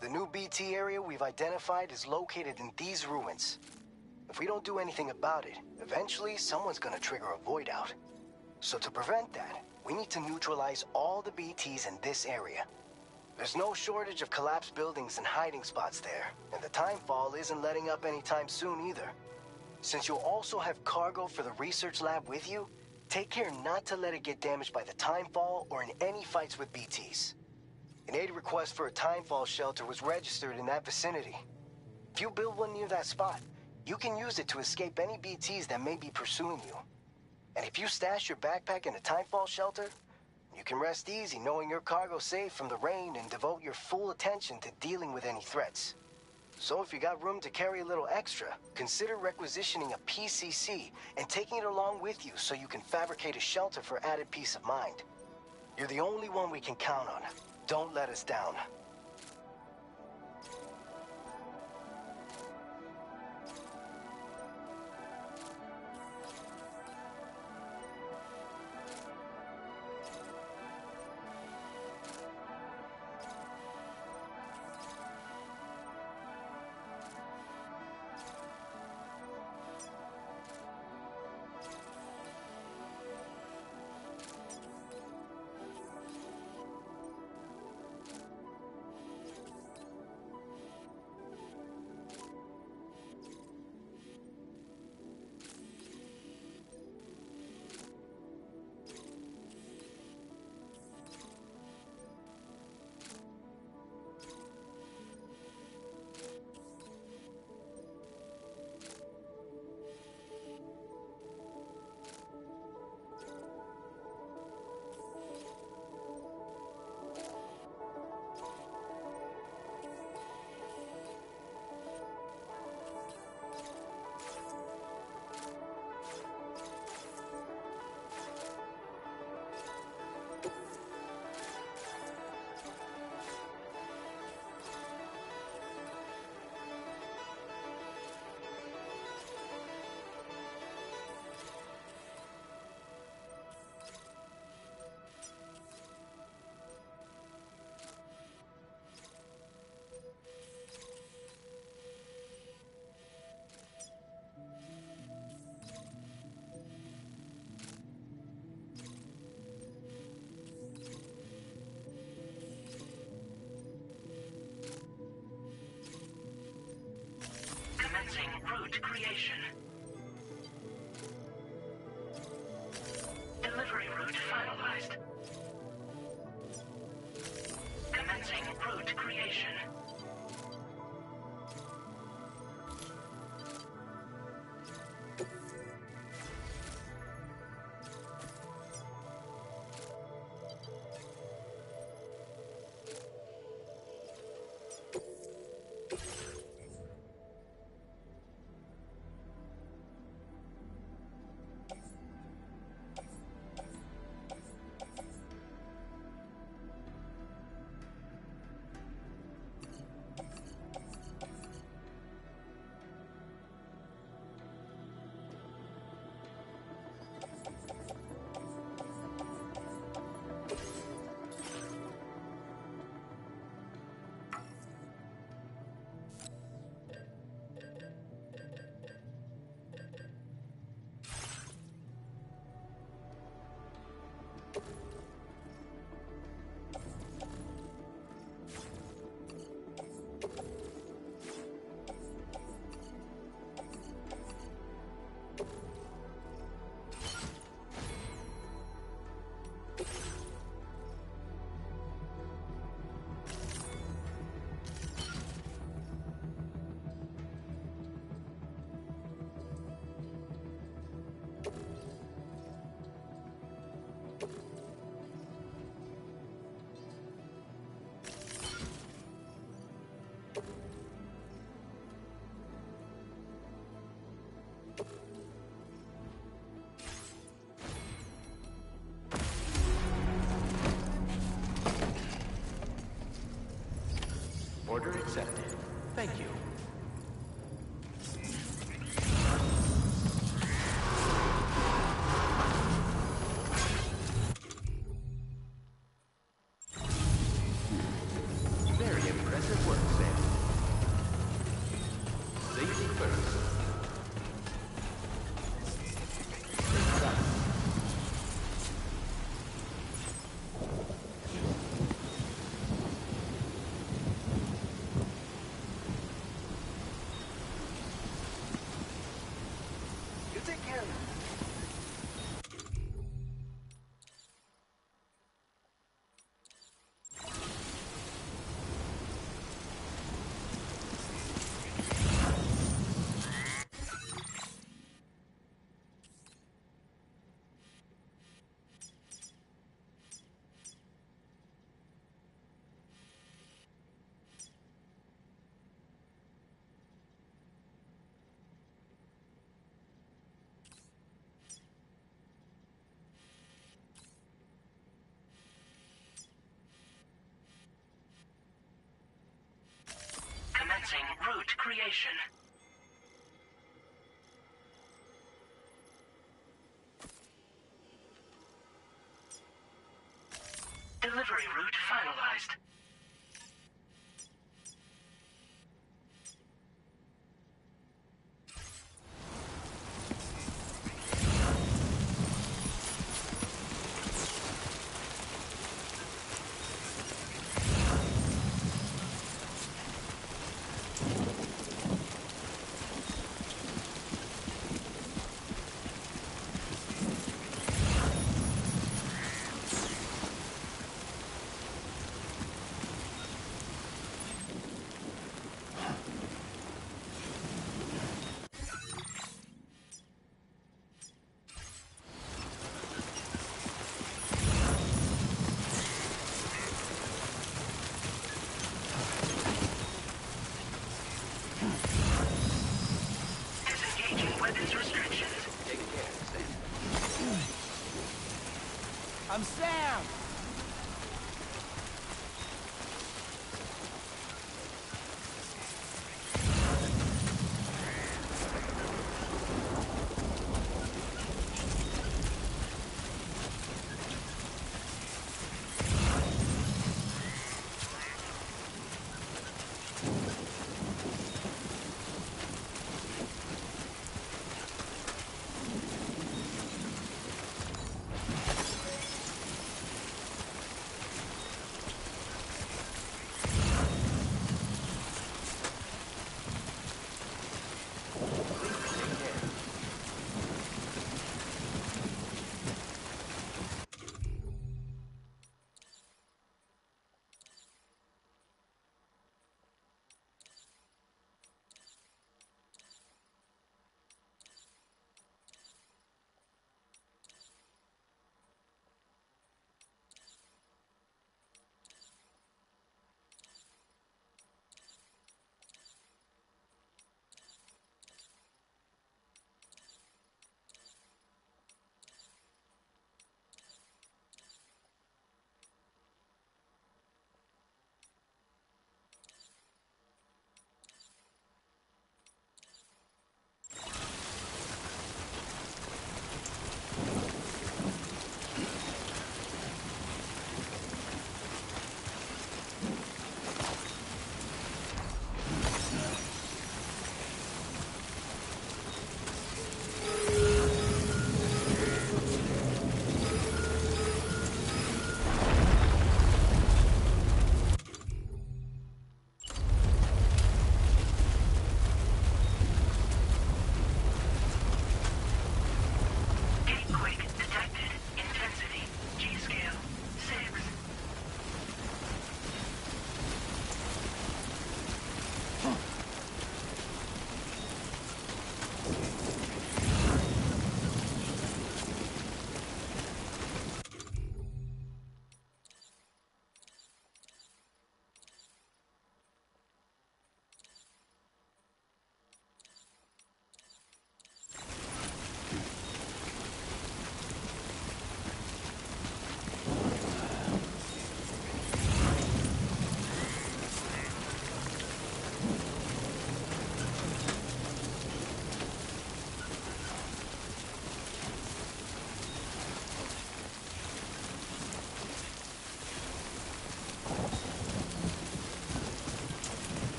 The new BT area we've identified is located in these ruins. If we don't do anything about it, eventually someone's gonna trigger a void out. So to prevent that, we need to neutralize all the BTs in this area. There's no shortage of collapsed buildings and hiding spots there, and the timefall isn't letting up anytime soon either. Since you'll also have cargo for the research lab with you, take care not to let it get damaged by the timefall or in any fights with BTs. An aid request for a timefall shelter was registered in that vicinity. If you build one near that spot, you can use it to escape any BTs that may be pursuing you. And if you stash your backpack in a timefall shelter, you can rest easy knowing your cargo's safe from the rain and devote your full attention to dealing with any threats. So if you got room to carry a little extra, consider requisitioning a PCC and taking it along with you so you can fabricate a shelter for added peace of mind. You're the only one we can count on. Don't let us down. Commencing route creation. Delivery route finalized. Commencing route creation. Order accepted. Thank you. You take care of that. Commencing route creation. Delivery route finalized. Disengaging weapons restrictions. Take care, Sam. I'm Sam!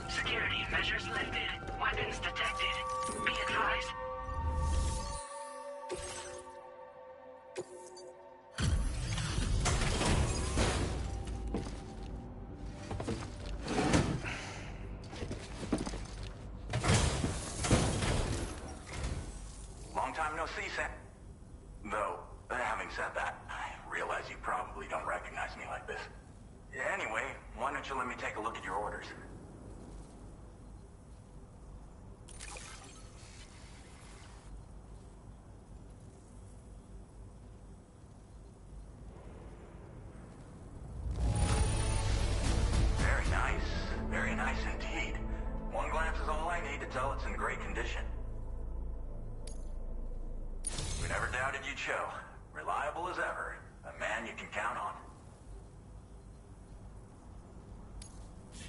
Security measures lifted. Weapons detected. Be advised. Long time no see, Sam. Though, having said that, I realize you probably don't recognize me like this. Anyway, why don't you let me take a look at your orders? Very nice. Very nice indeed. One glance is all I need to tell it's in great condition. We never doubted you'd show. Reliable as ever. A man you can count on.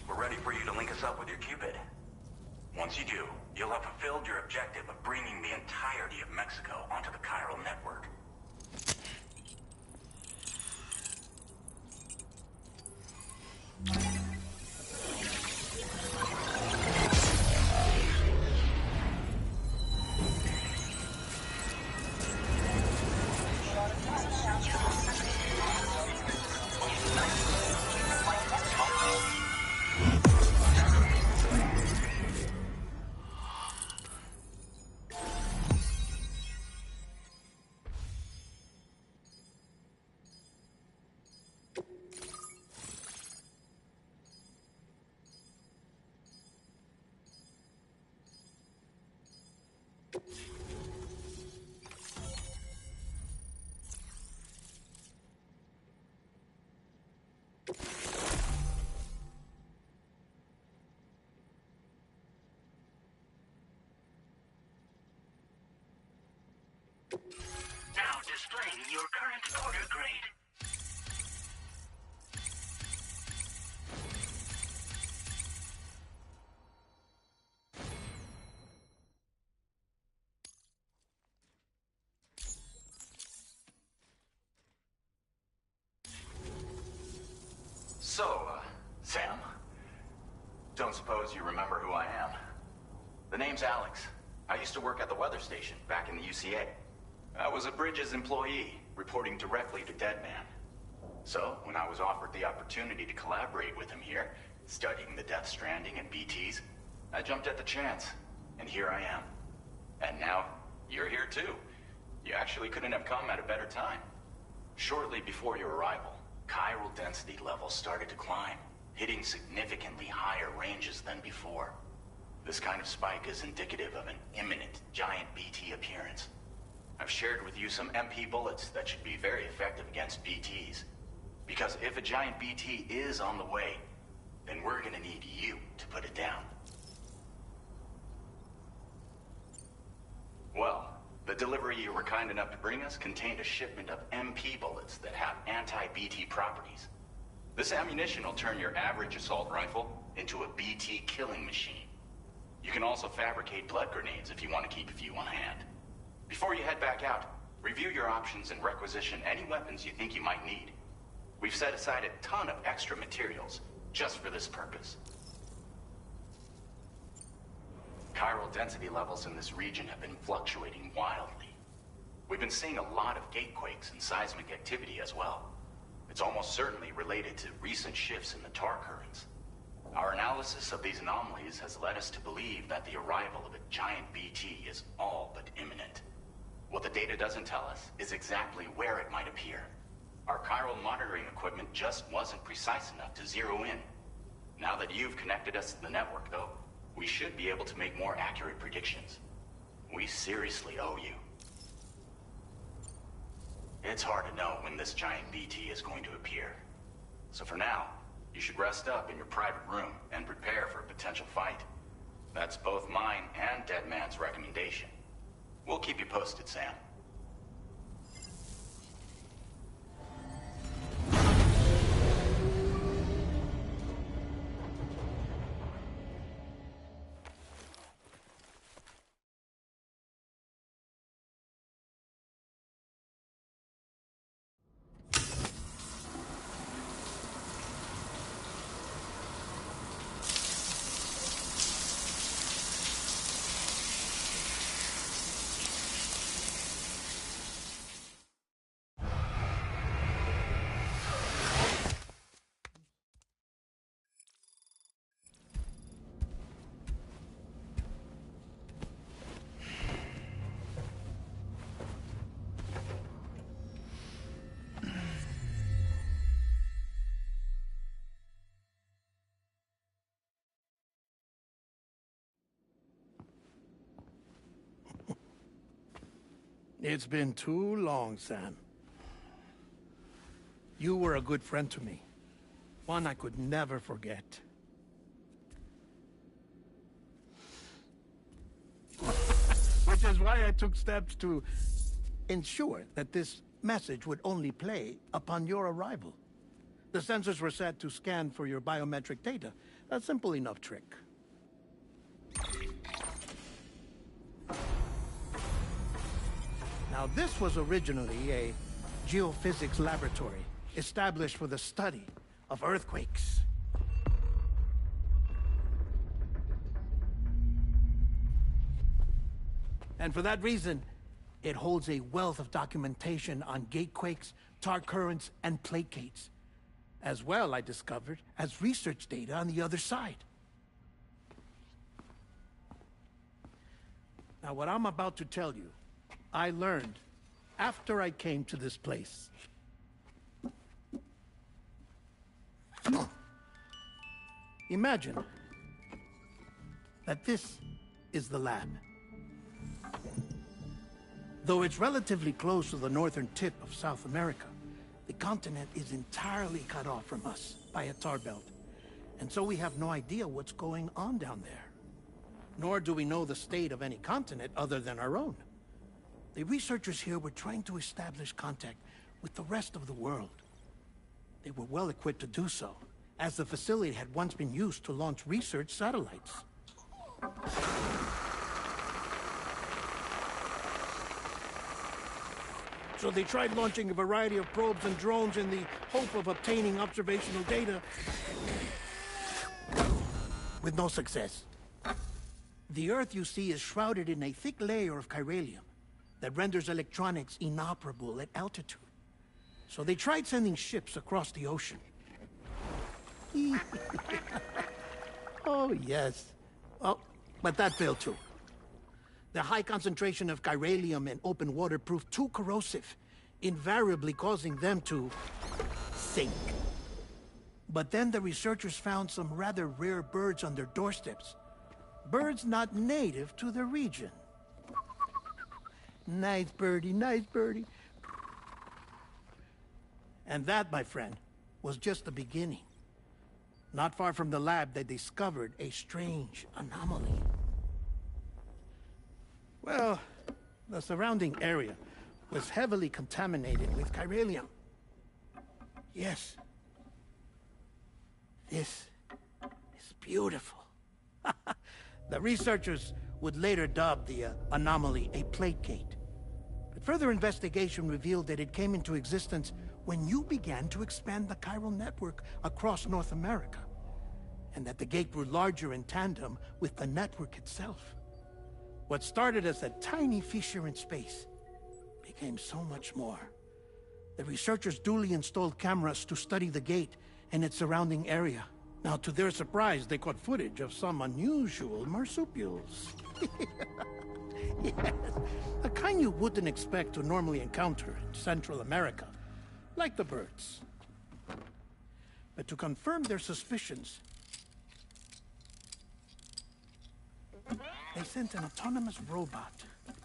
We're ready for you to link us up with your Cupid. Once you do, you'll have fulfilled your objective of bringing the entirety of Mexico onto the chiral network. Now displaying your current order grade. So, Sam, don't suppose you remember who I am? The name's Alex. I used to work at the weather station back in the UCA. I was a Bridges employee, reporting directly to Deadman. So, when I was offered the opportunity to collaborate with him here, studying the Death Stranding and BTs, I jumped at the chance, and here I am. And now, you're here too. You actually couldn't have come at a better time. Shortly before your arrival, chiral density levels started to climb, hitting significantly higher ranges than before. This kind of spike is indicative of an imminent giant BT appearance. I've shared with you some MP bullets that should be very effective against BTs. Because if a giant BT is on the way, then we're gonna need you to put it down. Well, the delivery you were kind enough to bring us contained a shipment of MP bullets that have anti-BT properties. This ammunition will turn your average assault rifle into a BT killing machine. You can also fabricate blood grenades if you want to keep a few on hand. Before you head back out, review your options and requisition any weapons you think you might need. We've set aside a ton of extra materials just for this purpose. Chiral density levels in this region have been fluctuating wildly. We've been seeing a lot of gatequakes and seismic activity as well. It's almost certainly related to recent shifts in the tar currents. Our analysis of these anomalies has led us to believe that the arrival of a giant BT is all but imminent. What the data doesn't tell us is exactly where it might appear. Our chiral monitoring equipment just wasn't precise enough to zero in. Now that you've connected us to the network, though, we should be able to make more accurate predictions. We seriously owe you. It's hard to know when this giant BT is going to appear. So for now, you should rest up in your private room and prepare for a potential fight. That's both mine and Deadman's recommendation. We'll keep you posted, Sam. It's been too long, Sam. You were a good friend to me. One I could never forget. Which is why I took steps to ensure that this message would only play upon your arrival. The sensors were set to scan for your biometric data. A simple enough trick. Now, this was originally a geophysics laboratory established for the study of earthquakes. And for that reason, it holds a wealth of documentation on gatequakes, tar currents, and placates. As well, I discovered, as research data on the other side. Now, what I'm about to tell you, I learned after I came to this place. Imagine that this is the lab. Though it's relatively close to the northern tip of South America, the continent is entirely cut off from us by a tar belt. And so we have no idea what's going on down there. Nor do we know the state of any continent other than our own. The researchers here were trying to establish contact with the rest of the world. They were well equipped to do so, as the facility had once been used to launch research satellites. So they tried launching a variety of probes and drones in the hope of obtaining observational data, with no success. The Earth, you see, is shrouded in a thick layer of chiralium that renders electronics inoperable at altitude. So they tried sending ships across the ocean. Oh, yes. Oh, but that failed too. The high concentration of chiralium in open water proved too corrosive, invariably causing them to sink. But then the researchers found some rather rare birds on their doorsteps. Birds not native to the region. Nice birdie, nice birdie. And that, my friend, was just the beginning. Not far from the lab, they discovered a strange anomaly. Well, the surrounding area was heavily contaminated with chiralium. Yes. This is beautiful. The researchers would later dub the anomaly a plate gate. But further investigation revealed that it came into existence when you began to expand the chiral network across North America, and that the gate grew larger in tandem with the network itself. What started as a tiny fissure in space became so much more. The researchers duly installed cameras to study the gate and its surrounding area. Now, to their surprise, they caught footage of some unusual marsupials. Yes, a kind you wouldn't expect to normally encounter in Central America, like the birds. But to confirm their suspicions, they sent an autonomous robot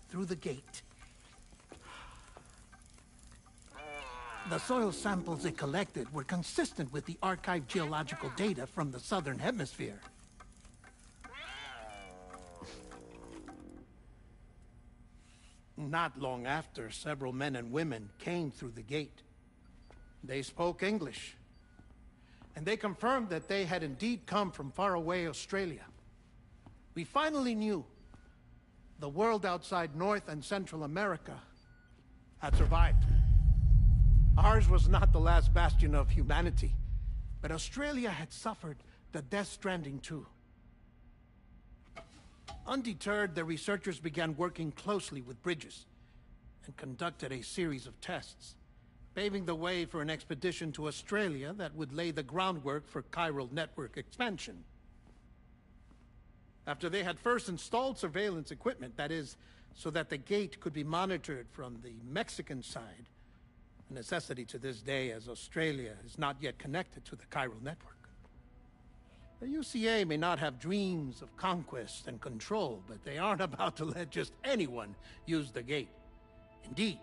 through the gate. The soil samples it collected were consistent with the archived geological data from the southern hemisphere. Not long after, several men and women came through the gate. They spoke English, and they confirmed that they had indeed come from faraway Australia. We finally knew the world outside North and Central America had survived. Ours was not the last bastion of humanity, but Australia had suffered the death stranding too. Undeterred, the researchers began working closely with Bridges and conducted a series of tests, paving the way for an expedition to Australia that would lay the groundwork for chiral network expansion. After they had first installed surveillance equipment, that is, so that the gate could be monitored from the Mexican side, a necessity to this day as Australia is not yet connected to the chiral network. The UCA may not have dreams of conquest and control, but they aren't about to let just anyone use the gate. Indeed,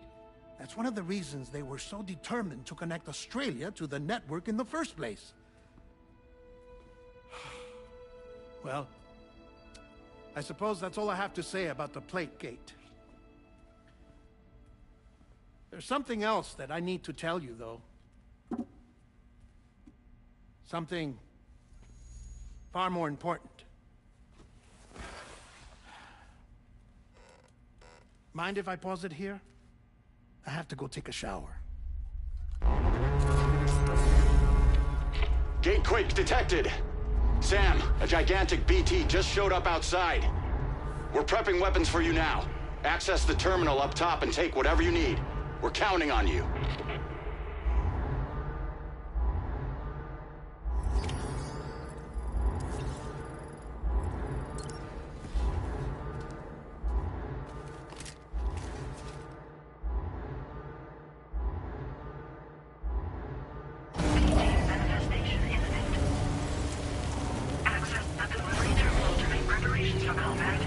that's one of the reasons they were so determined to connect Australia to the network in the first place. Well, I suppose that's all I have to say about the plate gate. There's something else that I need to tell you, though. Something far more important. Mind if I pause it here? I have to go take a shower. Gate quake detected. Sam, a gigantic BT just showed up outside. We're prepping weapons for you now. Access the terminal up top and take whatever you need. We're counting on you. Manifestation imminent. Access the delivery terminal to make preparations for combat.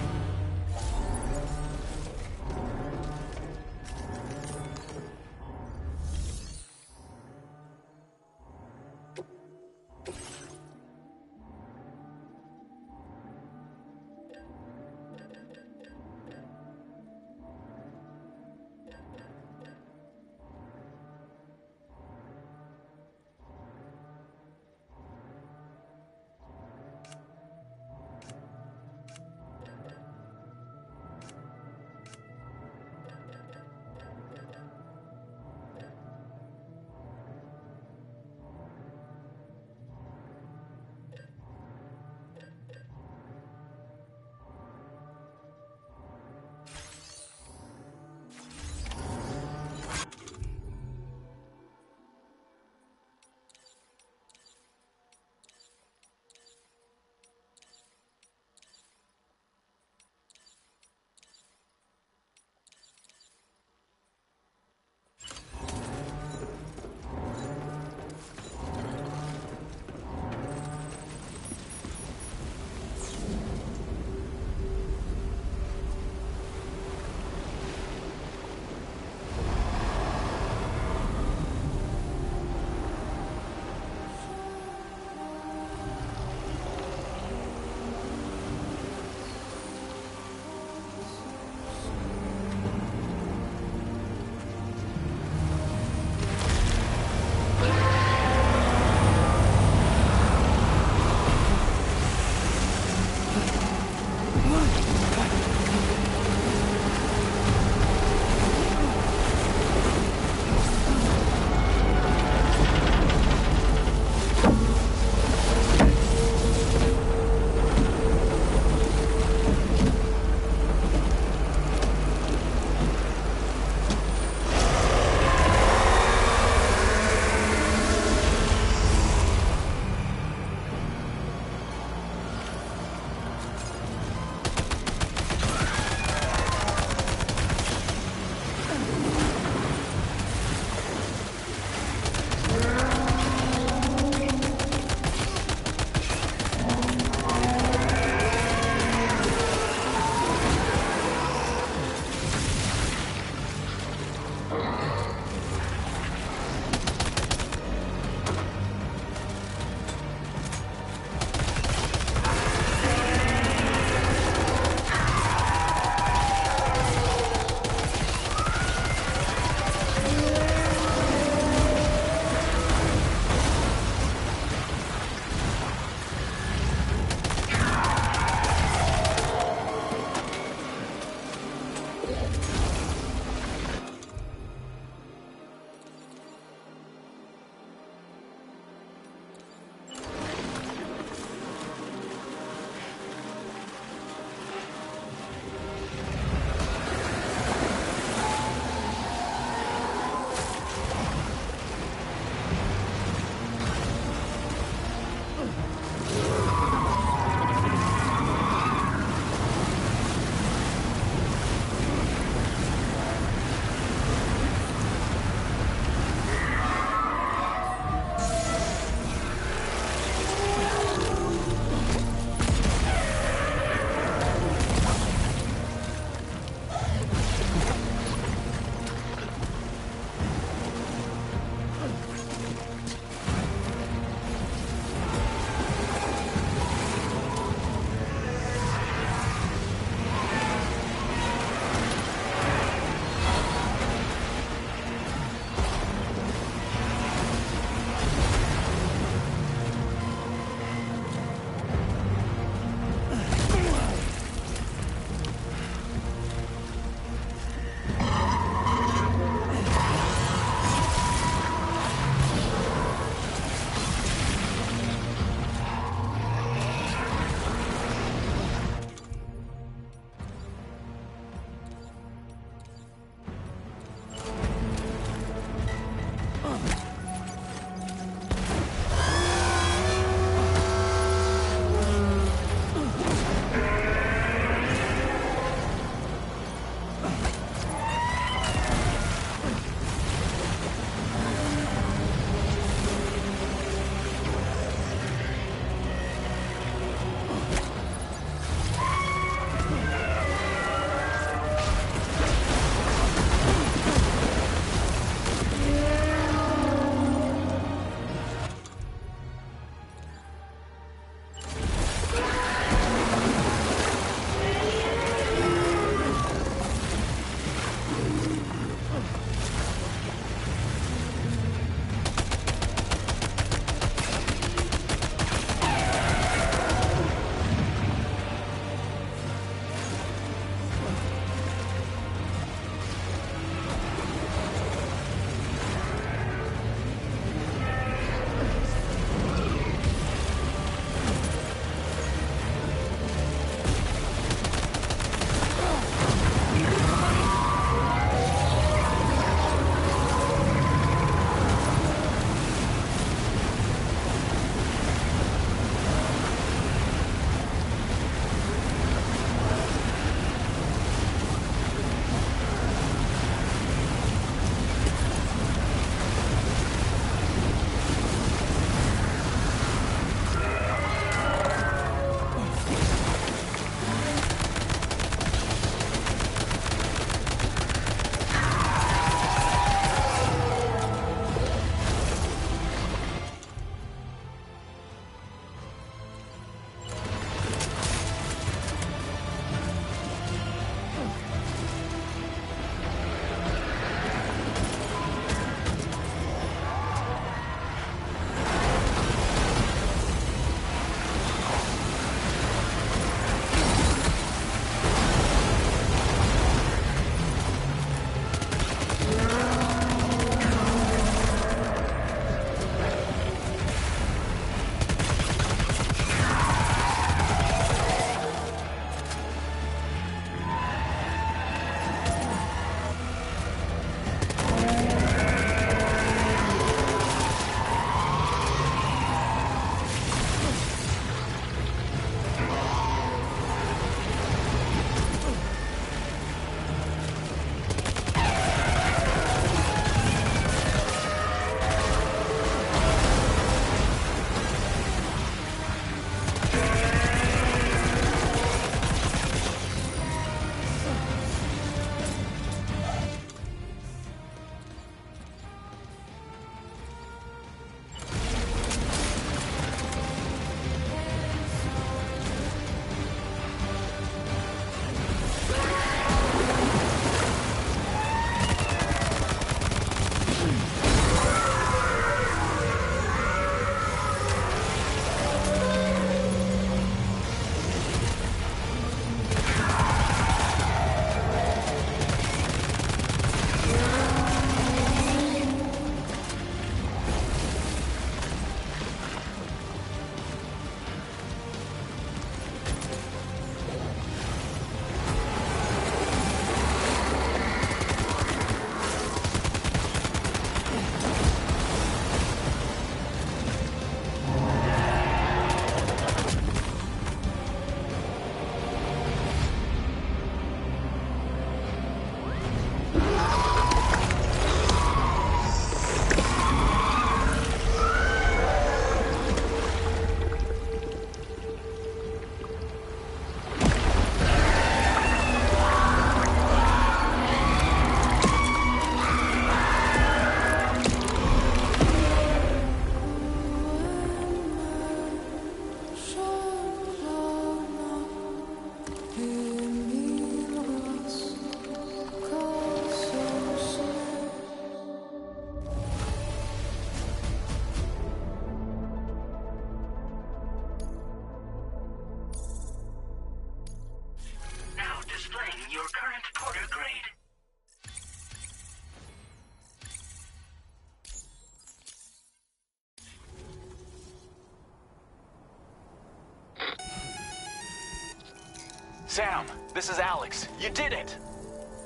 Sam, this is Alex. You did it!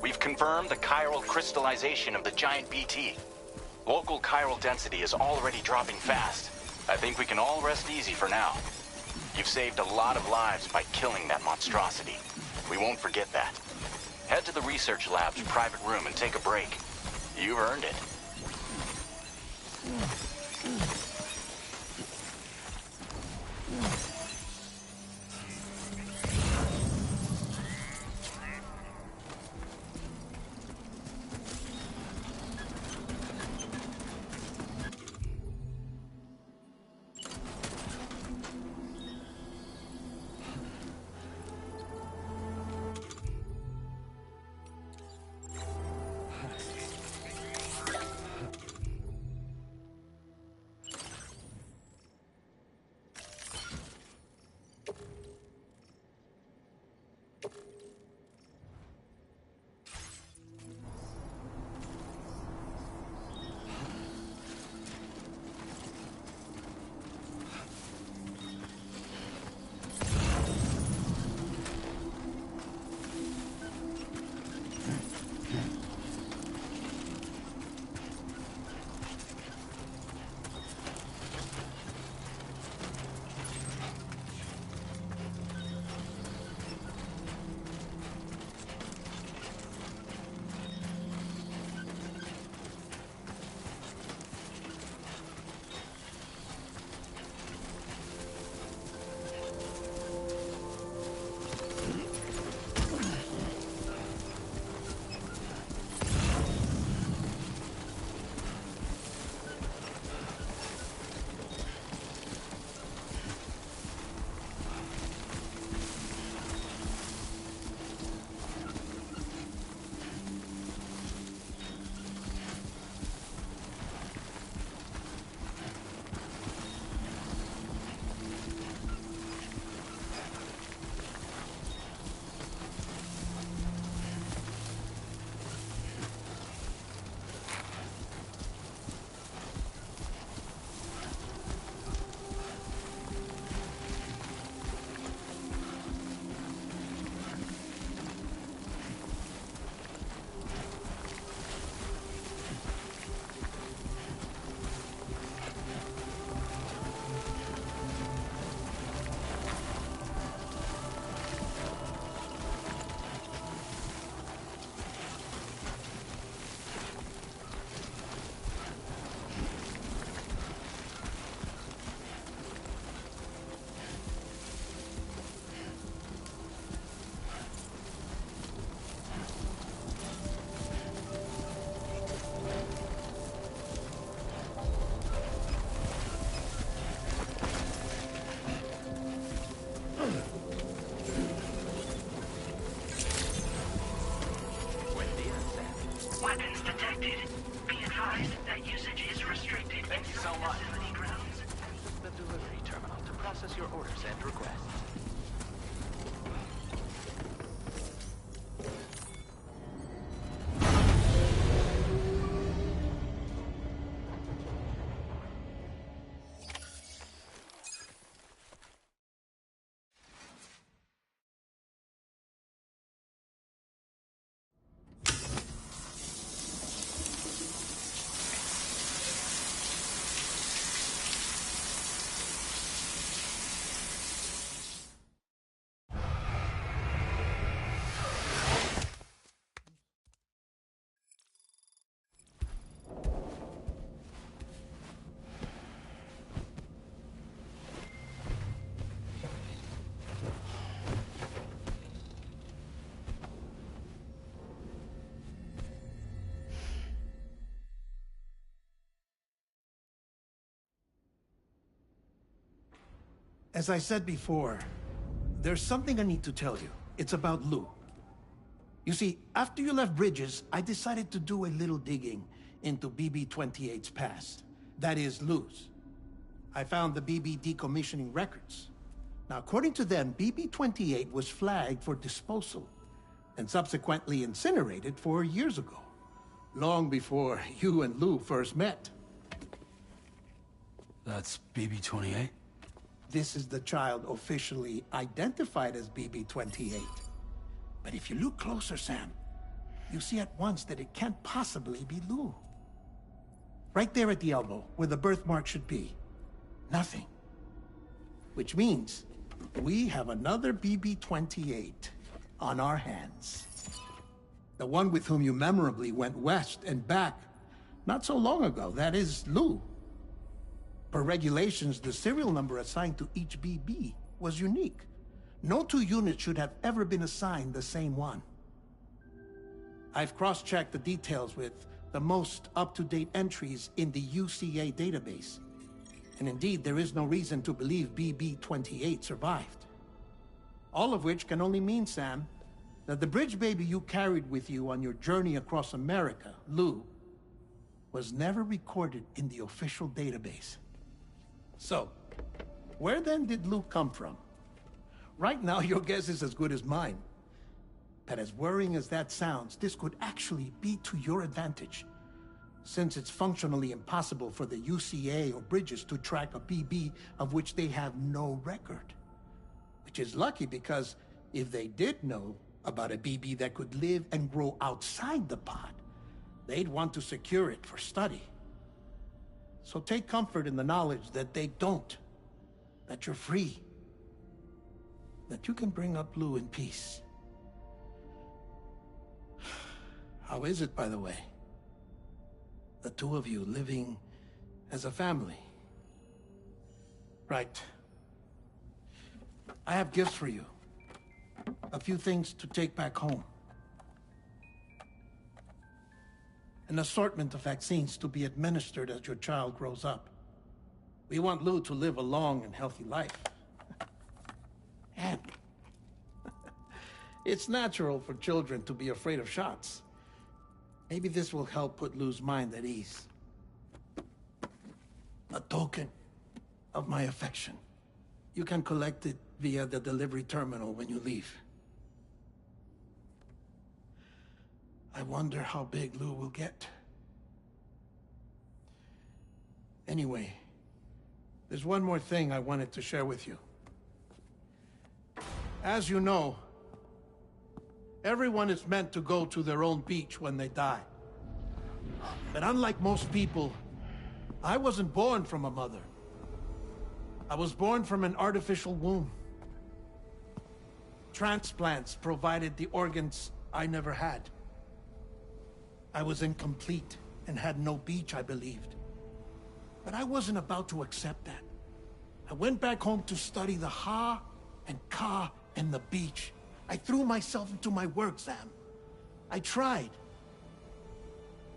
We've confirmed the chiral crystallization of the giant BT. Local chiral density is already dropping fast. I think we can all rest easy for now. You've saved a lot of lives by killing that monstrosity. We won't forget that. Head to the research lab's private room and take a break. You've earned it. Weapons detected. Be advised that usage is restricted. Thank you so much. The delivery terminal to process your orders and requests. As I said before, there's something I need to tell you. It's about Lou. You see, after you left Bridges, I decided to do a little digging into BB-28's past. That is, Lou's. I found the BB decommissioning records. Now, according to them, BB-28 was flagged for disposal and subsequently incinerated 4 years ago, long before you and Lou first met. That's BB-28? This is the child officially identified as BB-28. But if you look closer, Sam, you see at once that it can't possibly be Lou. Right there at the elbow, where the birthmark should be. Nothing. Which means we have another BB-28 on our hands. The one with whom you memorably went west and back not so long ago. That is Lou. Per regulations, the serial number assigned to each BB was unique. No two units should have ever been assigned the same one. I've cross-checked the details with the most up-to-date entries in the UCA database. And indeed, there is no reason to believe BB-28 survived. All of which can only mean, Sam, that the bridge baby you carried with you on your journey across America, Lou, was never recorded in the official database. So, where then did Lou come from? Right now, your guess is as good as mine. But as worrying as that sounds, this could actually be to your advantage, since it's functionally impossible for the UCA or Bridges to track a BB of which they have no record. Which is lucky, because if they did know about a BB that could live and grow outside the pod, they'd want to secure it for study. So take comfort in the knowledge that they don't, that you're free, that you can bring up Lou in peace. How is it, by the way? The two of you living as a family. Right. I have gifts for you. A few things to take back home. An assortment of vaccines to be administered as your child grows up. We want Lou to live a long and healthy life. And it's natural for children to be afraid of shots. Maybe this will help put Lou's mind at ease. A token of my affection. You can collect it via the delivery terminal when you leave. I wonder how big Lou will get. Anyway, there's one more thing I wanted to share with you. As you know, everyone is meant to go to their own beach when they die. But unlike most people, I wasn't born from a mother. I was born from an artificial womb. Transplants provided the organs I never had. I was incomplete and had no beach, I believed. But I wasn't about to accept that. I went back home to study the Ha and Ka and the beach. I threw myself into my work, Sam. I tried.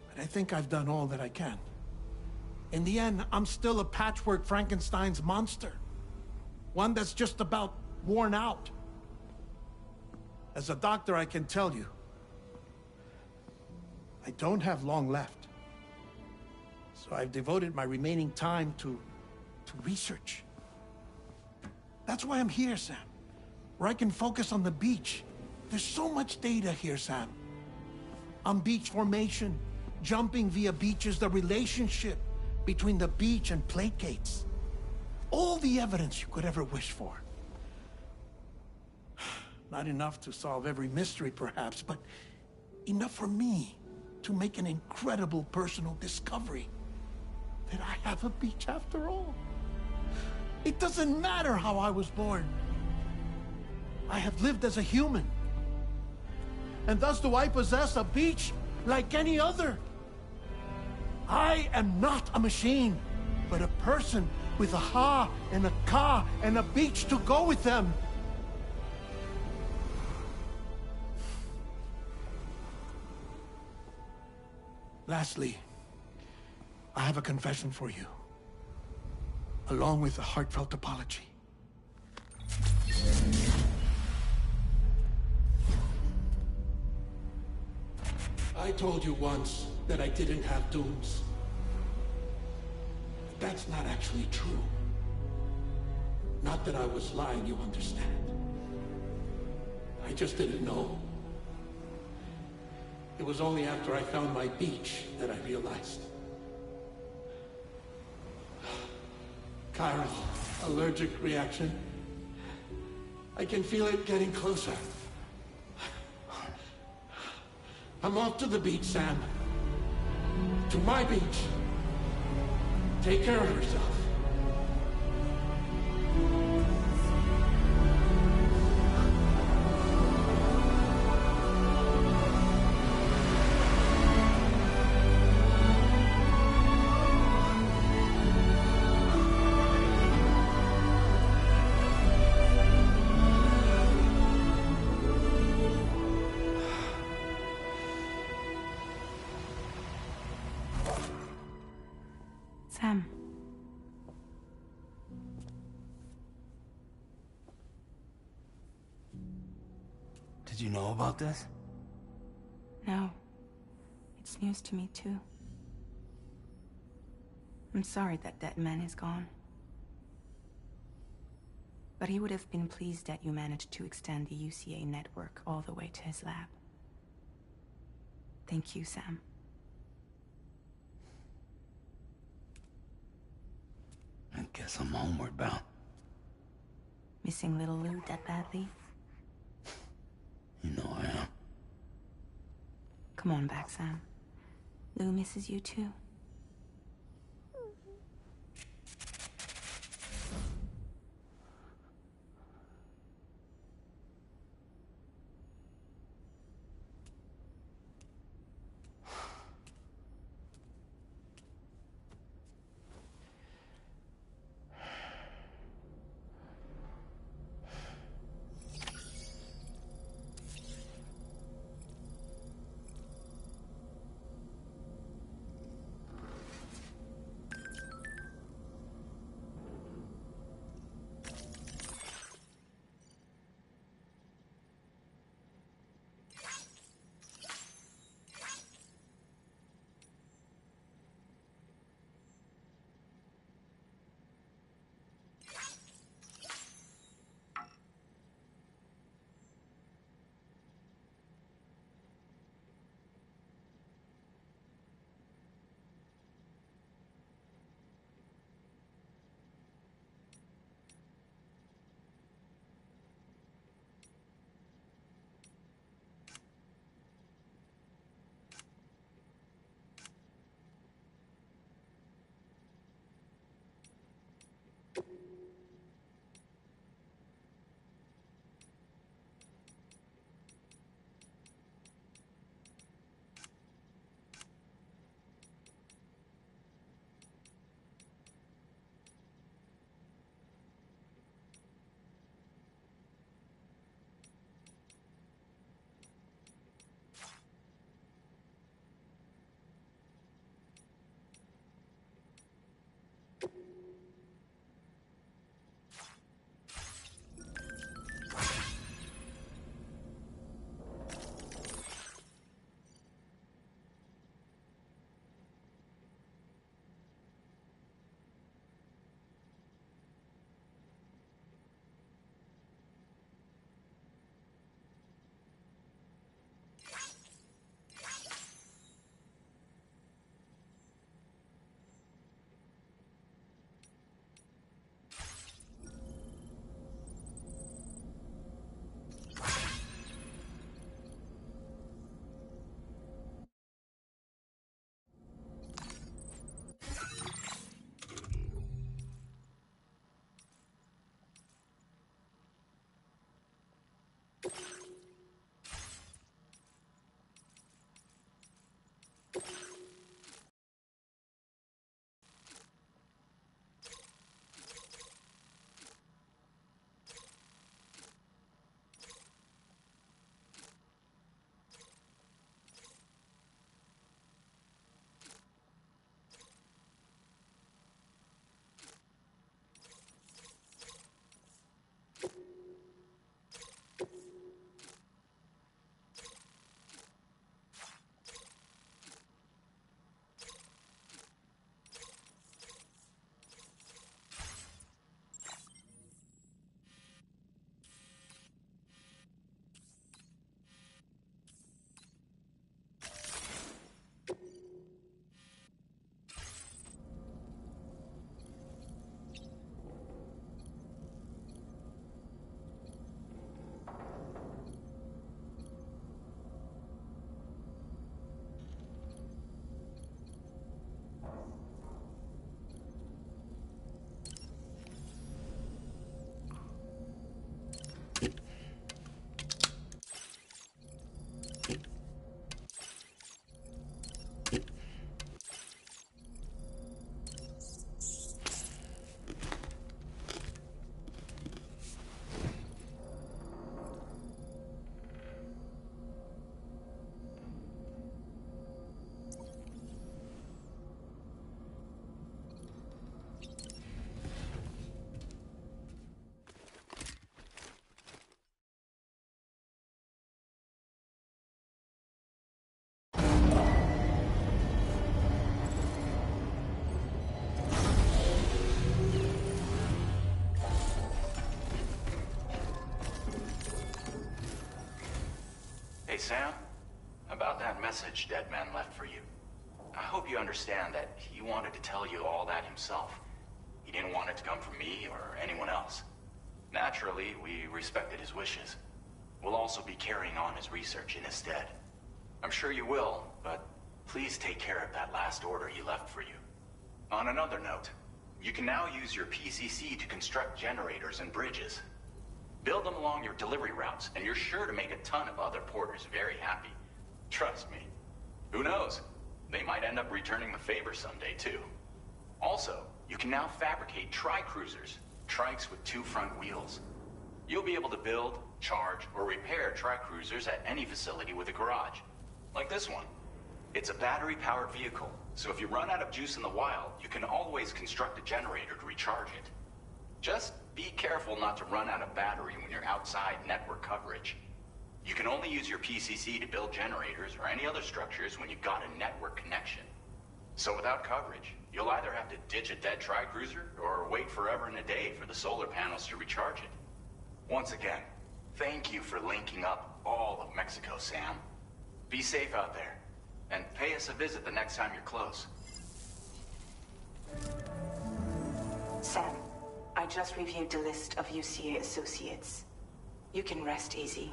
But I think I've done all that I can. In the end, I'm still a patchwork Frankenstein's monster. One that's just about worn out. As a doctor, I can tell you, I don't have long left. So I've devoted my remaining time to research. That's why I'm here, Sam. Where I can focus on the beach. There's so much data here, Sam. On beach formation, jumping via beaches, the relationship between the beach and plate gates. All the evidence you could ever wish for. Not enough to solve every mystery, perhaps, but enough for me to make an incredible personal discovery. That I have a beach after all. It doesn't matter how I was born. I have lived as a human. And thus do I possess a beach like any other. I am not a machine, but a person with a Ha and a Ka and a beach to go with them. Lastly, I have a confession for you, along with a heartfelt apology. I told you once that I didn't have dooms. But that's not actually true. Not that I was lying, you understand. I just didn't know. It was only after I found my beach that I realized. Kyra's allergic reaction. I can feel it getting closer. I'm off to the beach, Sam. To my beach. Take care of yourself. Sam. Did you know about this? No. It's news to me, too. I'm sorry that man is gone. But he would have been pleased that you managed to extend the UCA network all the way to his lab. Thank you, Sam. I guess I'm homeward bound. Missing little Lou that badly? You know I am. Come on back, Sam. Lou misses you too. Hey, Sam. About that message Deadman left for you. I hope you understand that he wanted to tell you all that himself. He didn't want it to come from me or anyone else. Naturally, we respected his wishes. We'll also be carrying on his research in his stead. I'm sure you will, but please take care of that last order he left for you. On another note, you can now use your PCC to construct generators and bridges. Build them along your delivery routes, and you're sure to make a ton of other porters very happy. Trust me. Who knows? They might end up returning the favor someday, too. Also, you can now fabricate tri-cruisers, trikes with 2 front wheels. You'll be able to build, charge, or repair tri-cruisers at any facility with a garage. Like this one. It's a battery-powered vehicle, so if you run out of juice in the wild, you can always construct a generator to recharge it. Just be careful not to run out of battery when you're outside network coverage. You can only use your PCC to build generators or any other structures when you've got a network connection. So without coverage, you'll either have to ditch a dead tri-cruiser or wait forever and a day for the solar panels to recharge it. Once again, thank you for linking up all of Mexico, Sam. Be safe out there, and pay us a visit the next time you're close. Sam, I just reviewed the list of UCA associates. You can rest easy.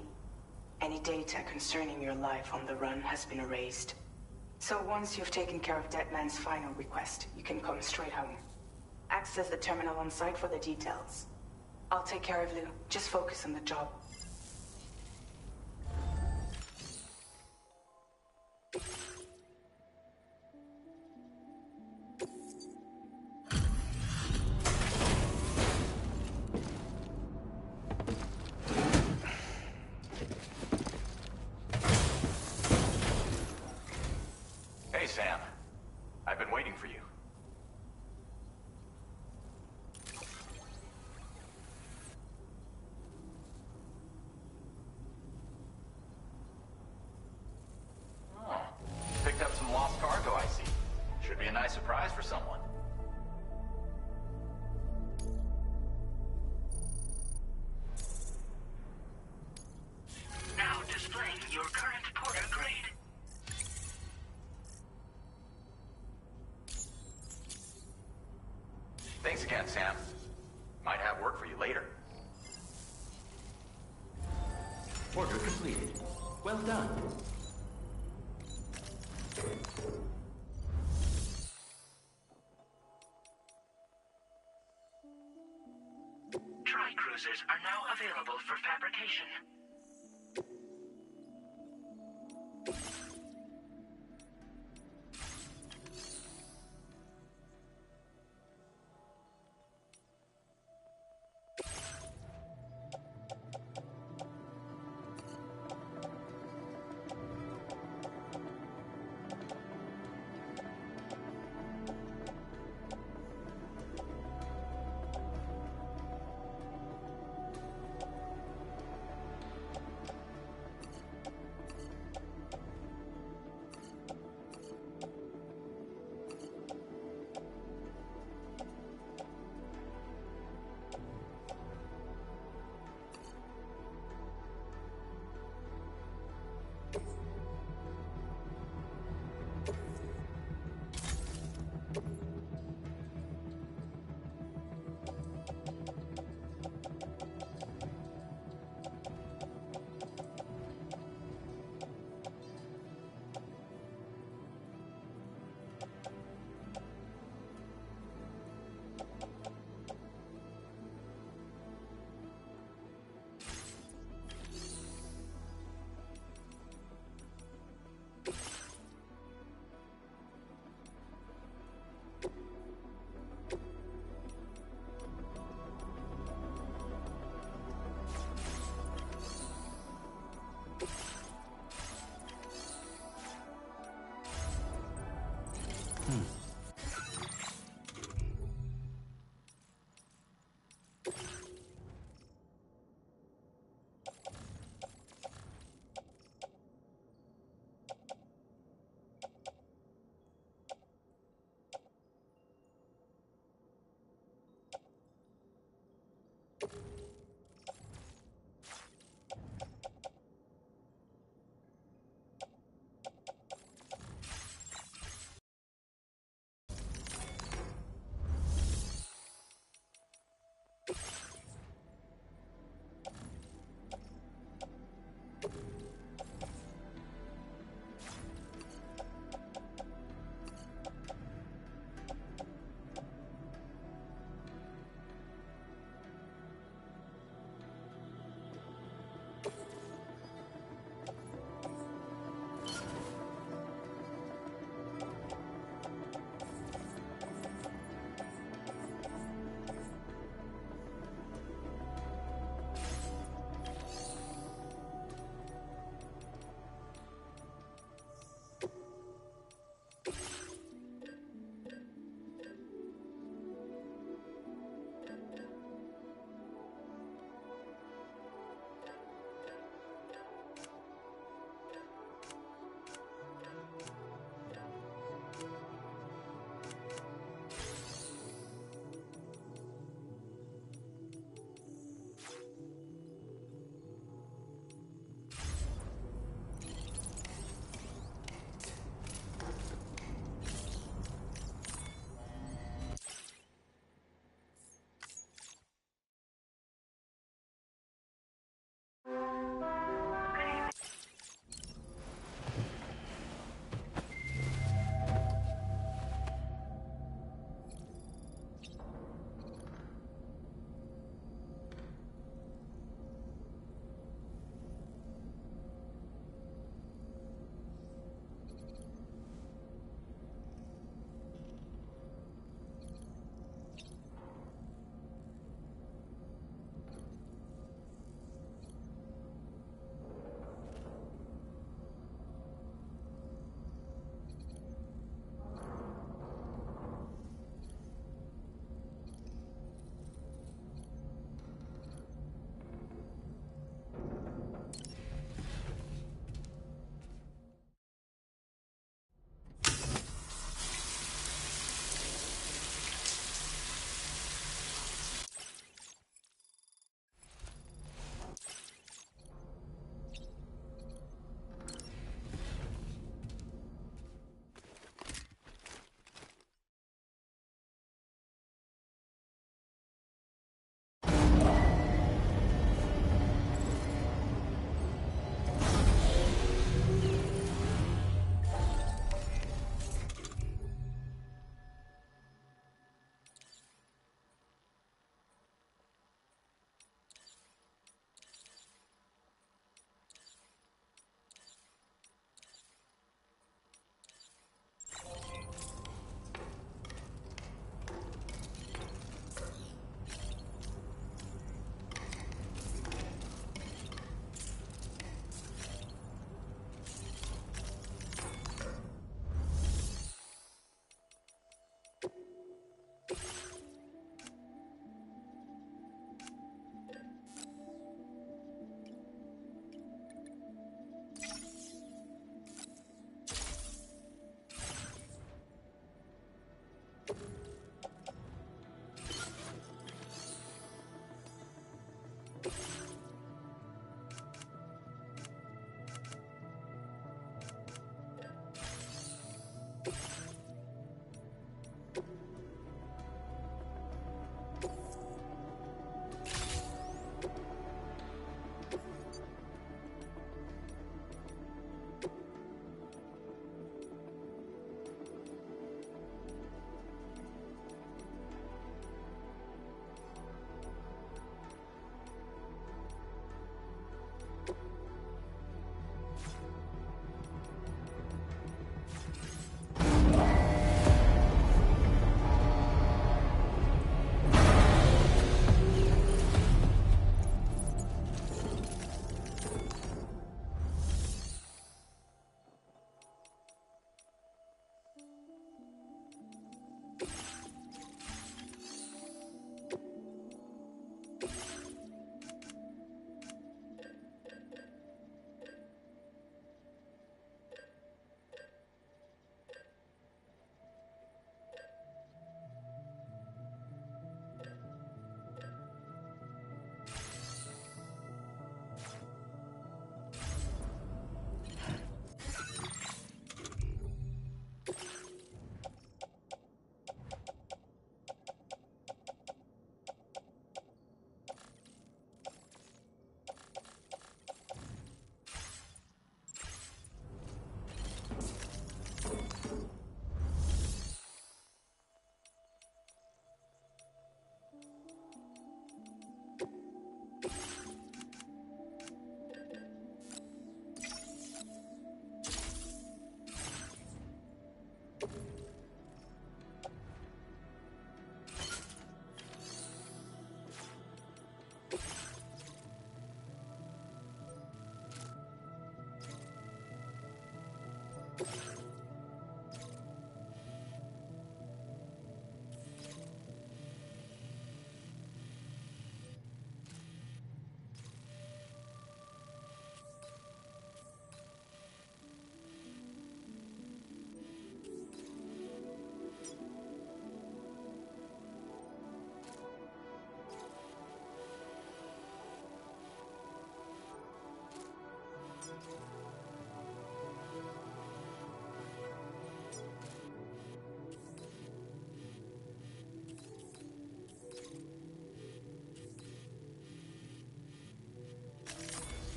Any data concerning your life on the run has been erased. So once you've taken care of Deadman's final request, you can come straight home. Access the terminal on site for the details. I'll take care of Lou. Just focus on the job. Hey, Sam. I've been waiting for you. Oh, picked up some lost cargo, I see. Should be a nice surprise for someone. Now displaying your current porter grade. Thanks again, Sam. Might have work for you later. Order completed. Well done. Tri-cruisers are now available for fabrication.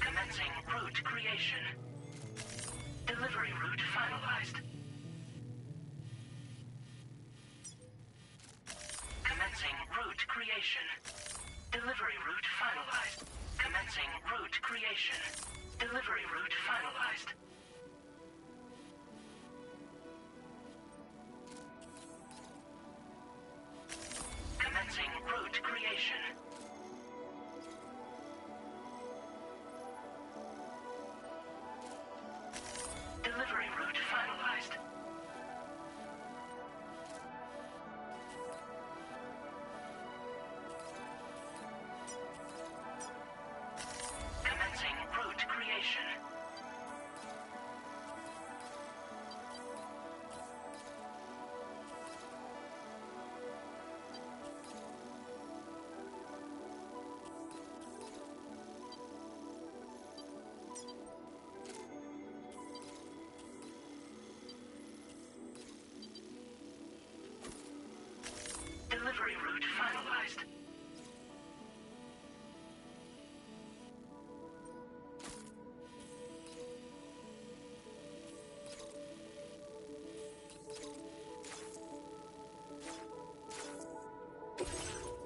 Commencing route creation. Delivery route finalized. Commencing route creation. Delivery route finalized. Commencing route creation. Delivery route finalized. Commencing route creation. Delivery route finalized. Commencing route creation. Delivery route finalized.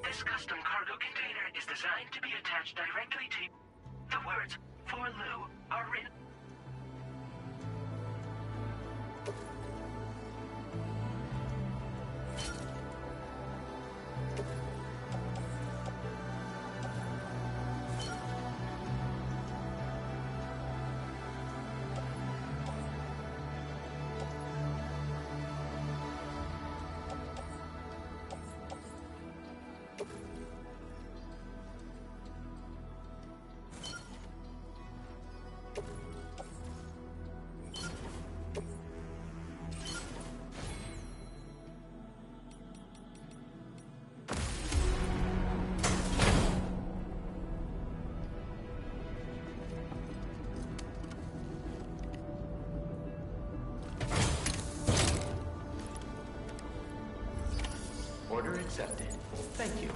This custom cargo container is designed to be attached directly to... The words, "For Lou," are written... Order accepted. Thank you.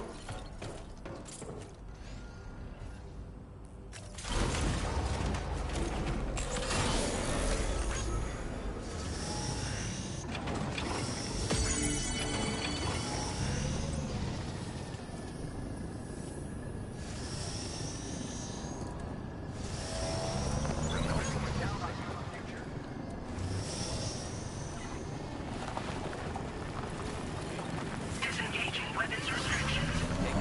Disengaging weapons restrictions.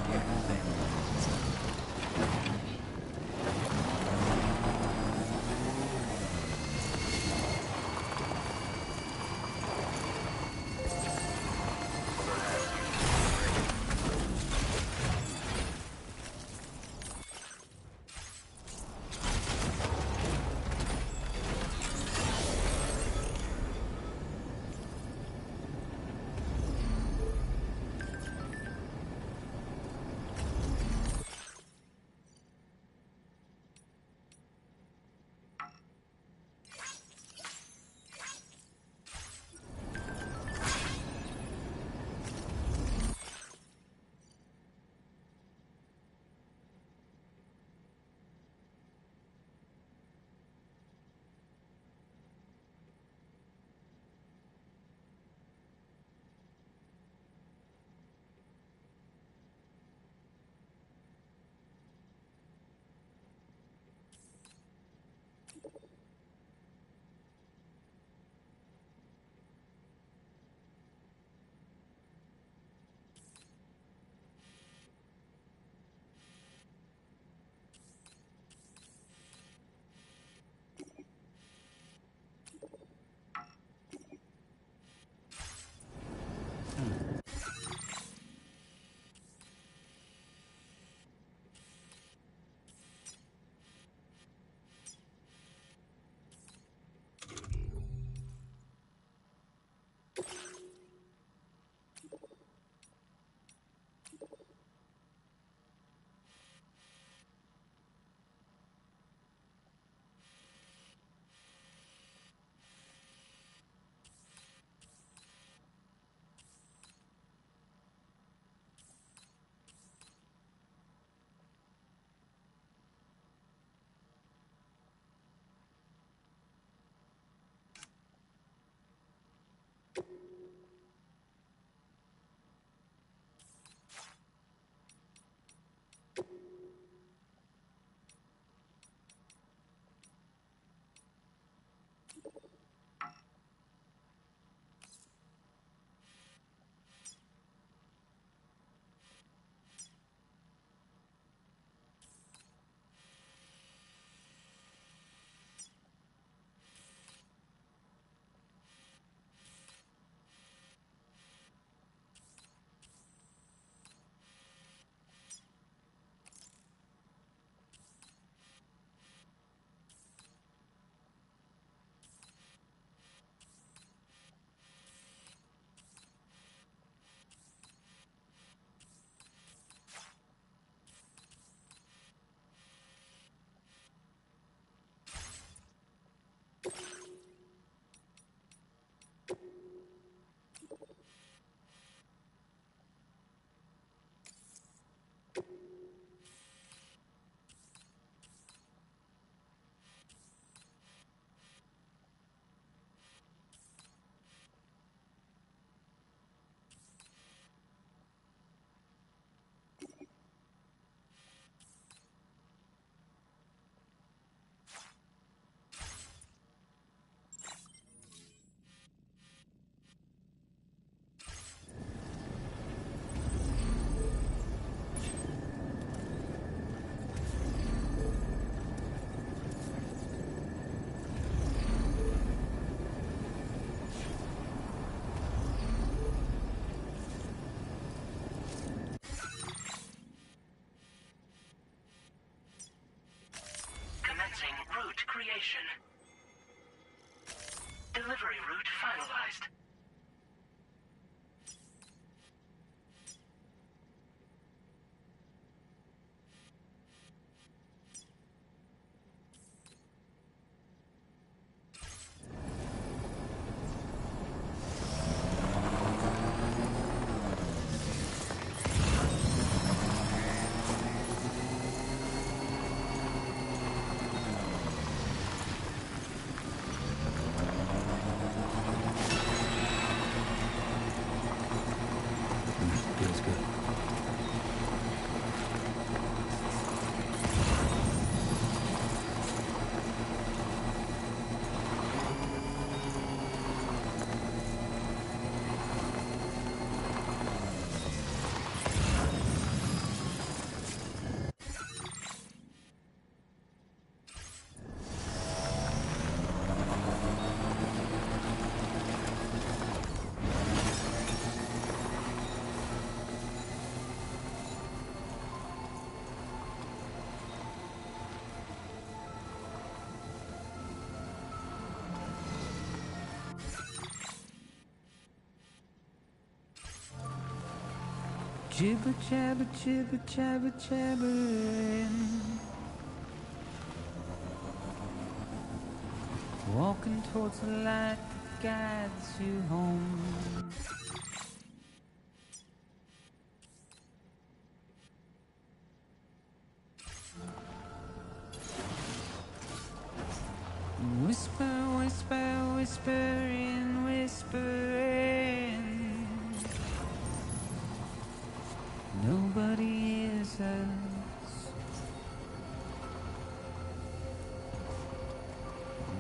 creation. Delivery route finalized. Feels good. Jibber jabber jibber jabber jabbering, walking towards the light that guides you home. Whisper, whisper, whispering, whispering. Nobody hears us.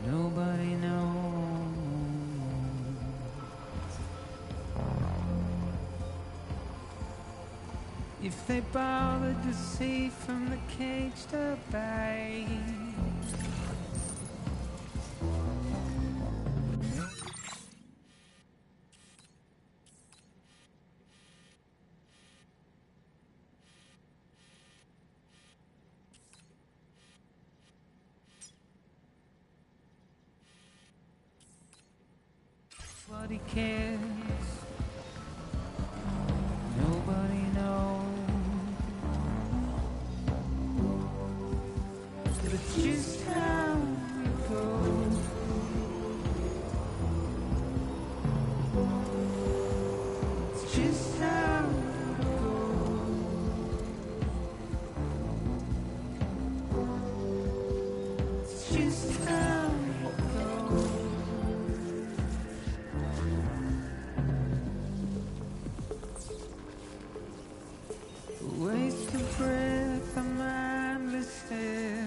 Nobody knows. If they bothered to see from the cage to bay. Nobody cares. Nobody knows. But it's just how it goes. It's just how it goes. It's just how it goes. Waste of breath, a mindless stare.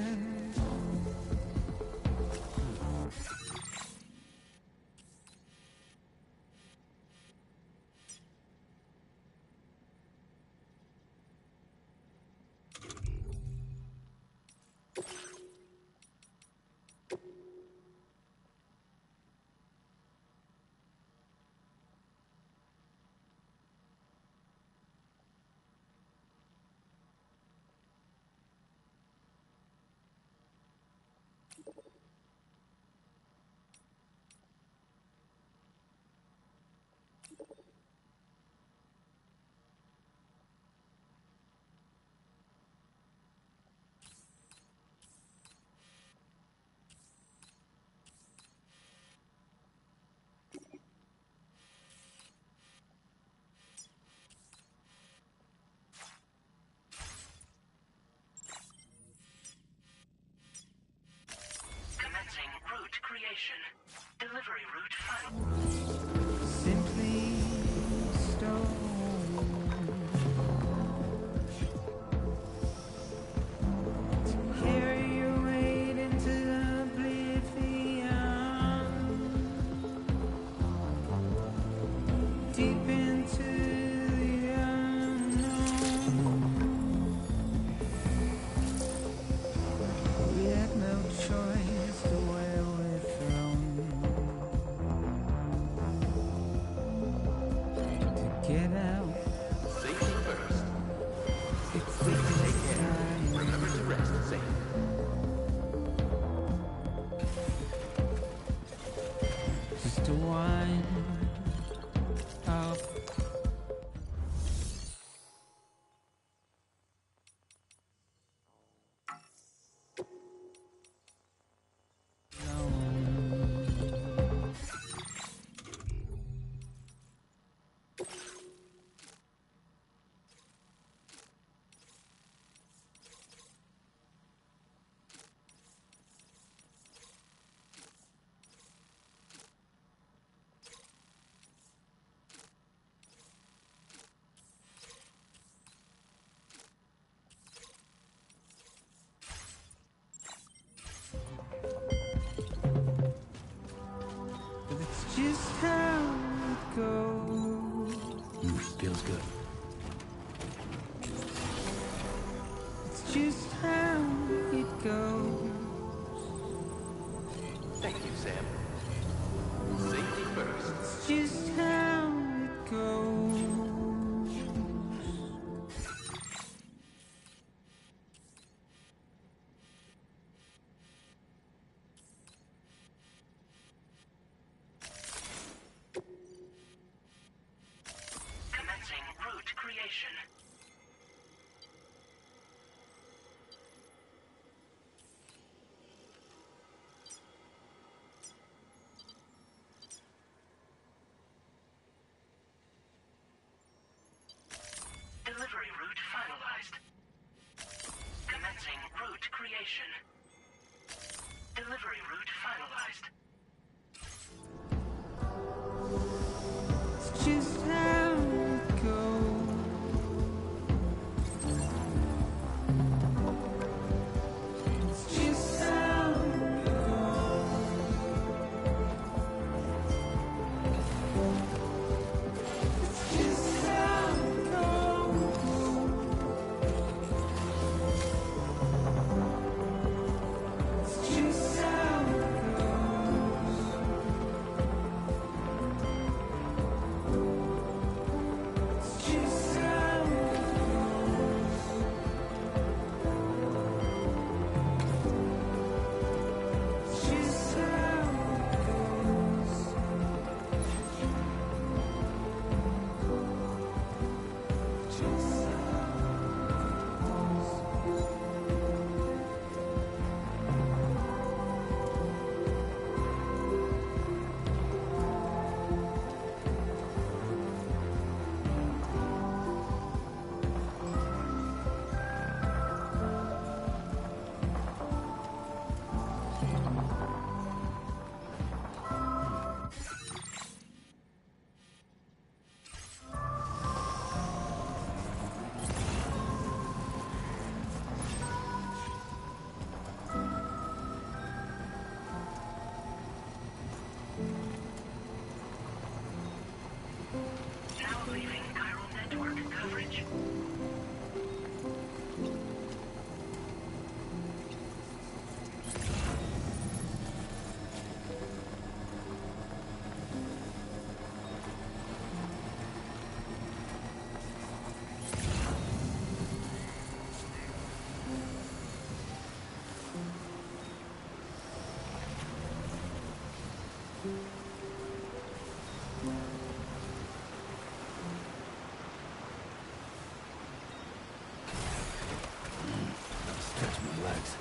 Commencing route creation. Delivery route final. Simply stone. To carry your weight into oblivion. Deep into the unknown. We had no choice to where we're thrown. To get out. Safety first. It's Take care. Remember to rest safe. to wind up. But it's just how it goes. Feels good. It's just how it goes. Thank you, Sam. Safety first. It's just how it goes. Commencing route creation. Delivery route finalized. Commencing route creation. Delivery route finalized. It's just how it goes. It's just how it goes. It's just how it goes. It's just how it goes. It's just how it goes. It's just how it goes. Just Now leaving chiral network coverage. Stretch my legs.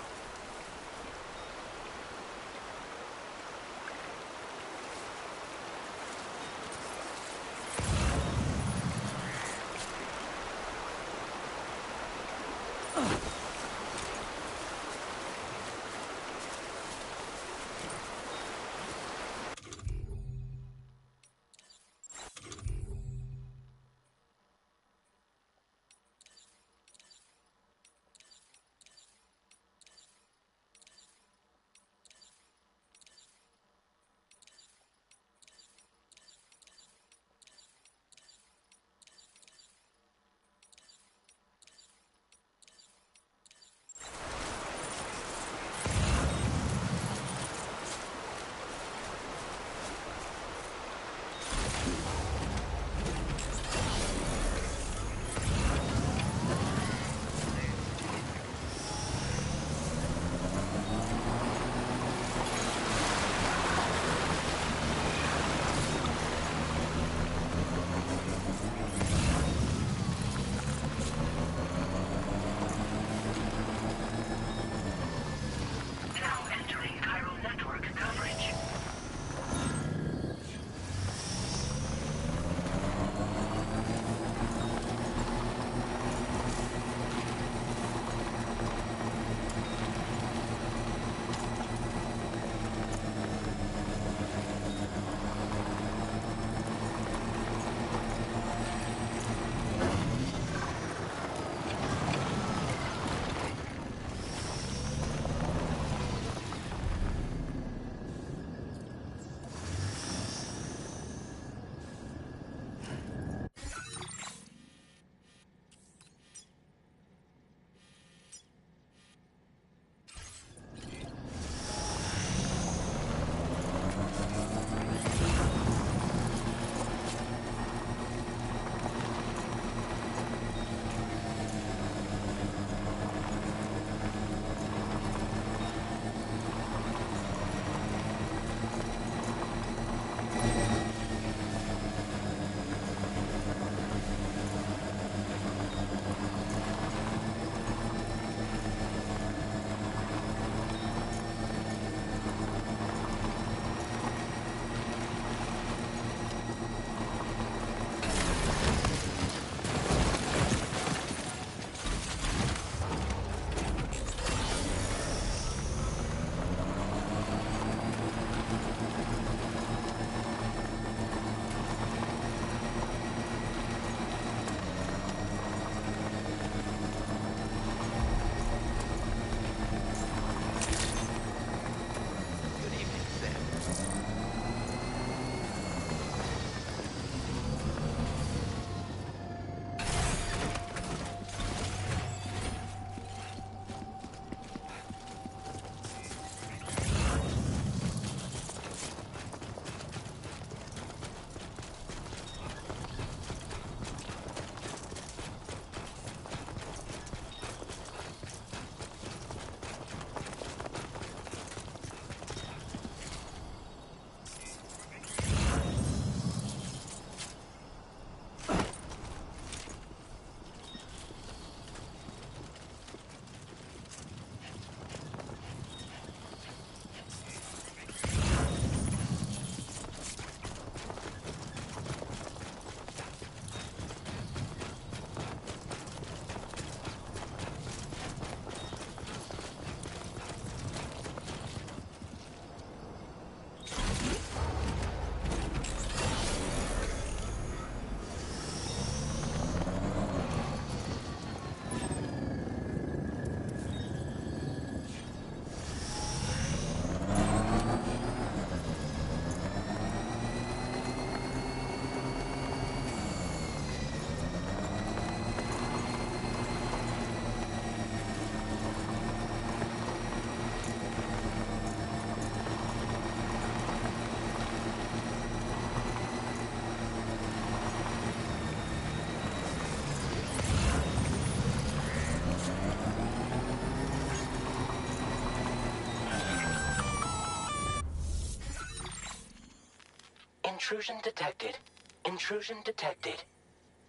Intrusion detected. Intrusion detected.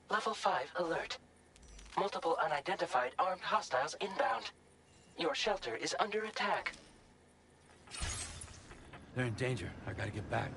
Level 5 alert. Multiple unidentified armed hostiles inbound. Your shelter is under attack. They're in danger. I gotta get back.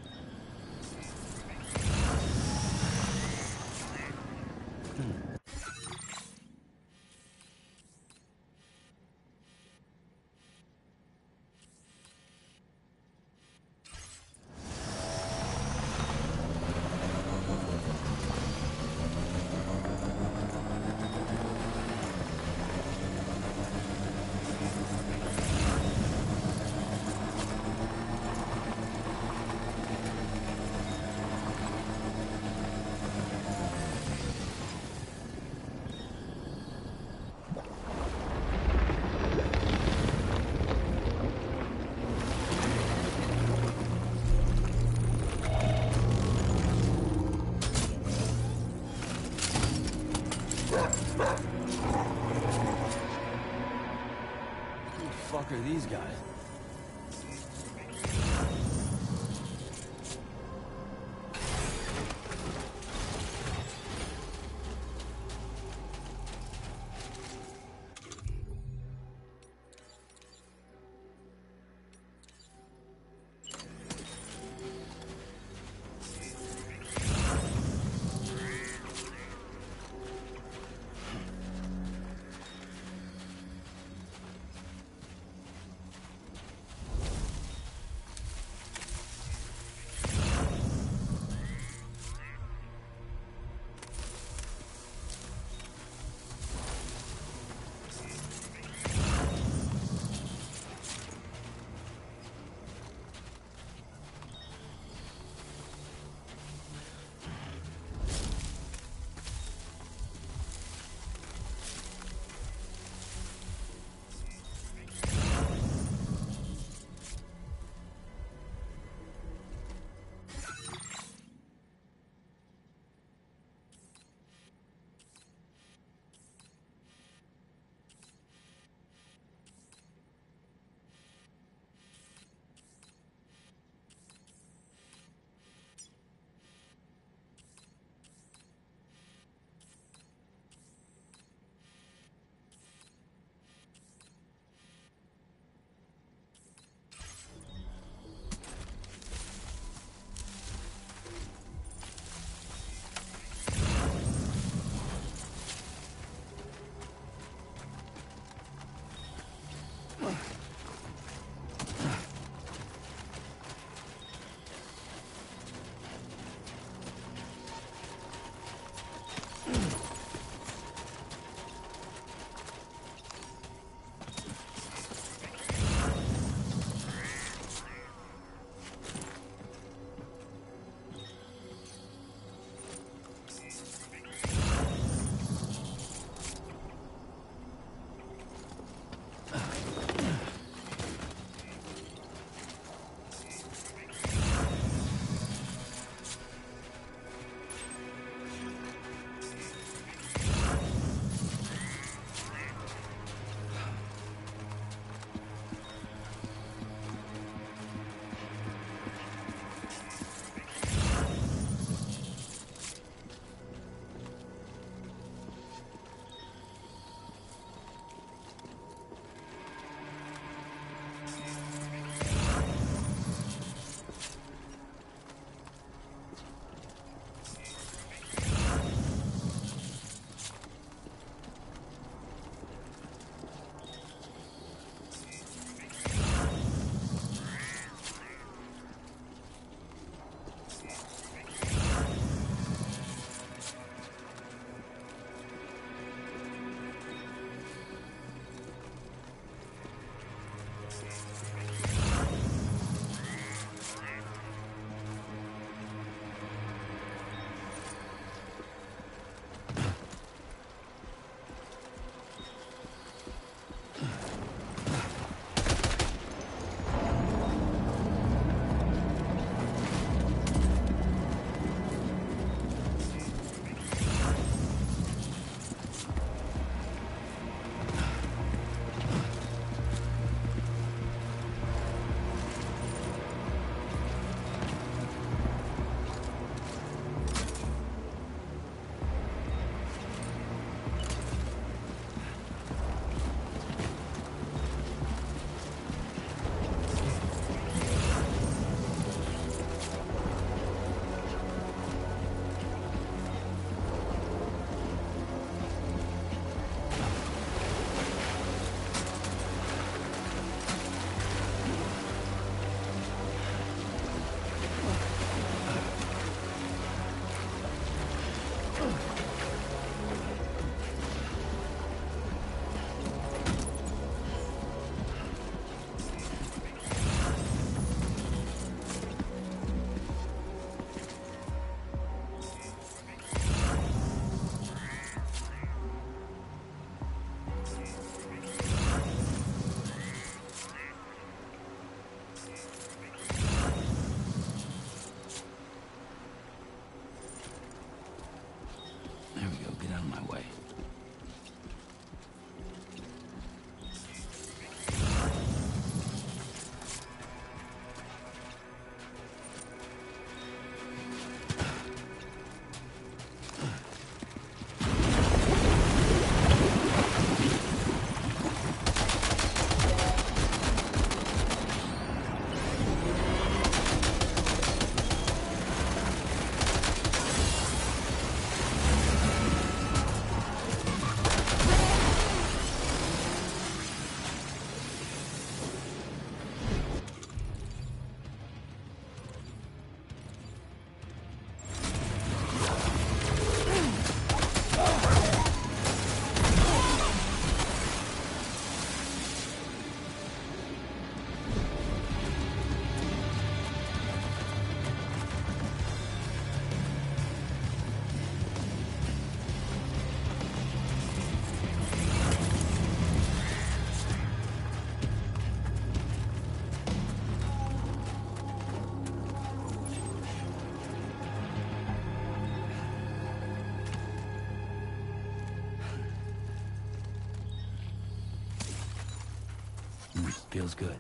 Fuck are these guys? Feels good.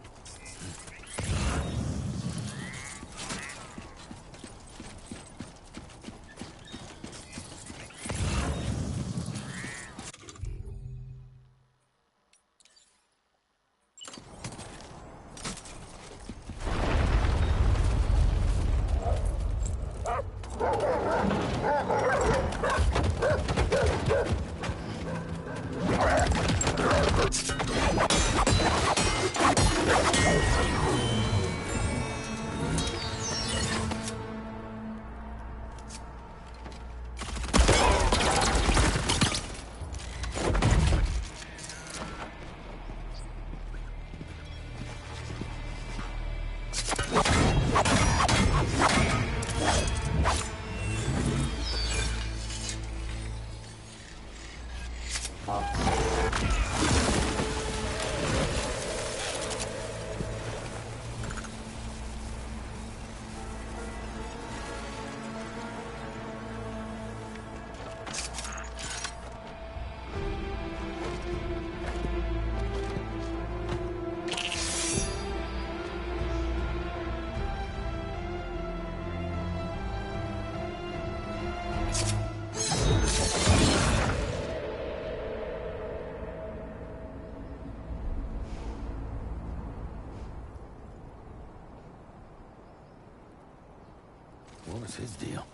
What was his deal?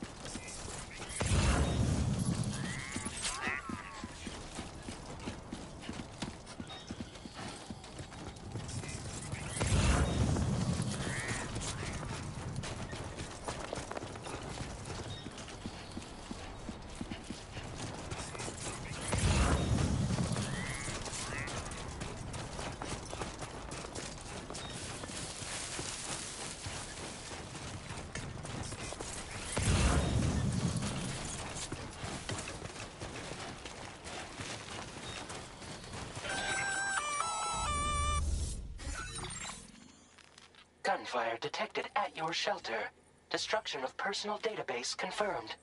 Gunfire detected at your shelter. Destruction of personal database confirmed.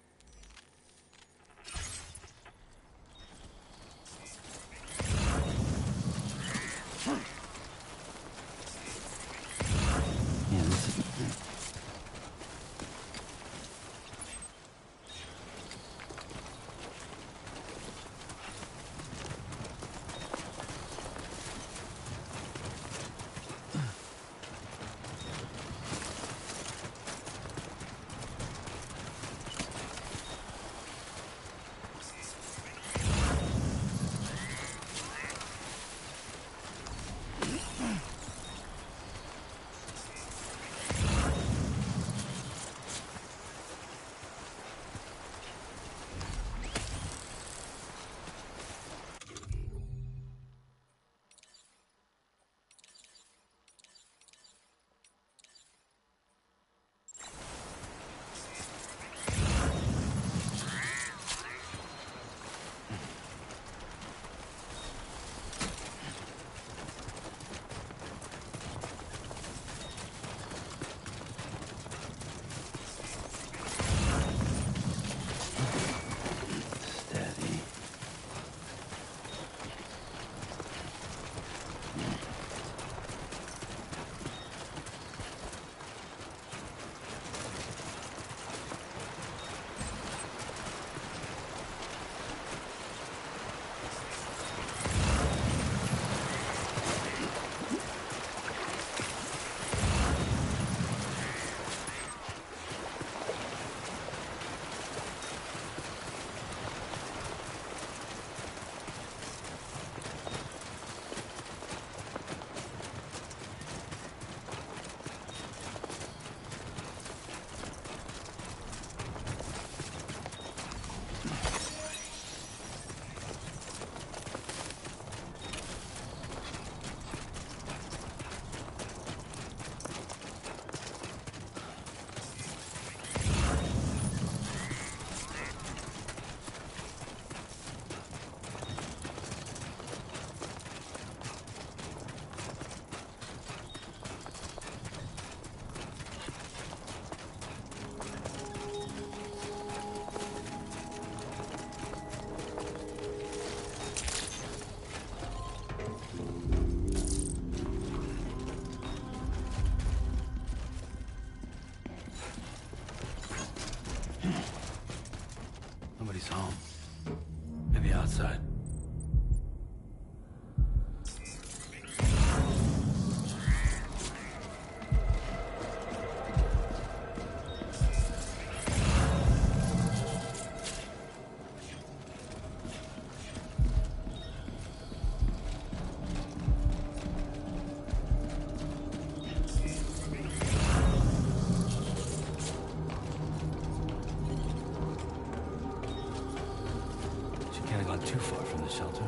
Yeah, this is... this home. Maybe outside. Too far from the shelter.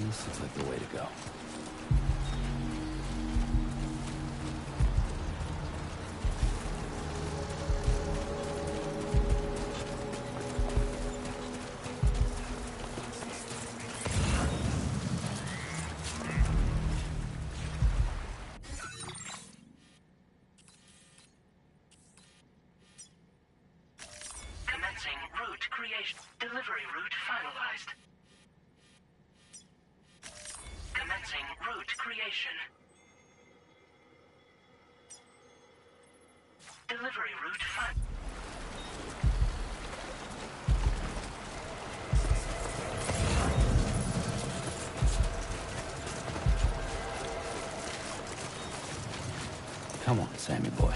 This looks like the way to go. Commencing route creation. Delivery route finalized. Commencing route creation. Delivery route finalized. Come on, Sammy boy.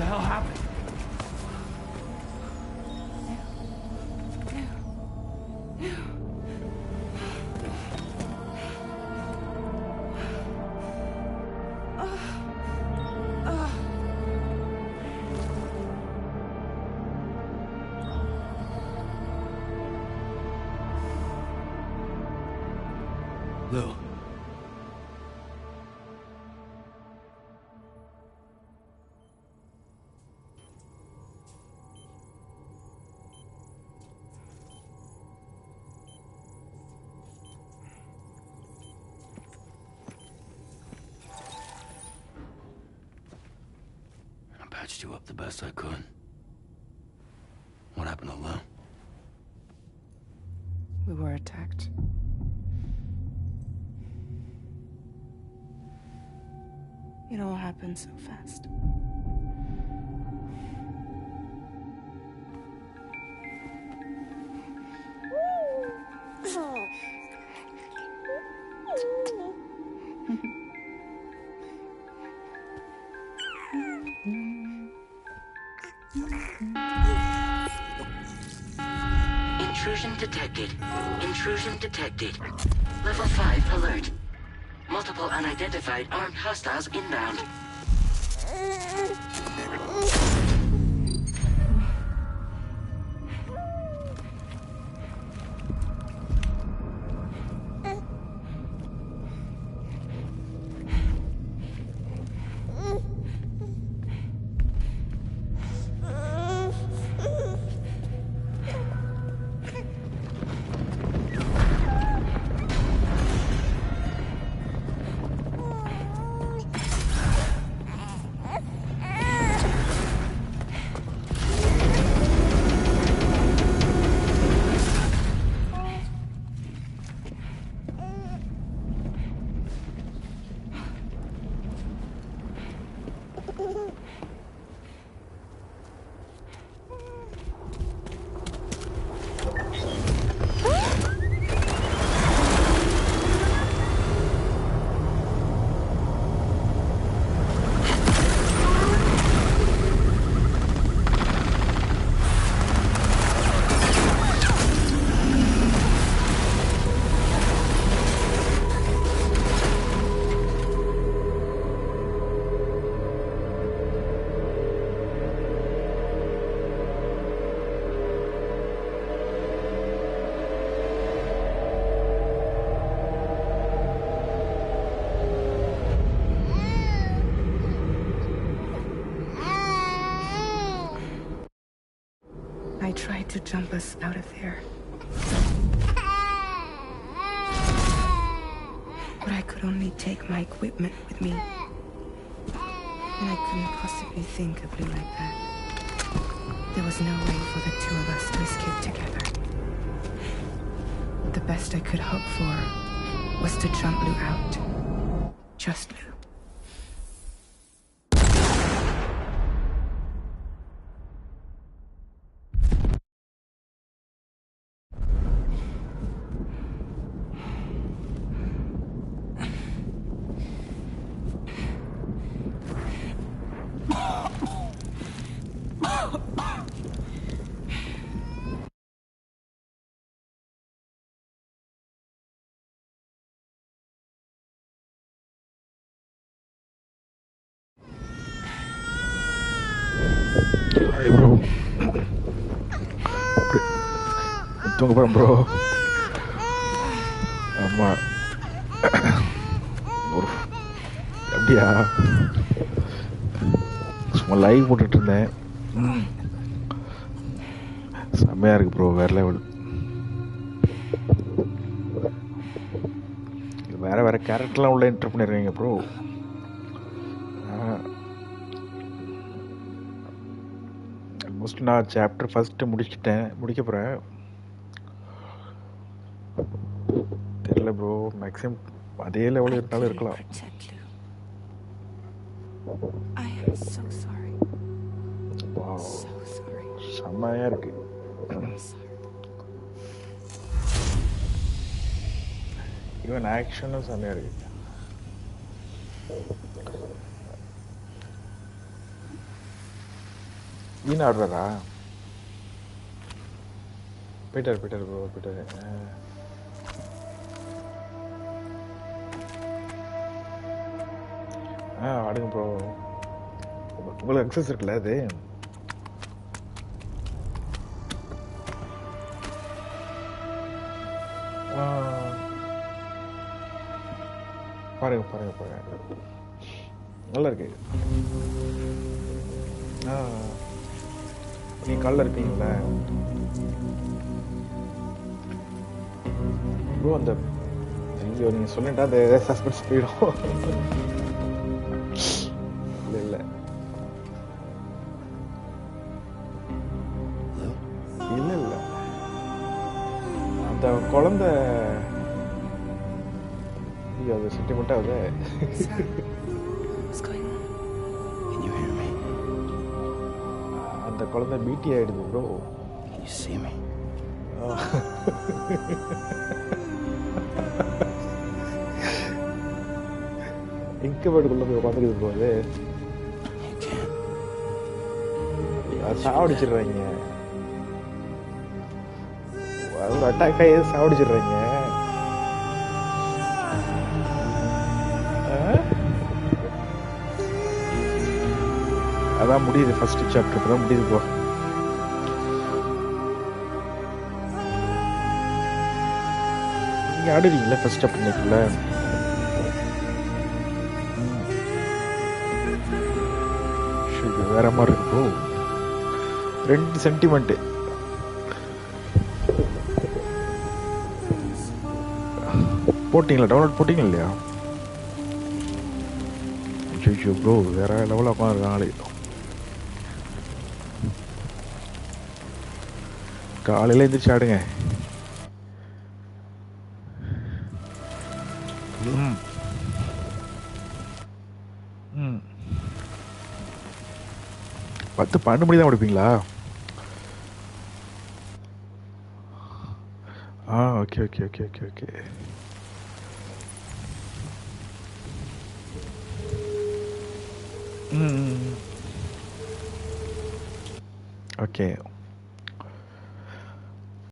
the hell happened? Lou. I patched you up the best I could. What happened to Lou? We were attacked. It all happened so fast. Intrusion detected. Intrusion detected. Level 5 alert. Multiple unidentified armed hostiles inbound. I tried to jump us out of there. But I could only take my equipment with me. And I couldn't possibly think of Lou like that. There was no way for the two of us to escape together. The best I could hope for was to jump Lou out. Just Lou. Hi bro. Tunggu bro. ஆமா. அப்படியா? சும்மா live போட்டுட்டு இருந்தேன். செம்மையா இருக்கு bro, வேற level. வேற கேரக்டர்லாம் உள்ள என்டர் பண்ணிருக்கீங்க ப்ரோ. ஆல்மோஸ்ட் நான் சாப்டர் ஃபர்ஸ்ட் முடிக்க போகிறேன். தெரியல ப்ரோ, மேக்ஸிமம் அதே லெவலில் இருந்தாலும் இருக்கலாம். செம்மையாக இருக்கு. ஈவன் ஆக்ஷனும் செம்மையாக இருக்கு. வீணா ஆடுறாரா? போயிட்டாரு ப்ரோ, போயிட்டாரு. ஆடுங்க ப்ரோ. உங்களுக்கு அக்சஸ் இருக்குல்ல அது? பாருங்க. நல்லா இருக்கு. நீ காலில் இருப்பீங்களா ப்ரோ? அந்த ஐயோ நீங்கள் சொன்னிட்டா அந்த சஸ்பென்ஸ் போயிடும். இல்லை அந்த குழந்தை ஐயோ அது சென்டிமெண்ட்டாக ஆகுது. அந்த குழந்தை பிடி ஆயிடுது ப்ரோ. இன்குபேட்டருக்குள்ள போய் உட்காந்துருக்குது ப்ரோ. அது சாவடிச்சிடுறாங்க. ஒரு அட்டாக் ஆகி சாவடிச்சிடுறாங்க. அதான் முடியுது ஃபர்ஸ்ட் சாப்டர் தான் முடியுது ப்ரோ. நீங்க ஆடுறீங்களா ஃபர்ஸ்ட் சாப்டர் நைட்ல? வேற மாதிரி இருக்கு ப்ரோ. 2 சென்டிமெண்ட். போட்டிங்களா? டவுன்லோட் போட்டிங்களா இல்லையா? ஐயோ ப்ரோ வேற லெவலில் உட்காந்துருக்காங்களே. காலையில் எழுந்திரிச்சு ஆடுங்க. ம் 10-12 மணி தான் முடிப்பீங்களா? ஓகே. ஓகே